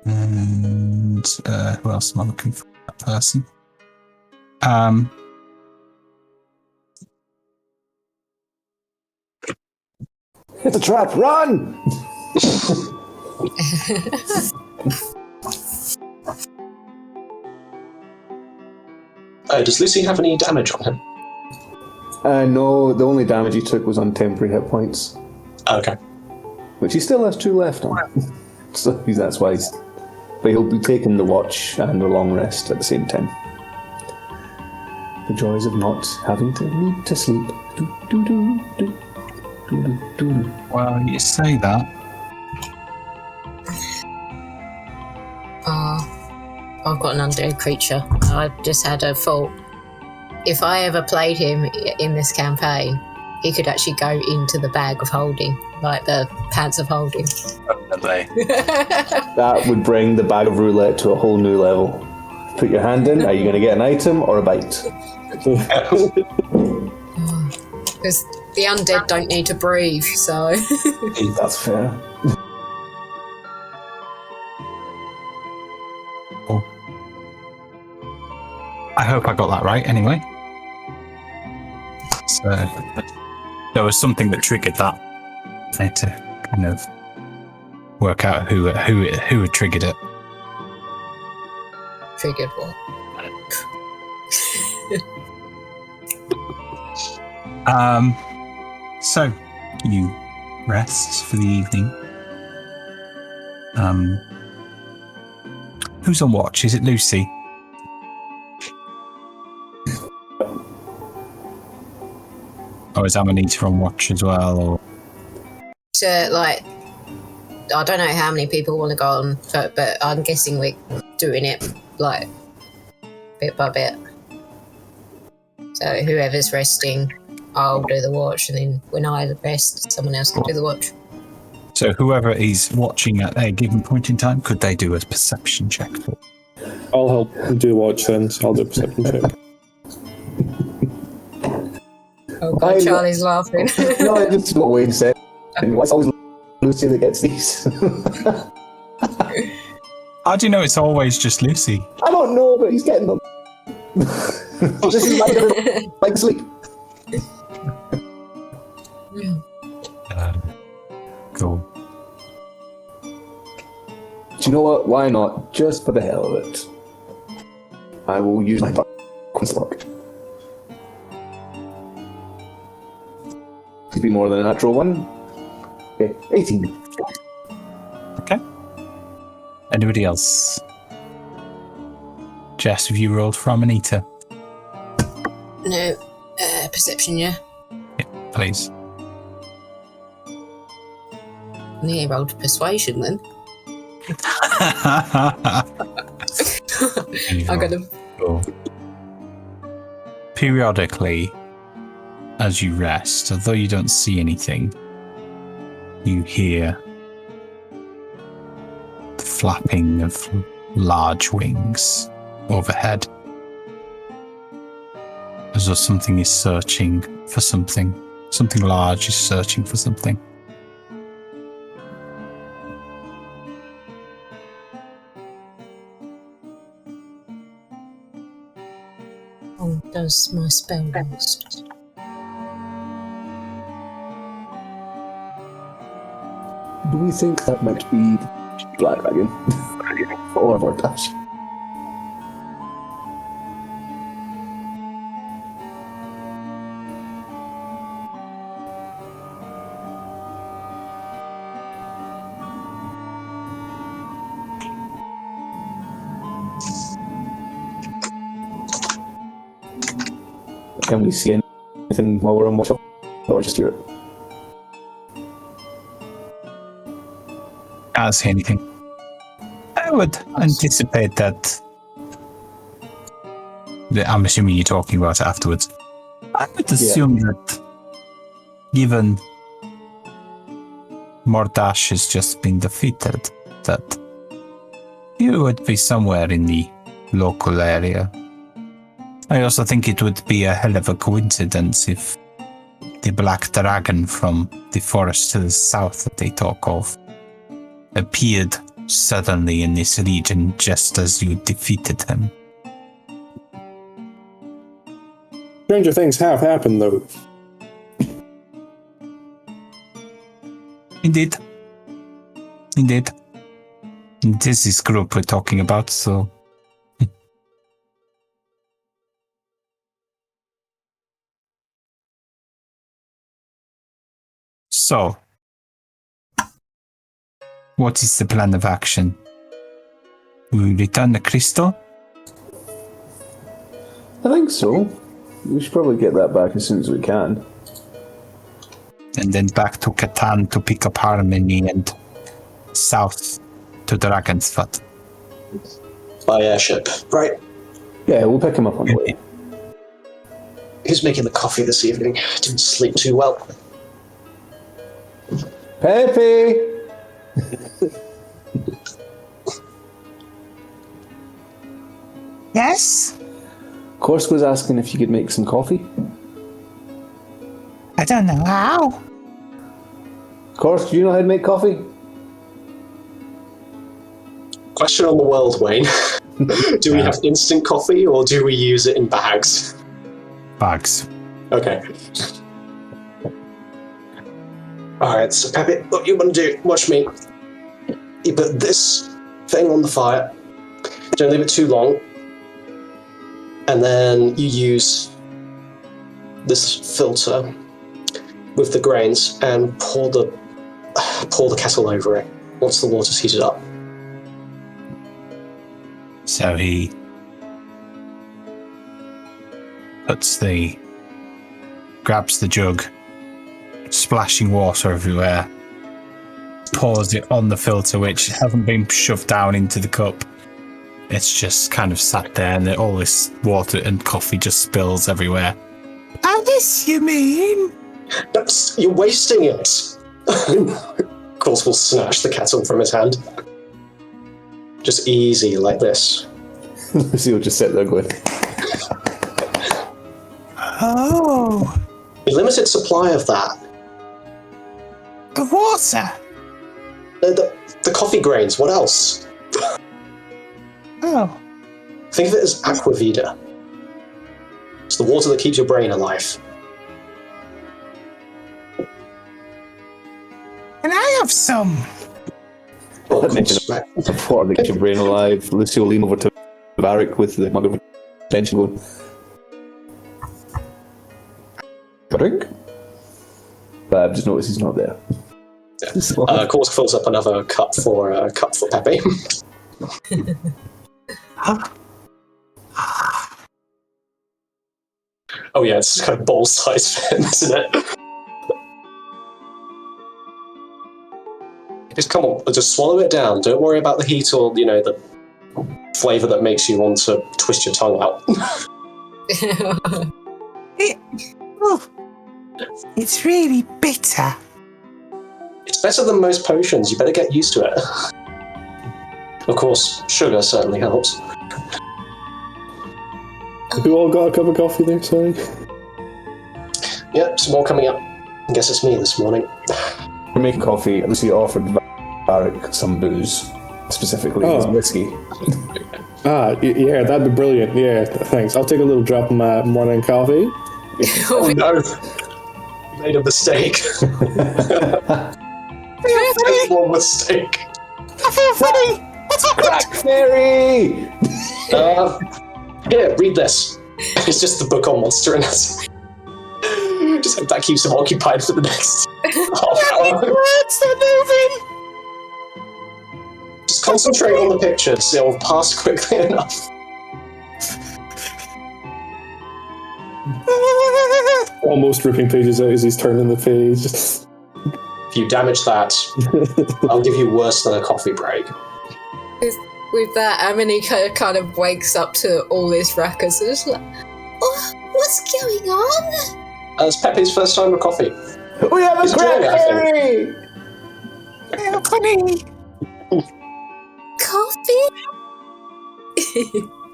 A: And who else am I looking for? That person.
E: It's a trap! Run!
D: Does Lucy have any damage on him?
E: No, the only damage he took was on temporary hit points.
D: Okay.
E: Which he still has 2 left on. So that's why he's... But he'll be taking the watch and the long rest at the same time. The joys of not having to need to sleep.
A: Well, you say that.
F: I've got an undead creature. I just had a thought. If I ever played him in this campaign, he could actually go into the bag of holding, like the pants of holding.
A: Definitely.
E: That would bring the bag of roulette to a whole new level. Put your hand in, are you going to get an item or a bite?
F: Because the undead don't need to breathe, so...
E: That's fair.
A: I hope I got that right anyway. So there was something that triggered that. I had to kind of work out who had triggered it.
F: Triggered what?
A: So you rest for the evening. Who's on watch? Is it Lucy? Or is Amanita on watch as well? Or
F: So, like, I don't know how many people want to go on, but I'm guessing we're doing it, like, bit by bit. So whoever's resting, I'll do the watch, and then when I rest, someone else can do the watch.
A: so whoever is watching at a given point in time, could they do a perception check?
C: I'll help do the watch then, so I'll do a perception check.
F: Oh God, Charlie's laughing.
E: No, it's what Wayne said. It's always Lucy that gets these.
A: How do you know it's always just Lucy?
E: I don't know, but he's getting them. This is like sleep.
A: Cool.
E: Do you know what? Why not? Just for the hell of it. I will use my slot. Could be more than a natural one. Okay, 18.
A: Okay. Anybody else? Jess, have you rolled for Amanita?
F: No, perception, yeah.
A: Please.
F: Nearly rolled persuasion then. I got him.
A: Cool. Periodically, as you rest, although you don't see anything, you hear the flapping of large wings overhead, as though something is searching for something. Something large is searching for something.
F: Oh, does my spell last?
E: Do we think that might be Black Dragon? Or Mordash? Can we see anything while we're on watch, or just hear it?
A: Can't see anything. I would anticipate that. I'm assuming you're talking about it afterwards. I would assume that, given Mordash has just been defeated, that you would be somewhere in the local area. I also think it would be a hell of a coincidence if the black dragon from the forest to the south that they talk of appeared suddenly in this region just as you defeated him.
C: Stranger things have happened, though.
A: Indeed. Indeed. This is group we're talking about, so... So, what is the plan of action? We return the crystal?
E: I think so. We should probably get that back as soon as we can.
A: And then back to Catan to pick up Harmony and south to Dragon's Foot.
D: By airship. Right.
E: Yeah, we'll pick him up on the way.
D: Who's making the coffee this evening? Didn't sleep too well.
E: Pepe!
A: Yes?
E: Korsk was asking if you could make some coffee.
A: I don't know how.
E: Korsk, do you know how to make coffee?
D: Question on the world, Wayne. Do we have instant coffee or do we use it in bags?
A: Bags.
D: Okay. Alright, so Pepe, what you want to do, watch me. You put this thing on the fire, don't leave it too long, and then you use this filter with the grains and pour the kettle over it once the water's heated up.
A: So he grabs the jug, splashing water everywhere, pours it on the filter, which hasn't been shoved down into the cup. It's just kind of sat there, and all this water and coffee just spills everywhere. Oh, this you mean?
D: You're wasting it! Of course, we'll snatch the kettle from his hand. Just easy, like this.
E: Lucy will just sit there going...
A: Oh.
D: A limited supply of that.
A: The water?
D: The coffee grains, what else?
A: Oh.
D: Think of it as aquavita. It's the water that keeps your brain alive.
A: Can I have some?
D: Oh, of course, right.
E: Before they get your brain alive, Lucy will lean over to Varric with the mug of attention going... Drink? But I've just noticed he's not there.
D: Yeah. Korsk fills up another cup for Pepe. Oh yeah, it's kind of bowl-sized for him, isn't it? Just come on, just swallow it down. Don't worry about the heat or, the flavour that makes you want to twist your tongue out.
A: It's really bitter.
D: It's better than most potions. You better get used to it. Of course, sugar certainly helps.
C: Who all got a cup of coffee there, sorry?
D: Yep, some more coming up. I guess it's me this morning.
E: For making coffee, Lucy offered Varric some booze, specifically his whiskey.
C: Yeah, that'd be brilliant. Yeah, thanks. I'll take a little drop of my morning coffee.
D: Oh no! Made a mistake. One mistake.
A: I feel funny. What's happened?
E: Blackberry!
D: Here, read this. It's just the book on Monster and that's... Just hope that keeps him occupied for the next half hour.
A: Words, they're moving.
D: Just concentrate on the pictures. It'll pass quickly enough.
C: Almost ripping pages out as he's turning the page.
D: If you damage that, I'll give you worse than a coffee break.
F: With that, Amini kind of wakes up to all this ruckus. And it's like,
G: Oh, what's going on?
D: It's Pepe's first time with coffee.
E: We have a
D: He's enjoying it, I think.
A: They're funny.
G: Coffee?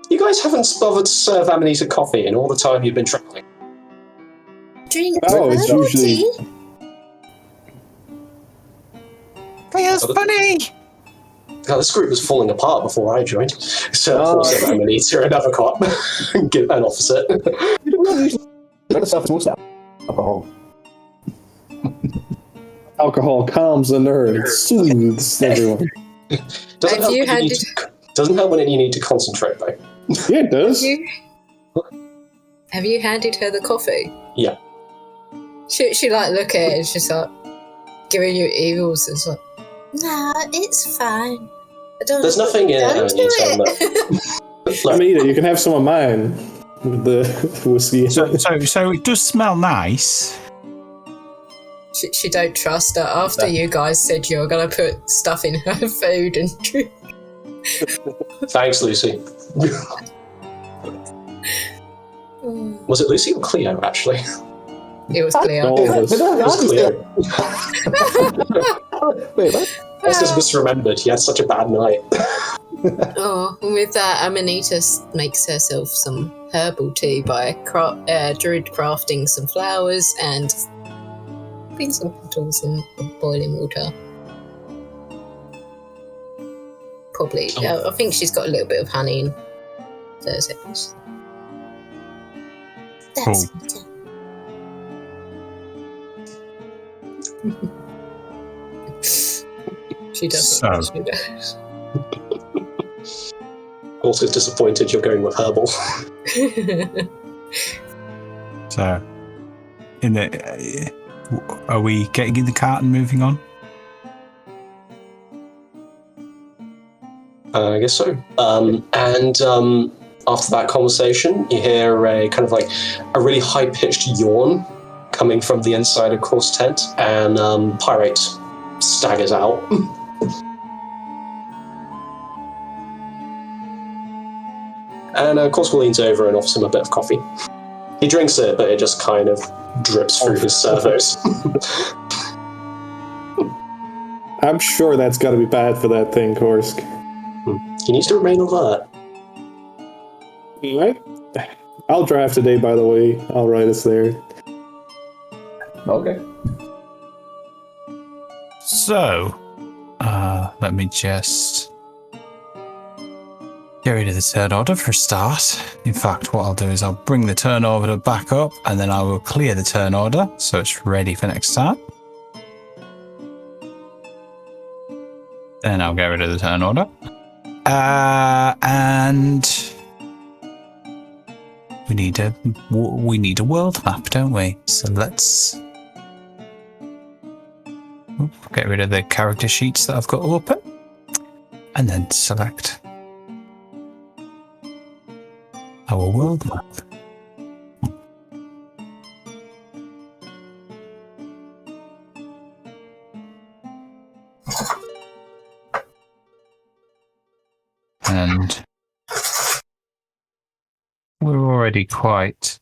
D: You guys haven't bothered to serve Amanita coffee in all the time you've been travelling.
G: Drink
C: Oh, it's
G: herbal
C: usually-
G: tea?
A: They're funny.
D: Now, this group was falling apart before I joined. So I'll serve Amanita another cup and give an opposite.
E: You don't usually let us have most alcohol.
C: Alcohol calms the nerves, soothes everyone.
D: Doesn't
F: Have
D: help
F: you
D: when
F: handed-
D: doesn't help when you need to concentrate, though.
C: Yeah, it does.
F: Have you handed her the coffee?
D: Yeah.
F: She like look at it and she's like giving you evils. It's like,
G: No, it's fine. I don't
D: There's
G: know
D: nothing in
G: what
D: it,
G: you've
D: and you tell
G: done
D: them
G: to
D: that.
C: I
D: Look,
C: mean, you can have some of mine. The whiskey.
A: So it does smell nice.
F: she don't trust her. After you guys said you were gonna put stuff in her food and drink.
D: thanks, Lucy. Was it Lucy or Cleo, actually?
F: It was clear.
C: All of us.
D: It was Cleo.
E: Wait, what?
D: I was just misremembered. He had such a bad night.
F: Oh, and with that, Amanita makes herself some herbal tea by Druid crafting some flowers and putting some petals in boiling water. Probably. I think she's got a little bit of honey in hers.
G: That's
A: Cool.
G: better.
F: She doesn't.
A: So-
F: She does.
D: Also disappointed you're going with herbal.
A: So, are we getting in the cart and moving on?
D: I guess so. After that conversation, you hear a kind of like a really high-pitched yawn coming from the inside of Course tent, and Pyrite staggers out. And Corsical leans over and offers him a bit of coffee. He drinks it, but it just kind of drips through his servos.
C: I'm sure that's got to be bad for that thing, Korsk.
D: He needs to remain alert.
C: Right? I'll draft today, by the way. I'll write us there.
E: Okay.
A: So, let me just get rid of the turn order for a start. In fact, what I'll do is I'll bring the turn order back up and then I will clear the turn order so it's ready for next time. Then I'll get rid of the turn order. And we need a world map, don't we? So let's get rid of the character sheets that I've got open and then select our world map. And we're already quite...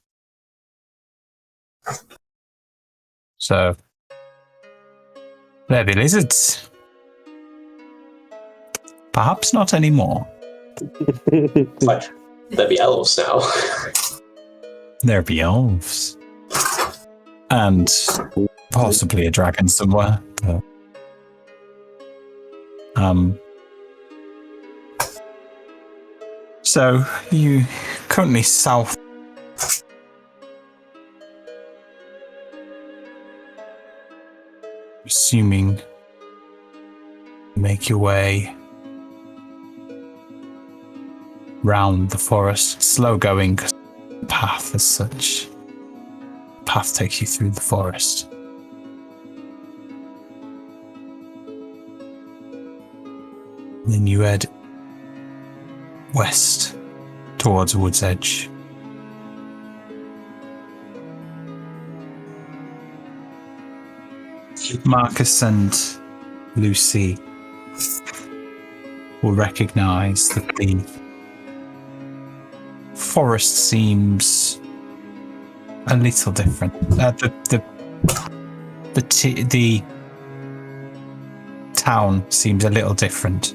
A: So, there be lizards. Perhaps not anymore.
D: Like, there'd be elves now.
A: There be elves. And possibly a dragon somewhere. But, so you currently south. Assuming you make your way round the forest, slow going, 'cause the path as such. The path takes you through the forest. Then you head west towards Wood's Edge. Marcus and Lucy will recognize that the forest seems a little different. The town seems a little different.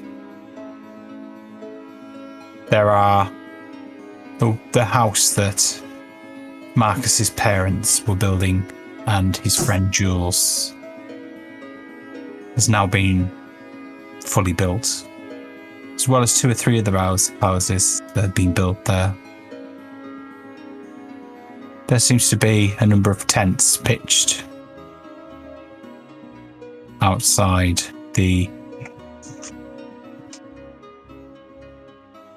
A: There are the house that Marcus's parents were building and his friend Jules has now been fully built, as well as 2 or 3 other houses that have been built there. There seems to be a number of tents pitched outside the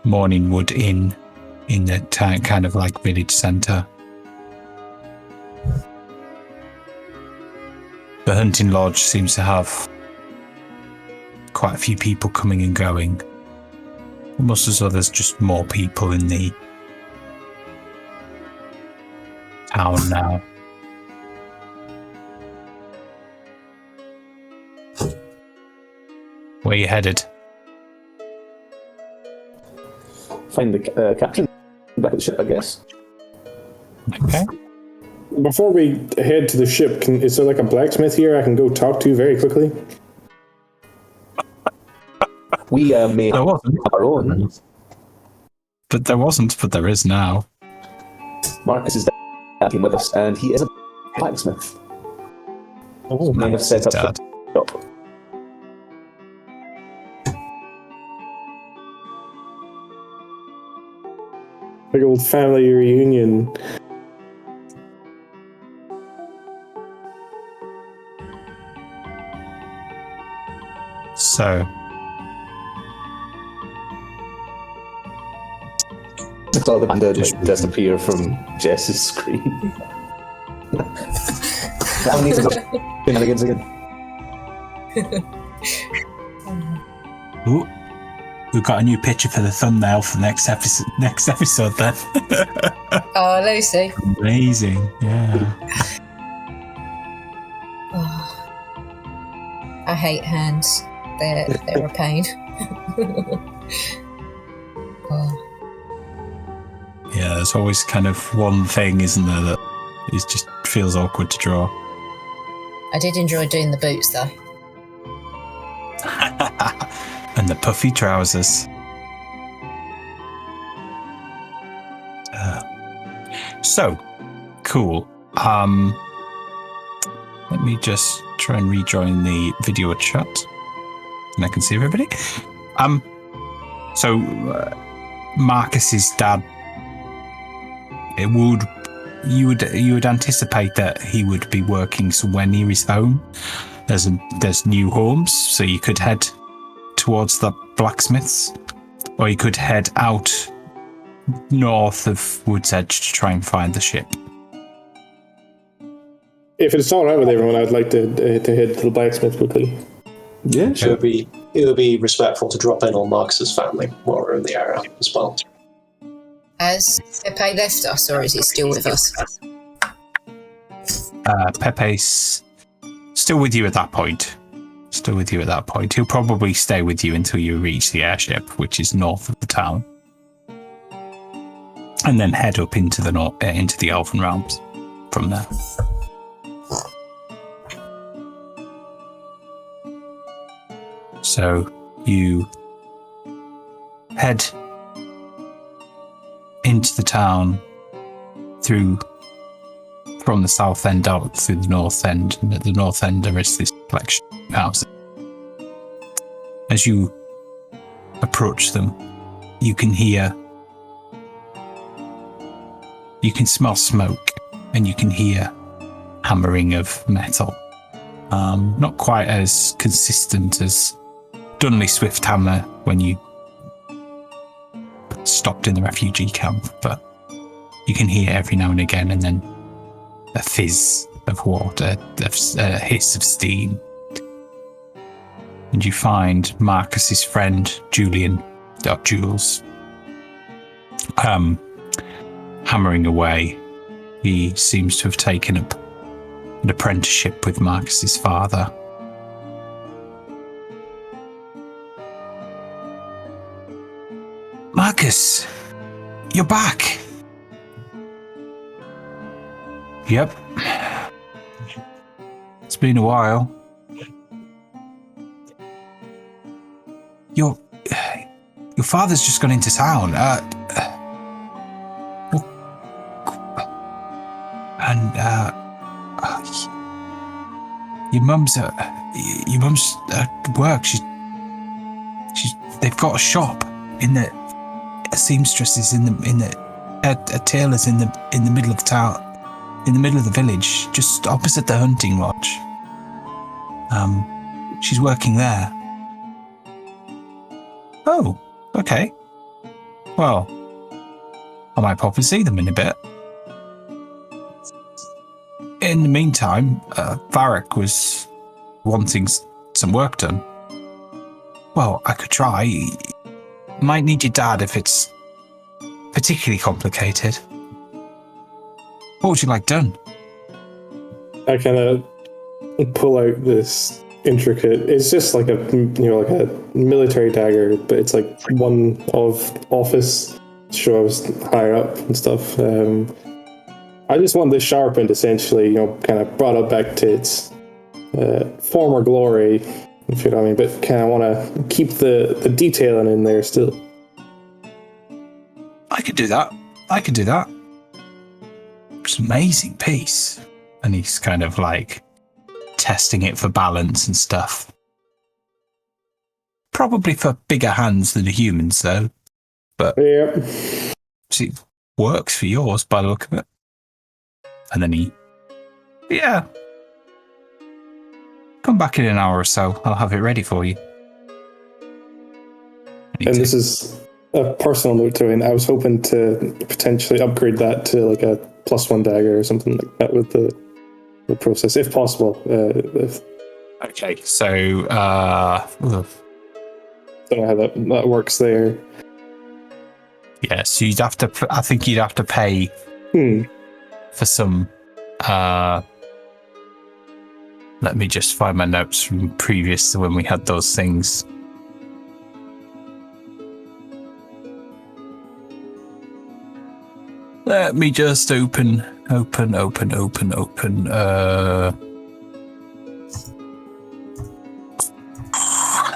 A: Morningwood Inn in the town, kind of like village centre. The hunting lodge seems to have quite a few people coming and going. Almost as though there's just more people in the town now. Where you headed?
E: Find the captain back at the ship, I guess.
A: Okay.
C: Before we head to the ship, is there like a blacksmith here I can go talk to very quickly?
E: We may
A: There
E: have
A: wasn't.
E: our own.
A: But there wasn't, but there is now.
E: Marcus is came with us, and he is a blacksmith.
A: Oh,
E: May have set up
A: Dad.
E: the shop.
C: Big old family reunion.
A: So,
E: I saw the bandit like disappear from Jess's screen. That one needs to go shenanigans again.
A: ooh, we've got a new picture for the thumbnail for the next episode then.
F: Oh, Lucy.
A: Amazing, yeah.
F: Oh, I hate hands. They're a pain. Oh.
A: Yeah, there's always kind of one thing, isn't there, that is just feels awkward to draw.
F: I did enjoy doing the boots though.
A: And the puffy trousers. So, cool. Let me just try and rejoin the video chat, and I can see everybody. So Marcus's dad. You would anticipate that he would be working somewhere near his home. There's new homes, so you could head towards the blacksmiths, or you could head out north of Wood's Edge to try and find the ship.
C: If it's all right with everyone, I'd like to head to the blacksmith quickly.
E: Yeah,
D: It would be respectful to drop in on Marcus's family while we're in the area as well.
F: Has Pepe left us, or is he still with us?
A: Pepe's still with you at that point. He'll probably stay with you until you reach the airship, which is north of the town, and then head up into the Elven Realms from there. So you head into the town from the south end out through the north end, and at the north end there is this collection of houses. As you approach them, you can smell smoke, and you can hear hammering of metal. Not quite as consistent as Dunley Swift hammer when you stopped in the refugee camp, but you can hear every now and again, and then a fizz of water, a hiss of steam. And you find Marcus's friend Jules hammering away. He seems to have taken up an apprenticeship with Marcus's father. Marcus, you're back. Yep. It's been a while. Your father's just gone into town. Your mum's at work. They've got a shop in the. A seamstress is a tailor's in the middle of town, in the middle of the village, just opposite the hunting lodge. She's working there. Oh, okay. Well, I might pop and see them in a bit. In the meantime, Varric was wanting some work done. Well, I could try. Might need your dad if it's particularly complicated. What would you like done?
C: I kind of pull out this intricate. It's just like a like a military dagger, but it's like one of office. Show I was higher up and stuff. I just want this sharpened, essentially. Kind of brought up back to its former glory, if you know what I mean. But kind of want to keep the detailing in there still.
A: I could do that. It's an amazing piece. And he's kind of like testing it for balance and stuff. Probably for bigger hands than humans, though. But
C: yeah,
A: it works for yours by the look of it. And then come back in an hour or so. I'll have it ready for you.
C: And this is a personal note to it. I was hoping to potentially upgrade that to like a +1 dagger or something like that with the process, if possible.
A: Okay, so
C: don't know how that works there.
A: Yeah, so you'd have to. I think you'd have to pay for some. Let me just find my notes from previous to when we had those things. Let me just open. I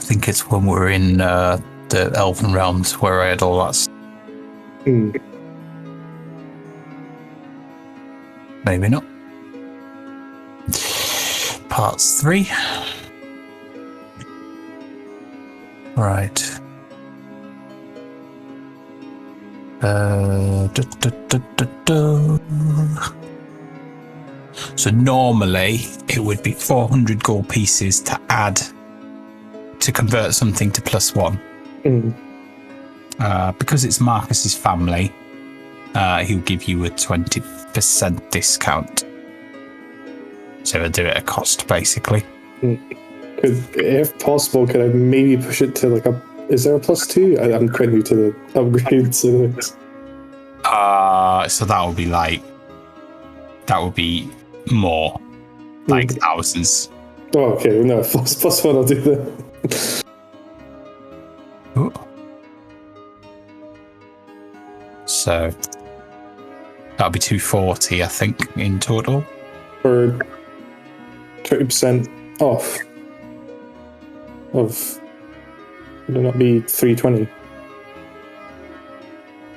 A: think it's when we're in the Elven Realms where I had all that. Maybe not. Parts 3. Right. So normally it would be 400 gold pieces to add to convert something to +1. Because it's Marcus's family, he'll give you a 20% discount. So he'll do it at cost, basically.
C: If possible, could I maybe push it to like a... Is there a +2? I'm quite new to the upgrade, so...
A: So that would be like... That would be more. Like thousands.
C: Oh, okay. No, +1, I'll do that.
A: Ooh. So... That'll be 240, I think, in total.
C: For 20% off of... Would it not be 320?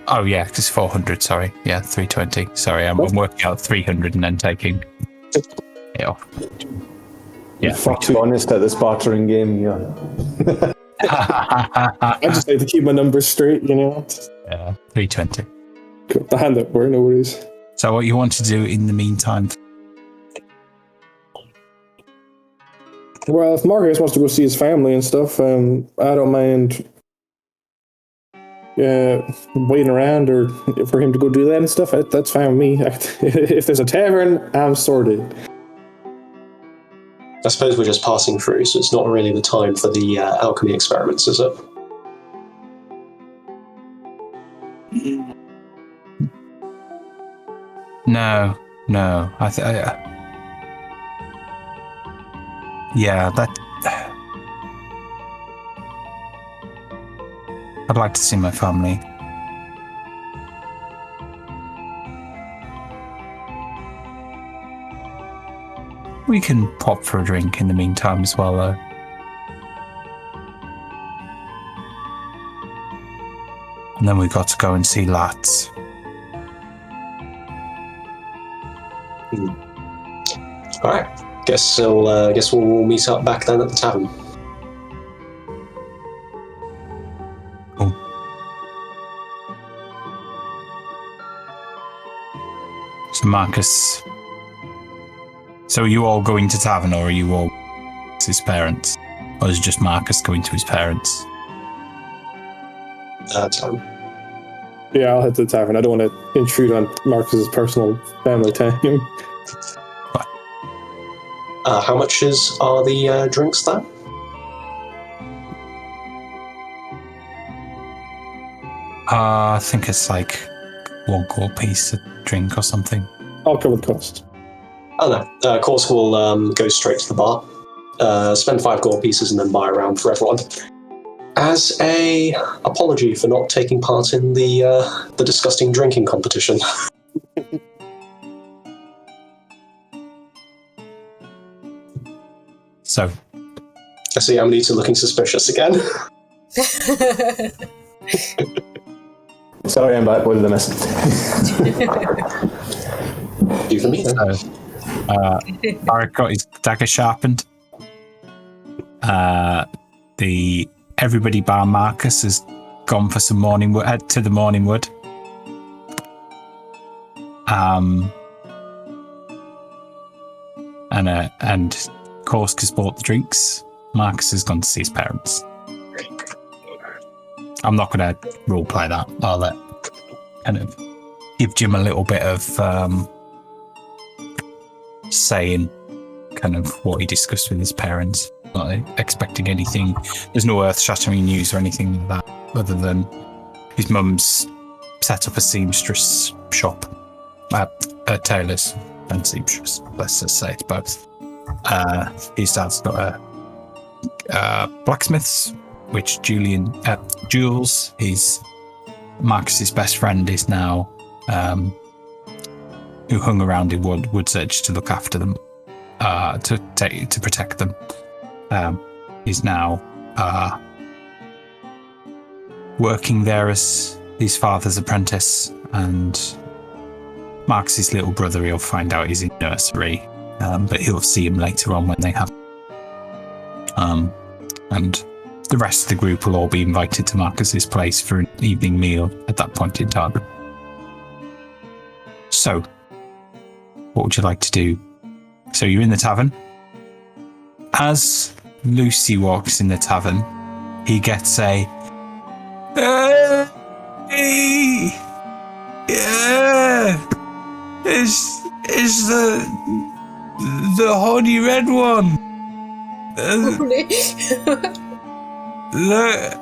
A: Oh, yeah, because 400, sorry. Yeah, 320. Sorry, I'm working out 300 and then taking it off. Yeah.
E: Fuck, to be honest, at this bartering game, yeah.
C: I just like to keep my numbers straight, you know?
A: Yeah, 320.
C: Cool. The hand up, no worries.
A: So what you want to do in the meantime?
C: Well, if Marcus wants to go see his family and stuff, I don't mind waiting around or for him to go do that and stuff. That's fine with me. If there's a tavern, I'm sorted.
D: I suppose we're just passing through, so it's not really the time for the alchemy experiments, is it?
A: No. Yeah, that... I'd like to see my family. We can pop for a drink in the meantime as well, though. And then we got to go and see Lats.
D: Alright. Guess we'll meet up back then at the tavern.
A: Cool. So Marcus, so are you all going to tavern or are you all his parents? Or is it just Marcus going to his parents?
D: Time.
C: Yeah, I'll head to the tavern. I don't want to intrude on Marcus's personal family time.
D: How much are the drinks there?
A: I think it's like 1 gold piece a drink or something.
C: I'll cover the cost.
D: Oh no. Of course, we'll go straight to the bar, spend 5 gold pieces, and then buy a round for everyone. As a apology for not taking part in the disgusting drinking competition.
A: So,
D: I see Amanita looking suspicious again.
E: Sorry, I'm back. What did I miss?
D: Do for me then.
A: Barrett got his dagger sharpened. Everybody bar Marcus has gone for some morning wood. Head to the morning wood. And Korsk has bought the drinks. Marcus has gone to see his parents. I'm not going to roleplay that. I'll let kind of give Jim a little bit of saying kind of what he discussed with his parents. Not expecting anything. There's no earth-shattering news or anything like that, other than his mum's set up a seamstress shop, a tailor's and seamstress. Let's just say it's both. His dad's got a blacksmith's, which Jules, his Marcus's best friend, is now who hung around in Wood's Edge to look after them, to protect them. Is now working there as his father's apprentice, and Marcus's little brother, he'll find out he's in nursery, but he'll see him later on when they have. And the rest of the group will all be invited to Marcus's place for an evening meal at that point in time. So, what would you like to do? So you're in the tavern. As Lucy walks in the tavern, he gets a hey, yeah, it's the horny red one. Look,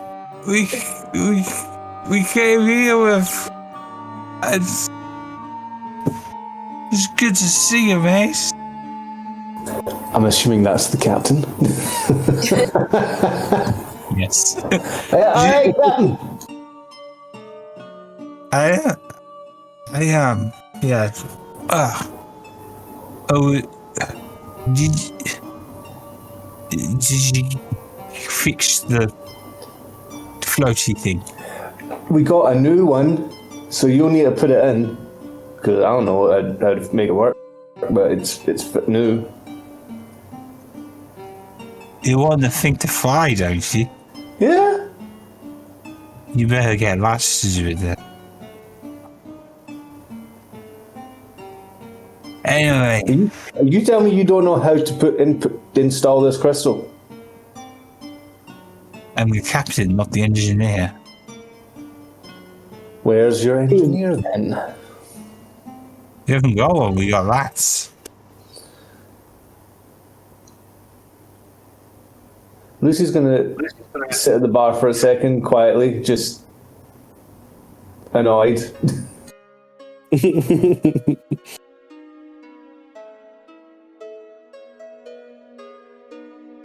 A: we came here with. It's good to see you, mate.
E: I'm assuming that's the captain.
A: Yes.
E: Hey, captain!
A: I am. Yeah. Did you fix the floaty thing?
E: We got a new one, so you'll need to put it in. Because I don't know how to make it work, but it's new.
A: You want the thing to fly, don't you?
E: Yeah.
A: You better get lashes with it. Anyway.
E: You tell me you don't know how to install this crystal.
A: I'm the captain, not the engineer.
E: Where's your engineer then?
A: You haven't got one, we got rats.
E: Lucy's gonna sit at the bar for a second, quietly, just annoyed.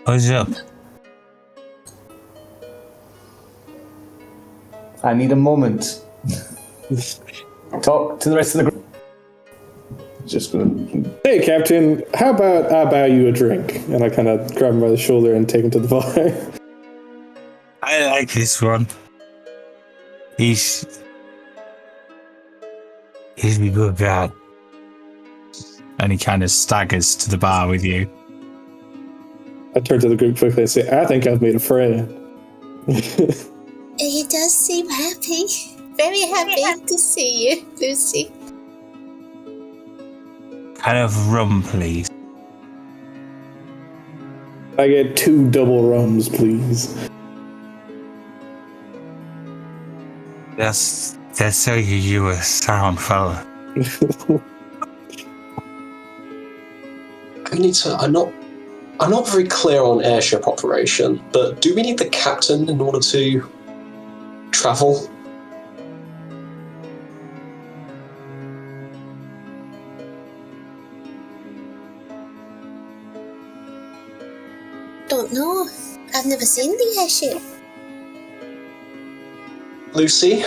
A: What's up?
E: I need a moment. Talk to the rest of the group. Just gonna.
C: Hey, Captain, how about I buy you a drink? And I kind of grab him by the shoulder and take him to the bar.
A: I like this one. He's a good guy. And he kind of staggers to the bar with you.
C: I turn to the group quickly and say, I think I've made a friend.
G: He does seem happy. Very happy to see you, Lucy.
A: Kind of rum, please.
C: I I get 2 double rums, please.
A: Yes, they say you a sound fella.
D: I'm not very clear on airship operation, but do we need the captain in order to travel?
G: Don't know. I've never seen the airship.
D: Lucy,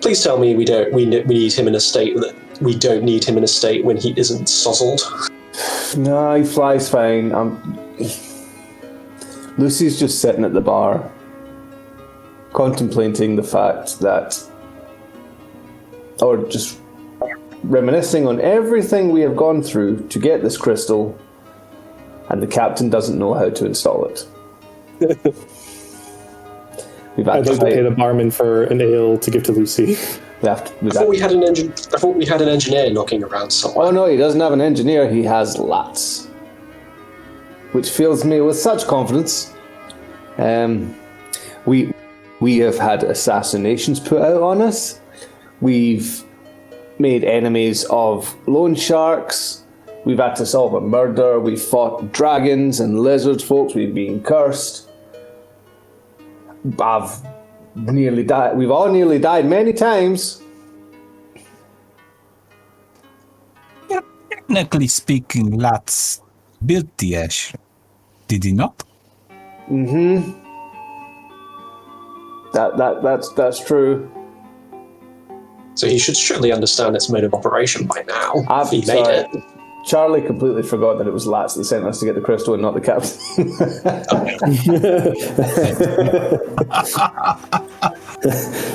D: please tell me we need him in a state that we don't need him in a state when he isn't sozzled.
E: No, he flies fine. Lucy's just sitting at the bar, contemplating the fact that, or just reminiscing on everything we have gone through to get this crystal, and the captain doesn't know how to install it.
C: I'd like to pay the barman for an ale to give to Lucy.
D: I thought we had an engineer knocking around somewhere.
E: Oh no, he doesn't have an engineer, he has lats. Which fills me with such confidence. We have had assassinations put out on us. We've made enemies of loan sharks. We've had to solve a murder. We've fought dragons and lizards, folks. We've been cursed. I've nearly died. We've all nearly died many times.
A: Technically speaking, Lats built the airship. Did he not?
E: Mm-hmm. That's true.
D: So he should surely understand its mode of operation by now. He made it.
E: Charlie completely forgot that it was Lats that sent us to get the crystal and not the captain.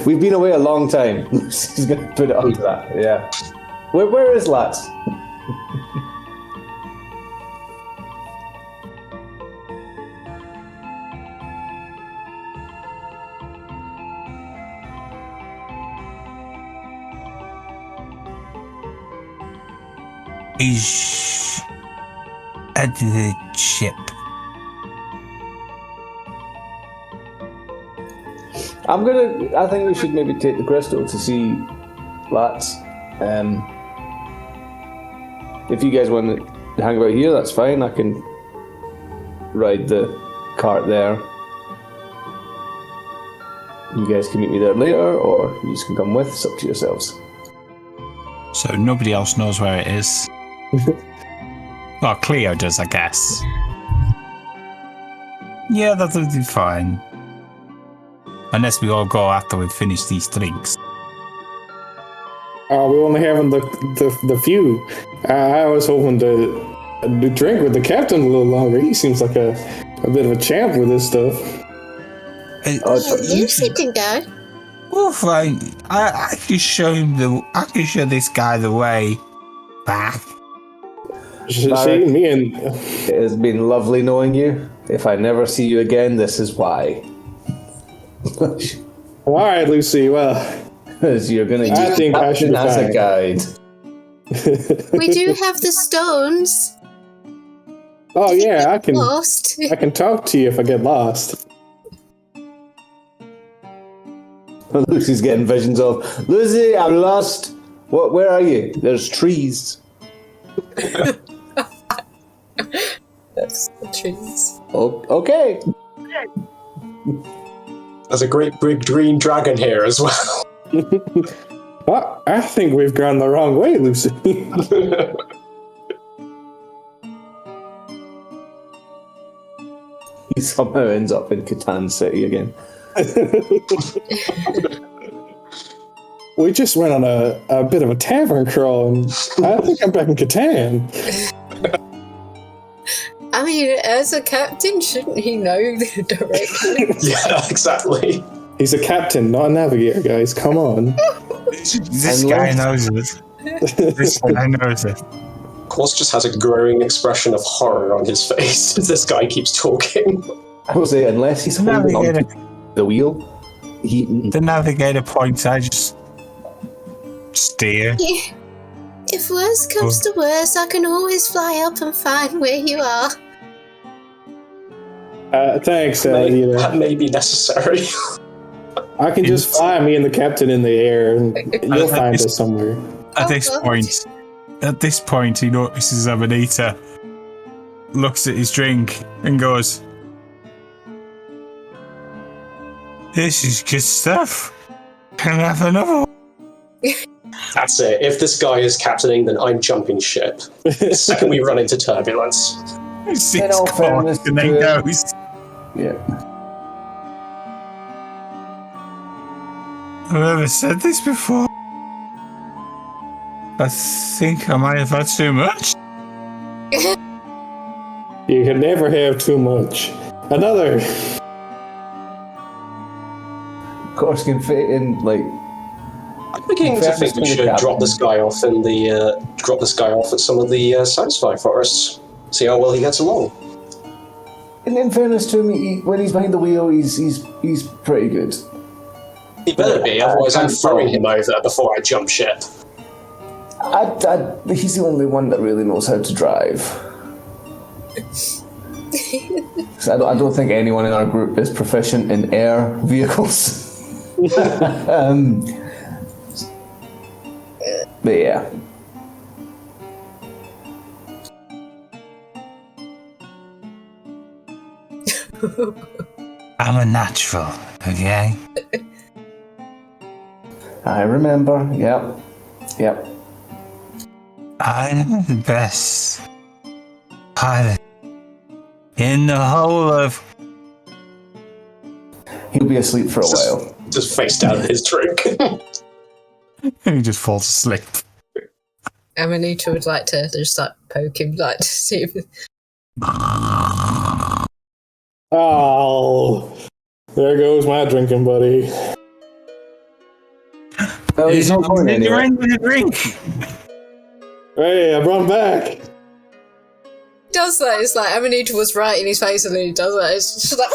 E: We've been away a long time. He's going to put it onto that. Yeah. Where is Lats?
A: He's at the ship.
E: I think we should maybe take the crystal to see Lats. If you guys want to hang about here, that's fine. I can ride the cart there. You guys can meet me there later, or you just can come with. It's up to yourselves.
A: So nobody else knows where it is. Well, Cleo does, I guess. Yeah, that'll be fine. Unless we all go after we've finished these drinks.
C: We're only having the few. I was hoping to drink with the captain a little longer. He seems like a bit of a champ with this stuff.
G: Lucy can go.
A: Well, fine. I can show him I can show this guy the way back.
E: It has been lovely knowing you. If I never see you again, this is why.
C: All right, Lucy. Well,
E: because you're going to
C: I think I should
E: as a guide.
G: We do have the stones.
C: Oh yeah, I can.
G: Lost.
C: I can talk to you if I get lost.
E: Lucy's getting visions of Lucy. I'm lost. What? Where are you? There's trees.
F: That's the trees.
E: Oh, okay.
D: There's a great big green dragon here as well.
C: Well, I think we've gone the wrong way, Lucy.
E: He somehow ends up in Catan City again.
C: We just went on a bit of a tavern crawl, and I think I'm back in Catan.
F: I mean, as a captain, shouldn't he know the directions?
D: Yeah, exactly.
C: He's a captain, not a navigator, guys. Come on.
A: This guy knows it. This guy knows it.
D: Quas just has a growing expression of horror on his face as this guy keeps talking.
E: I will say, unless he's holding on to the wheel,
A: The navigator points, I just steer.
G: Yeah. If worse comes to worse, I can always fly up and find where you are.
C: Thanks,
D: That may be necessary.
C: I can just fly me and the captain in the air, and you'll find us somewhere.
A: At this point, he notices Amanita, looks at his drink, and goes, "This is good stuff. Can I have another one?"
D: That's it. If this guy is captaining, then I'm jumping ship. The second we run into turbulence.
E: In all fairness to him- Yeah.
A: I've never said this before. I think I might have had too much.
C: You can never have too much. Another.
E: Of course, can fit in like.
D: I'm beginning to think we should drop this guy off at some of the satisfy forests. See how well he gets along.
E: And in fairness to him, when he's behind the wheel, he's pretty good.
D: He better be, otherwise I'm throwing him over before I jump ship.
E: He's the only one that really knows how to drive. So I don't think anyone in our group is proficient in air vehicles. But yeah.
A: I'm a natural, okay?
E: I remember. Yep.
A: I'm the best pilot in the whole of...
E: He'll be asleep for a while.
D: Just face down in his drink.
A: He just falls asleep.
F: Amanita would like to just like poke him, like to see if.
C: Oh, there goes my drinking buddy.
E: Oh, he's not going anywhere.
A: The drink.
C: Hey, I brought him back.
F: He does that. It's like Amanita was right in his face, and then he does that. It's just like.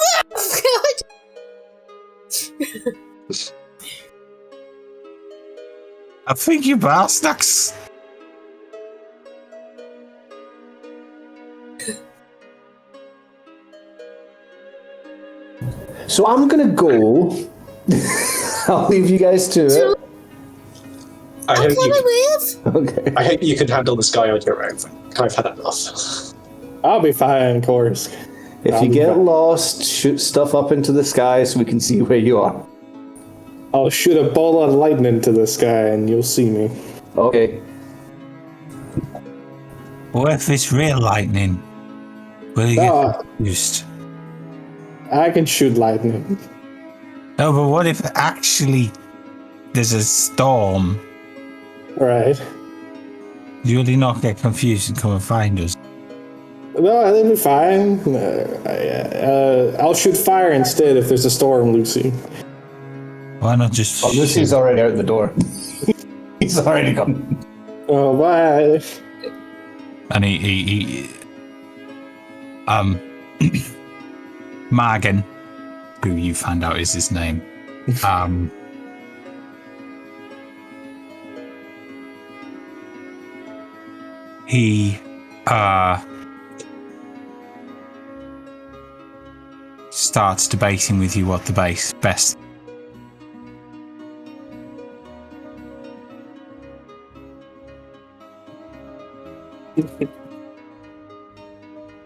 A: I think you bastards.
E: So I'm gonna go. I'll leave you guys to it.
D: I
E: Okay.
D: hope you can handle this guy on your own. I've had enough.
C: I'll be fine, Korsk.
E: If you get lost, shoot stuff up into the sky so we can see where you are.
C: I'll shoot a ball of lightning to the sky and you'll see me.
E: Okay.
A: What if it's real lightning? Will you get confused?
C: I can shoot lightning.
A: No, but what if actually there's a storm?
C: Right.
A: Will you not get confused and come and find us?
C: No, that'll be fine. I'll shoot fire instead if there's a storm, Lucy.
A: Why not just...
E: Oh, Lucy's already out the door. He's already gone.
C: Oh, bye.
A: And he Margan, who you found out is his name, he starts debating with you what the best.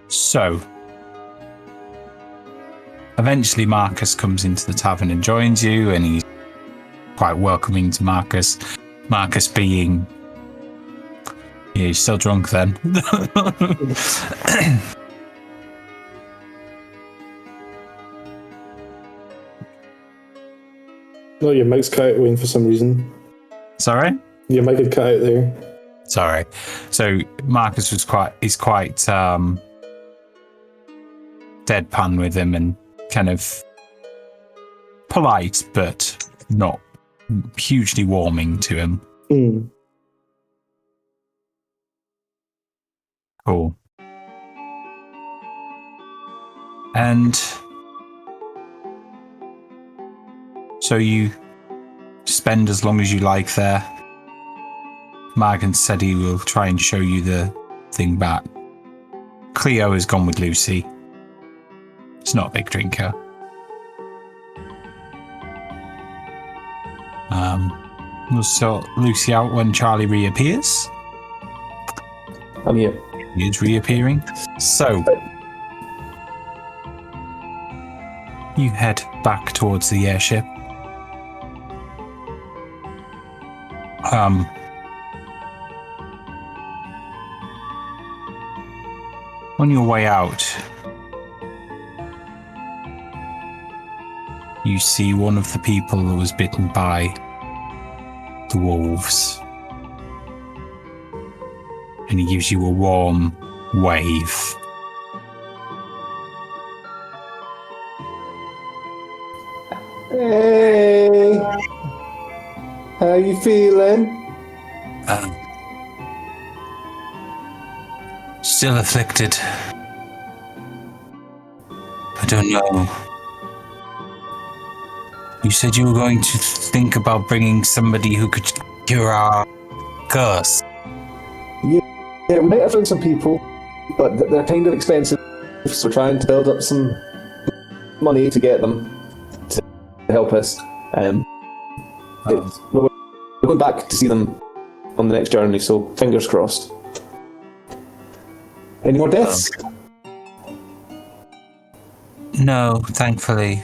A: So, eventually Marcus comes into the tavern and joins you, and he's quite welcoming to Marcus. Marcus being... Yeah, he's still drunk then.
C: No, your mic's cut out, Wayne, for some reason.
A: Sorry?
C: Your mic had cut out there.
A: Sorry. So Marcus was quite deadpan with him and kind of polite, but not hugely warming to him.
C: Mm.
A: Cool. And so you spend as long as you like there. Margan said he will try and show you the thing back. Cleo has gone with Lucy. He's not a big drinker. We'll sort Lucy out when Charlie reappears.
E: I'm here.
A: He is reappearing. So, you head back towards the airship. On your way out, you see one of the people that was bitten by the wolves. And he gives you a warm wave.
E: Hey, how you feeling?
A: Still afflicted. I don't know. You said you were going to think about bringing somebody who could cure our curse.
E: Yeah, we might have found some people, but they're kind of expensive, so we're trying to build up some money to get them to help us. We're going back to see them on the next journey, so fingers crossed. Any more deaths?
A: No, thankfully.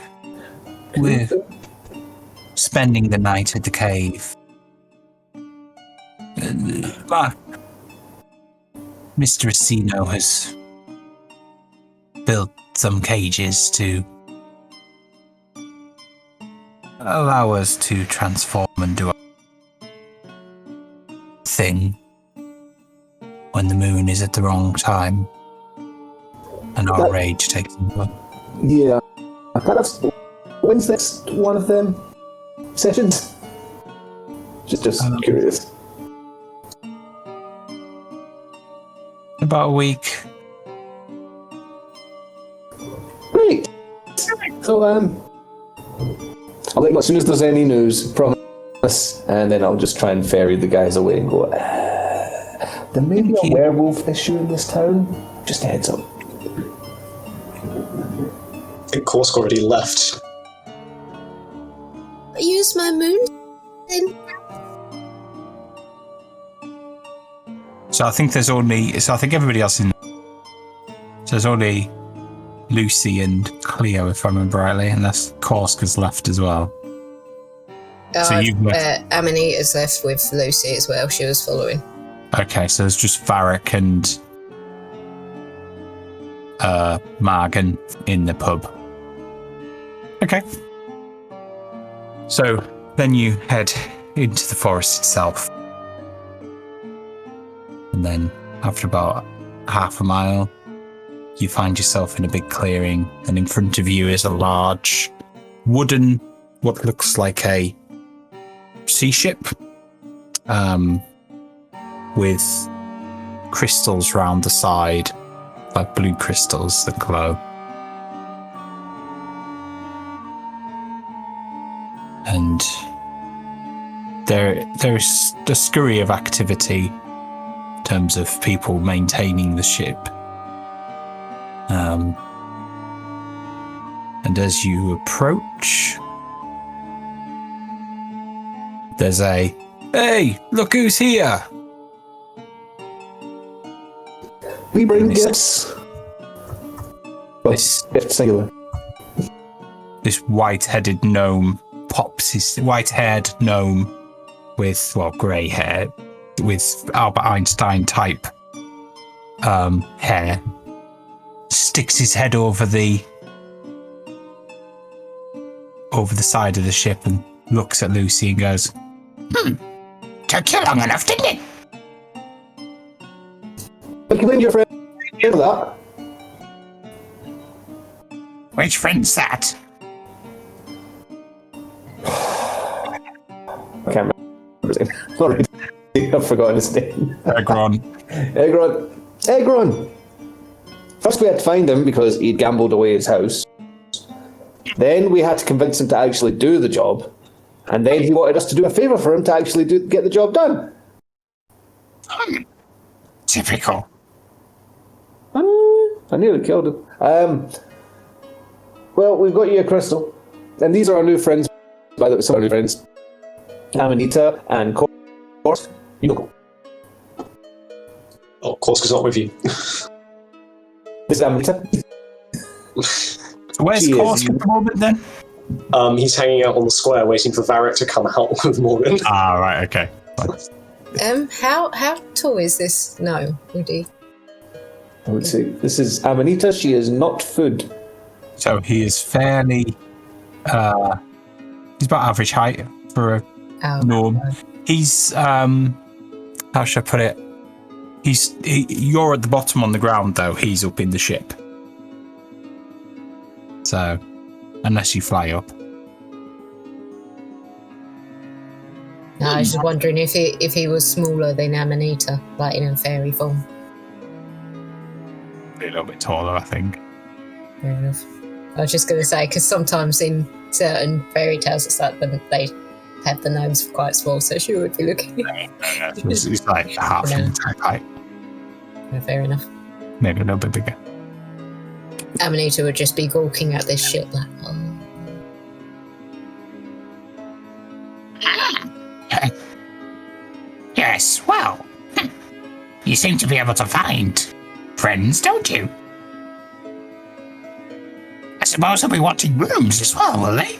A: We're spending the night at the cave. Mr. Asino has built some cages to allow us to transform and do a thing when the moon is at the wrong time and our rage takes over.
E: Yeah. When's next one of them sessions? Just curious.
A: About a week.
E: Great. So I'll let you know as soon as there's any news, promise, and then I'll just try and ferry the guys away and go, there may be a werewolf issue in this town. Just a heads up.
D: I think Corsk already left.
G: Use my moon then.
A: So I think everybody else in. So there's only Lucy and Cleo, if I remember rightly, unless Corsk has left as well. So you've left.
F: Amanita's left with Lucy as well. She was following.
A: Okay, so there's just Varric and Margan in the pub. Okay. So then you head into the forest itself. And then after about half a mile, you find yourself in a big clearing, and in front of you is a large wooden, what looks like a sea ship, with crystals round the side, like blue crystals that glow. And there is a scurry of activity in terms of people maintaining the ship. And as you approach, there's a, "Hey, look who's here!"
E: We bring gifts.
A: This
E: singular.
A: This white-headed gnome pops his white-haired gnome with, well, grey hair, with Albert Einstein type hair, sticks his head over the side of the ship and looks at Lucy and goes, "Took you long enough, didn't it?"
E: I can blame your friend for that.
A: "Which friend's that?"
E: I can't remember his name. Sorry, I've forgotten his name.
A: Egron.
E: Egron! First we had to find him because he'd gambled away his house. Then we had to convince him to actually do the job. And then he wanted us to do a favour for him to actually get the job done.
A: Typical.
E: I nearly killed him. Well, we've got you a crystal. And these are our new friends, by the way, some of our new friends. Amanita and Korsk. You go.
D: Oh, Korska's not with you.
E: This is Amanita.
A: So where's
E: She is.
A: Korsk at the moment then?
D: He's hanging out on the square waiting for Varric to come out with Morgan.
A: Ah, right, okay.
F: How tall is this? No, would he?
E: I would say this is Amanita. She is not food.
A: So he is fairly, he's about average height for a gnome. He's, how should I put it? You're at the bottom on the ground though, he's up in the ship. So, unless you fly up.
F: No, I was just wondering if he was smaller than Amanita, like in a fairy form.
A: A little bit taller, I think.
F: Fair enough. I was just going to say, because sometimes in certain fairy tales it's like they have the gnomes quite small, so she would be looking.
A: It's like half an type height.
F: Yeah, fair enough.
A: Maybe a little bit bigger.
F: Amanita would just be gawking at this ship like, oh.
H: Yes, well, you seem to be able to find friends, don't you? I suppose they'll be wanting rooms as well, will they?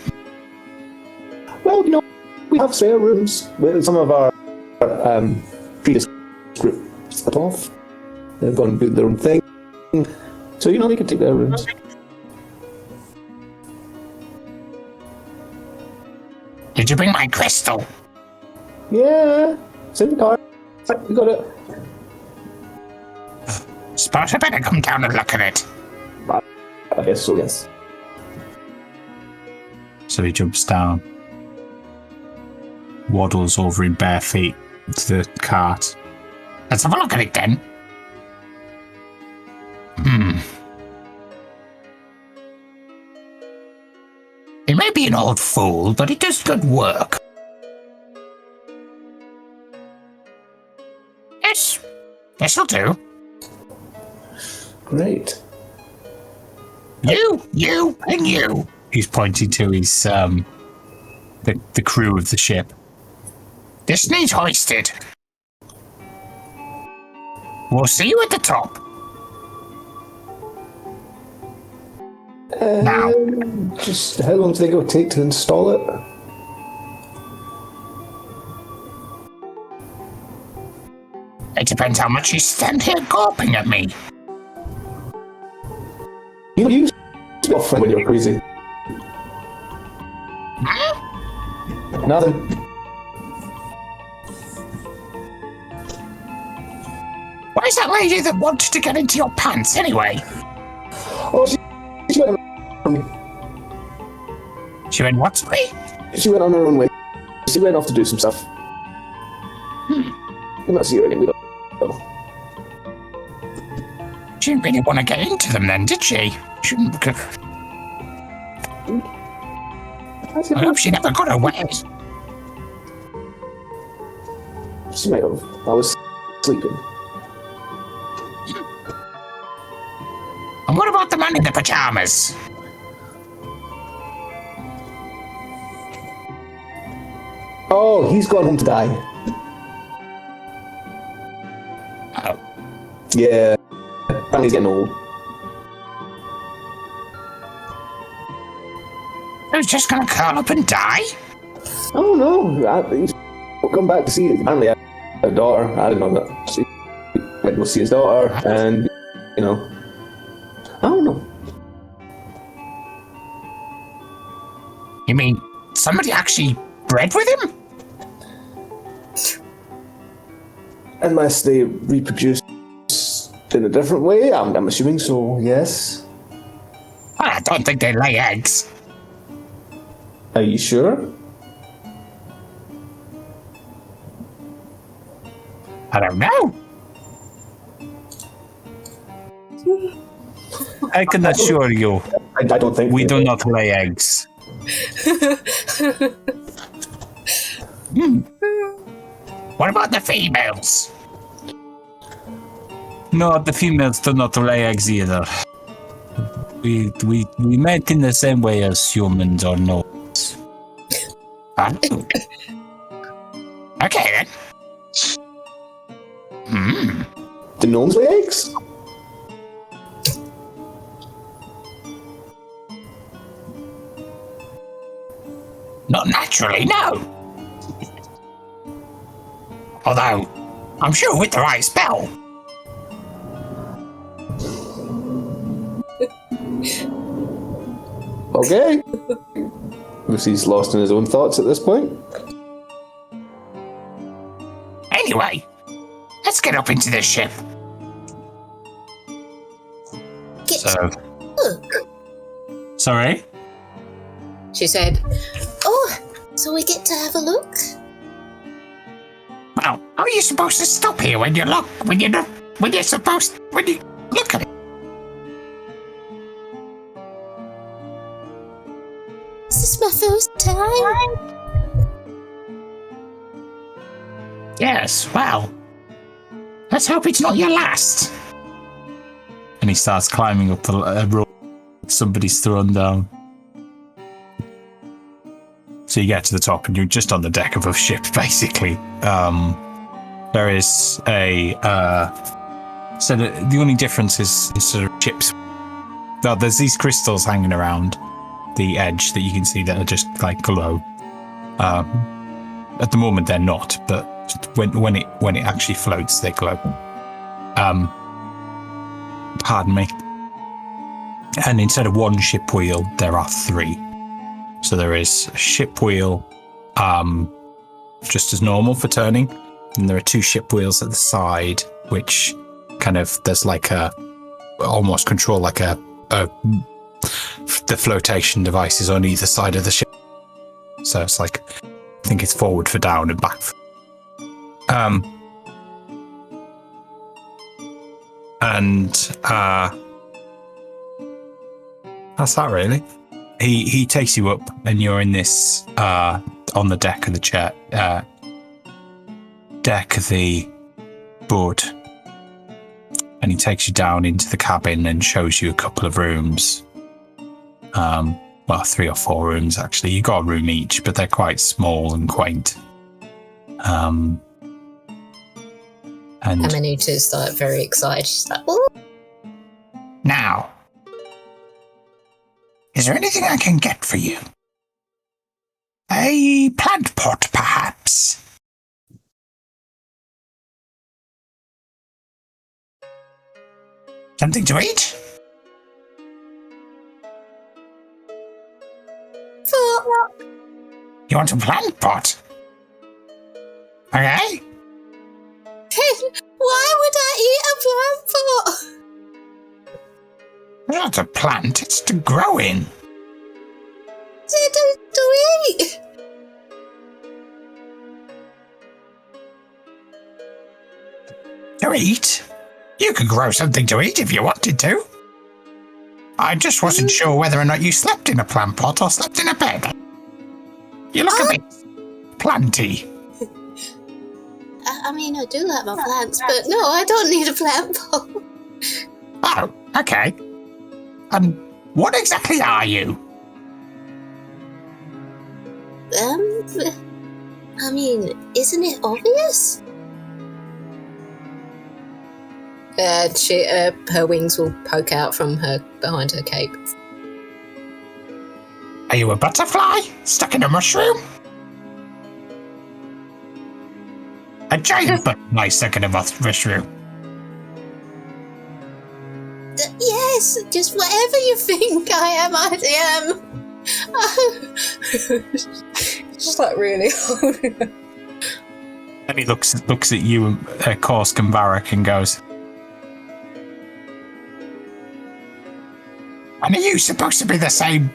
E: Well, we have spare rooms with some of our previous group split off. They've gone and do their own thing. So, they can take their rooms.
H: Did you bring my crystal?
E: Yeah, it's in the car. You got it.
H: Suppose I better come down and look at it.
E: I guess so, yes.
A: So he jumps down, waddles over in bare feet to the cart.
H: Let's have a look at it then. He may be an old fool, but he does good work. Yes, this'll do.
E: Great.
H: You, and you.
A: He's pointing to his the crew of the ship.
H: This needs hoisted. We'll see you at the top. Now.
E: Just how long do they go take to install it?
H: It depends how much you stand here gawping at me.
E: You stop when you're crazy. Nothing.
H: Where's that lady that wanted to get into your pants anyway?
E: Oh, she went on,
H: She went what to me?
E: she went on her own way. She went off to do some stuff. We'll not see her again. We don't know.
H: She didn't really want to get into them then, did she? I hope she never got away.
E: She might have. I was sleeping.
H: And what about the man in the pajamas?
E: Oh, he's gone home to die.
H: Oh,
E: Yeah. And he's getting old.
H: he was just gonna curl up and die?
E: Oh no, he's come back to see his family. I had a daughter. I didn't know that. So he went to go see his daughter, and I don't know.
H: You mean somebody actually bred with him?
E: Unless they reproduce in a different way, I'm assuming so. Yes.
H: Well, I don't think they lay eggs.
E: Are you sure?
H: I don't know.
A: I can assure you,
E: I don't think
A: we do not lay eggs.
H: What about the females?
A: No, the females do not lay eggs either. We met in the same way as humans or no.
H: Oh. Okay then.
E: Do gnomes lay eggs?
H: Not naturally, no. Although, I'm sure with the right spell.
E: Okay. Lucy's lost in his own thoughts at this point.
H: Anyway, let's get up into this ship.
G: Get
A: So,
G: look.
A: sorry?
F: She said,
G: Oh, so we get to have a look?
H: Well, how are you supposed to stop here when you look? When you look at it?
G: Is this my first time?
H: Yes. Well, let's hope it's not your last.
A: And he starts climbing up a rope somebody's thrown down. So you get to the top and you're just on the deck of a ship, basically. There is a... so the only difference is sort of ships. Well, there's these crystals hanging around the edge that you can see that are just like glow. At the moment they're not, but when it actually floats, they glow. Pardon me. And instead of one ship wheel, there are 3. So there is a ship wheel, just as normal for turning, and there are 2 ship wheels at the side, which kind of there's like almost control like the flotation devices on either side of the ship. So it's like I think it's forward for down and back. That's that really. He takes you up, and you're in this on the deck of the deck of the boat, and he takes you down into the cabin and shows you a couple of rooms. Well, 3 or 4 rooms actually. You got a room each, but they're quite small and quaint. And
F: Amanita's like very excited. She's like, oh,
H: Now, is there anything I can get for you? A plant pot, perhaps? Something to eat? You want a plant pot? Okay.
G: Why would I eat a plant pot?
H: Not a plant, it's to grow in.
G: To eat.
H: To eat? You could grow something to eat if you wanted to. I just wasn't sure whether or not you slept in a plant pot or slept in a bed. You look a bit planty.
G: I mean, I do like my plants, but no, I don't need a plant pot.
H: Oh, okay. And what exactly are you?
G: I mean, isn't it obvious?
F: her wings will poke out from behind her cape.
H: Are you a butterfly stuck in a mushroom? A giant butterfly stuck in a mushroom.
G: Yes, just whatever you think I am.
F: She's like really old.
A: And he looks at you, Korsk and Varric, and goes,
H: And are you supposed to be the same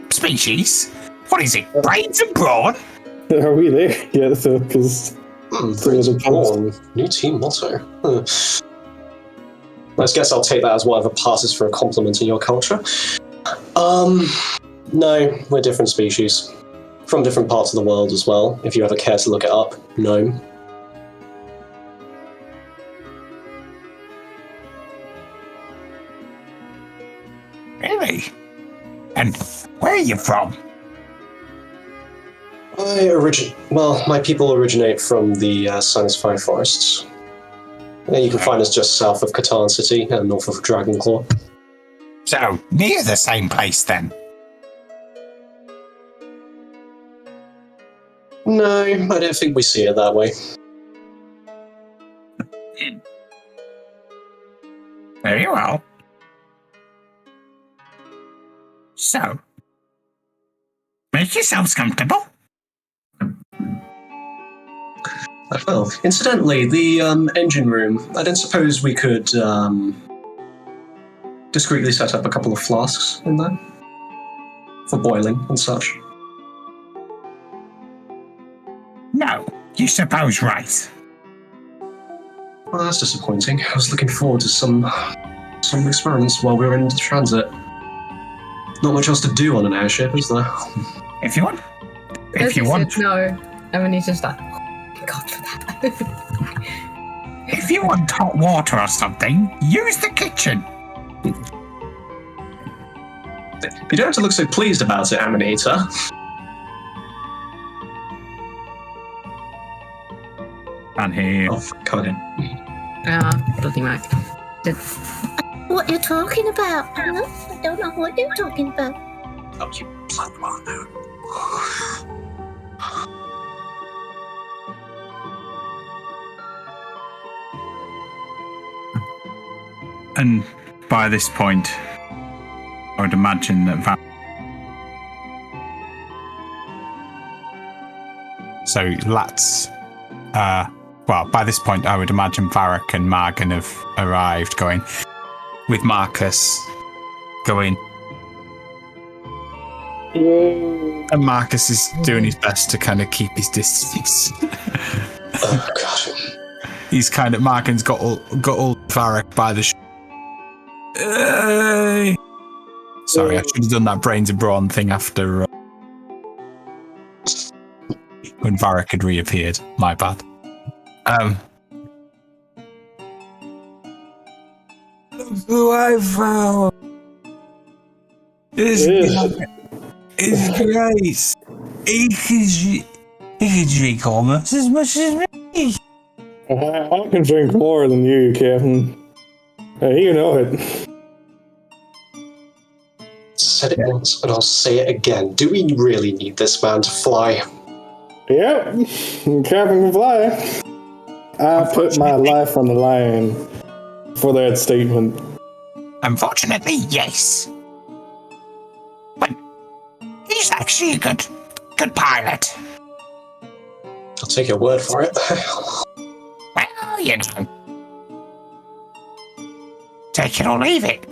H: species? What is it, brains and brawn?
C: Are we there yet, though? Because
D: Brains and brawn. New team motto. I guess I'll take that as whatever passes for a compliment in your culture. No, we're different species. From different parts of the world as well, if you ever care to look it up. Gnome.
H: Really? And where are you from?
D: My people originate from the Sinus Fire Forests. You can find us just south of Catan City and north of Dragonclaw.
H: So, near the same place then?
D: No, I don't think we see it that way.
H: Very well. So, make yourselves comfortable.
D: Well, incidentally, the engine room, I don't suppose we could discreetly set up a couple of flasks in there? For boiling and such.
H: No, you suppose right.
D: Well, that's disappointing. I was looking forward to some experiments while we were in transit. Not much else to do on an airship, is there?
H: If you want.
I: As he said no, and then he's just like, oh my god for that.
H: If you want hot water or something, use the kitchen.
D: You don't have to look so pleased about it, Amanita.
H: And here.
D: Oh, come in.
I: Bloody Mac.
G: What you're talking about? Huh? I don't know what you're talking about.
D: Oh, you blood mono.
A: And by this point, I would imagine that So Lats, by this point, I would imagine Varric and Margan have arrived, going with Marcus, going. And Marcus is doing his best to kind of keep his distance.
D: Oh god.
A: He's kind of Margan's got all Varric by the. Sorry, I should have done that brains and brawn thing after when Varric had reappeared. My bad. Who I found is great. He can drink almost as much as me.
C: I can drink more than you, Captain. You know it.
D: Said it once, and I'll say it again. Do we really need this man to fly?
C: Yep, Captain can fly. I put my life on the line for that statement.
H: Unfortunately, yes. But he's actually a good pilot.
D: I'll take your word for it.
H: Well, you know. Take it or leave it.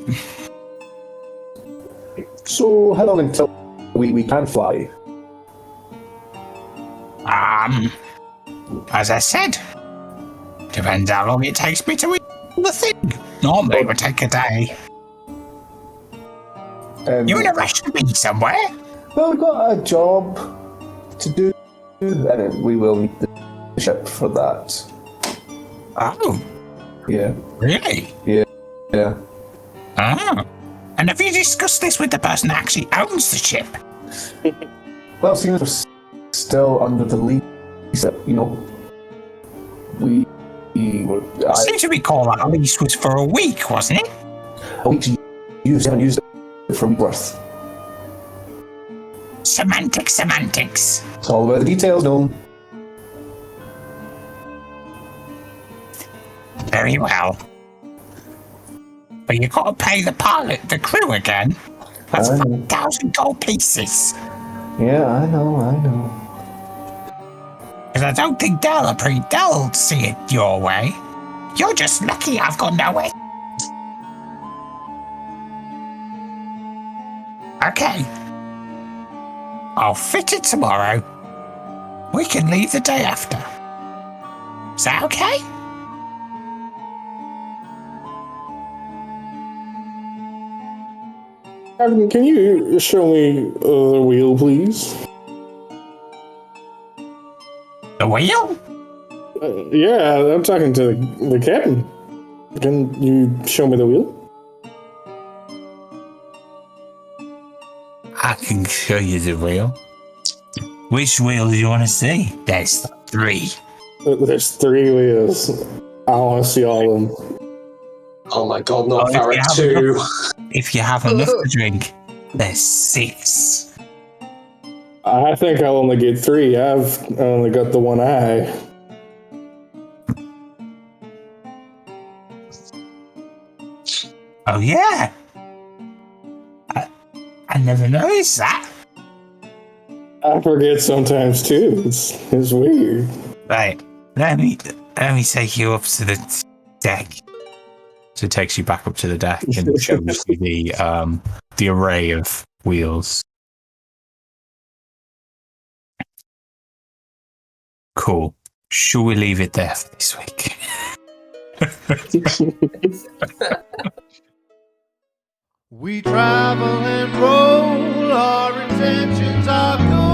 E: So, how long until we can fly?
H: As I said, depends how long it takes me to eat the thing. Normally it would take a day. You in a rush to be somewhere?
E: Well, we've got a job to do, and we will need the ship for that.
H: Oh.
E: Yeah.
H: Really?
E: Yeah.
H: Oh. And have you discussed this with the person that actually owns the ship?
E: Well, seeing as we're still under the lease, you know, we were...
H: I seem to recall that lease was for a week, wasn't it?
E: A week to use, haven't used it for worth.
H: Semantics.
E: It's all about the details, no?
H: Very well. But you got to pay the pilot, the crew again. That's 5,000 gold pieces.
E: Yeah, I know.
H: Because I don't think they'll see it your way. You're just lucky I've got nowhere. Okay. I'll fit it tomorrow. We can leave the day after. Is that okay?
C: Can you show me the wheel, please?
H: The wheel?
C: Yeah, I'm talking to the captain. Can you show me the wheel?
A: I can show you the wheel. Which wheel do you want to see? There's 3.
C: There's 3 wheels. I want to see all of them.
D: Oh my god, not
A: Oh, if you
D: Varric
A: have
D: 2.
A: If you have enough to drink, there's 6.
C: I think I'll only get 3. I've only got the one eye.
A: Oh yeah. I never noticed that.
C: I forget sometimes too. It's weird.
A: Right. Let me take you up to the deck. So it takes you back up to the deck and shows you the array of wheels. Cool. Shall we leave it there for this week?
B: We travel and roll, our intentions are good.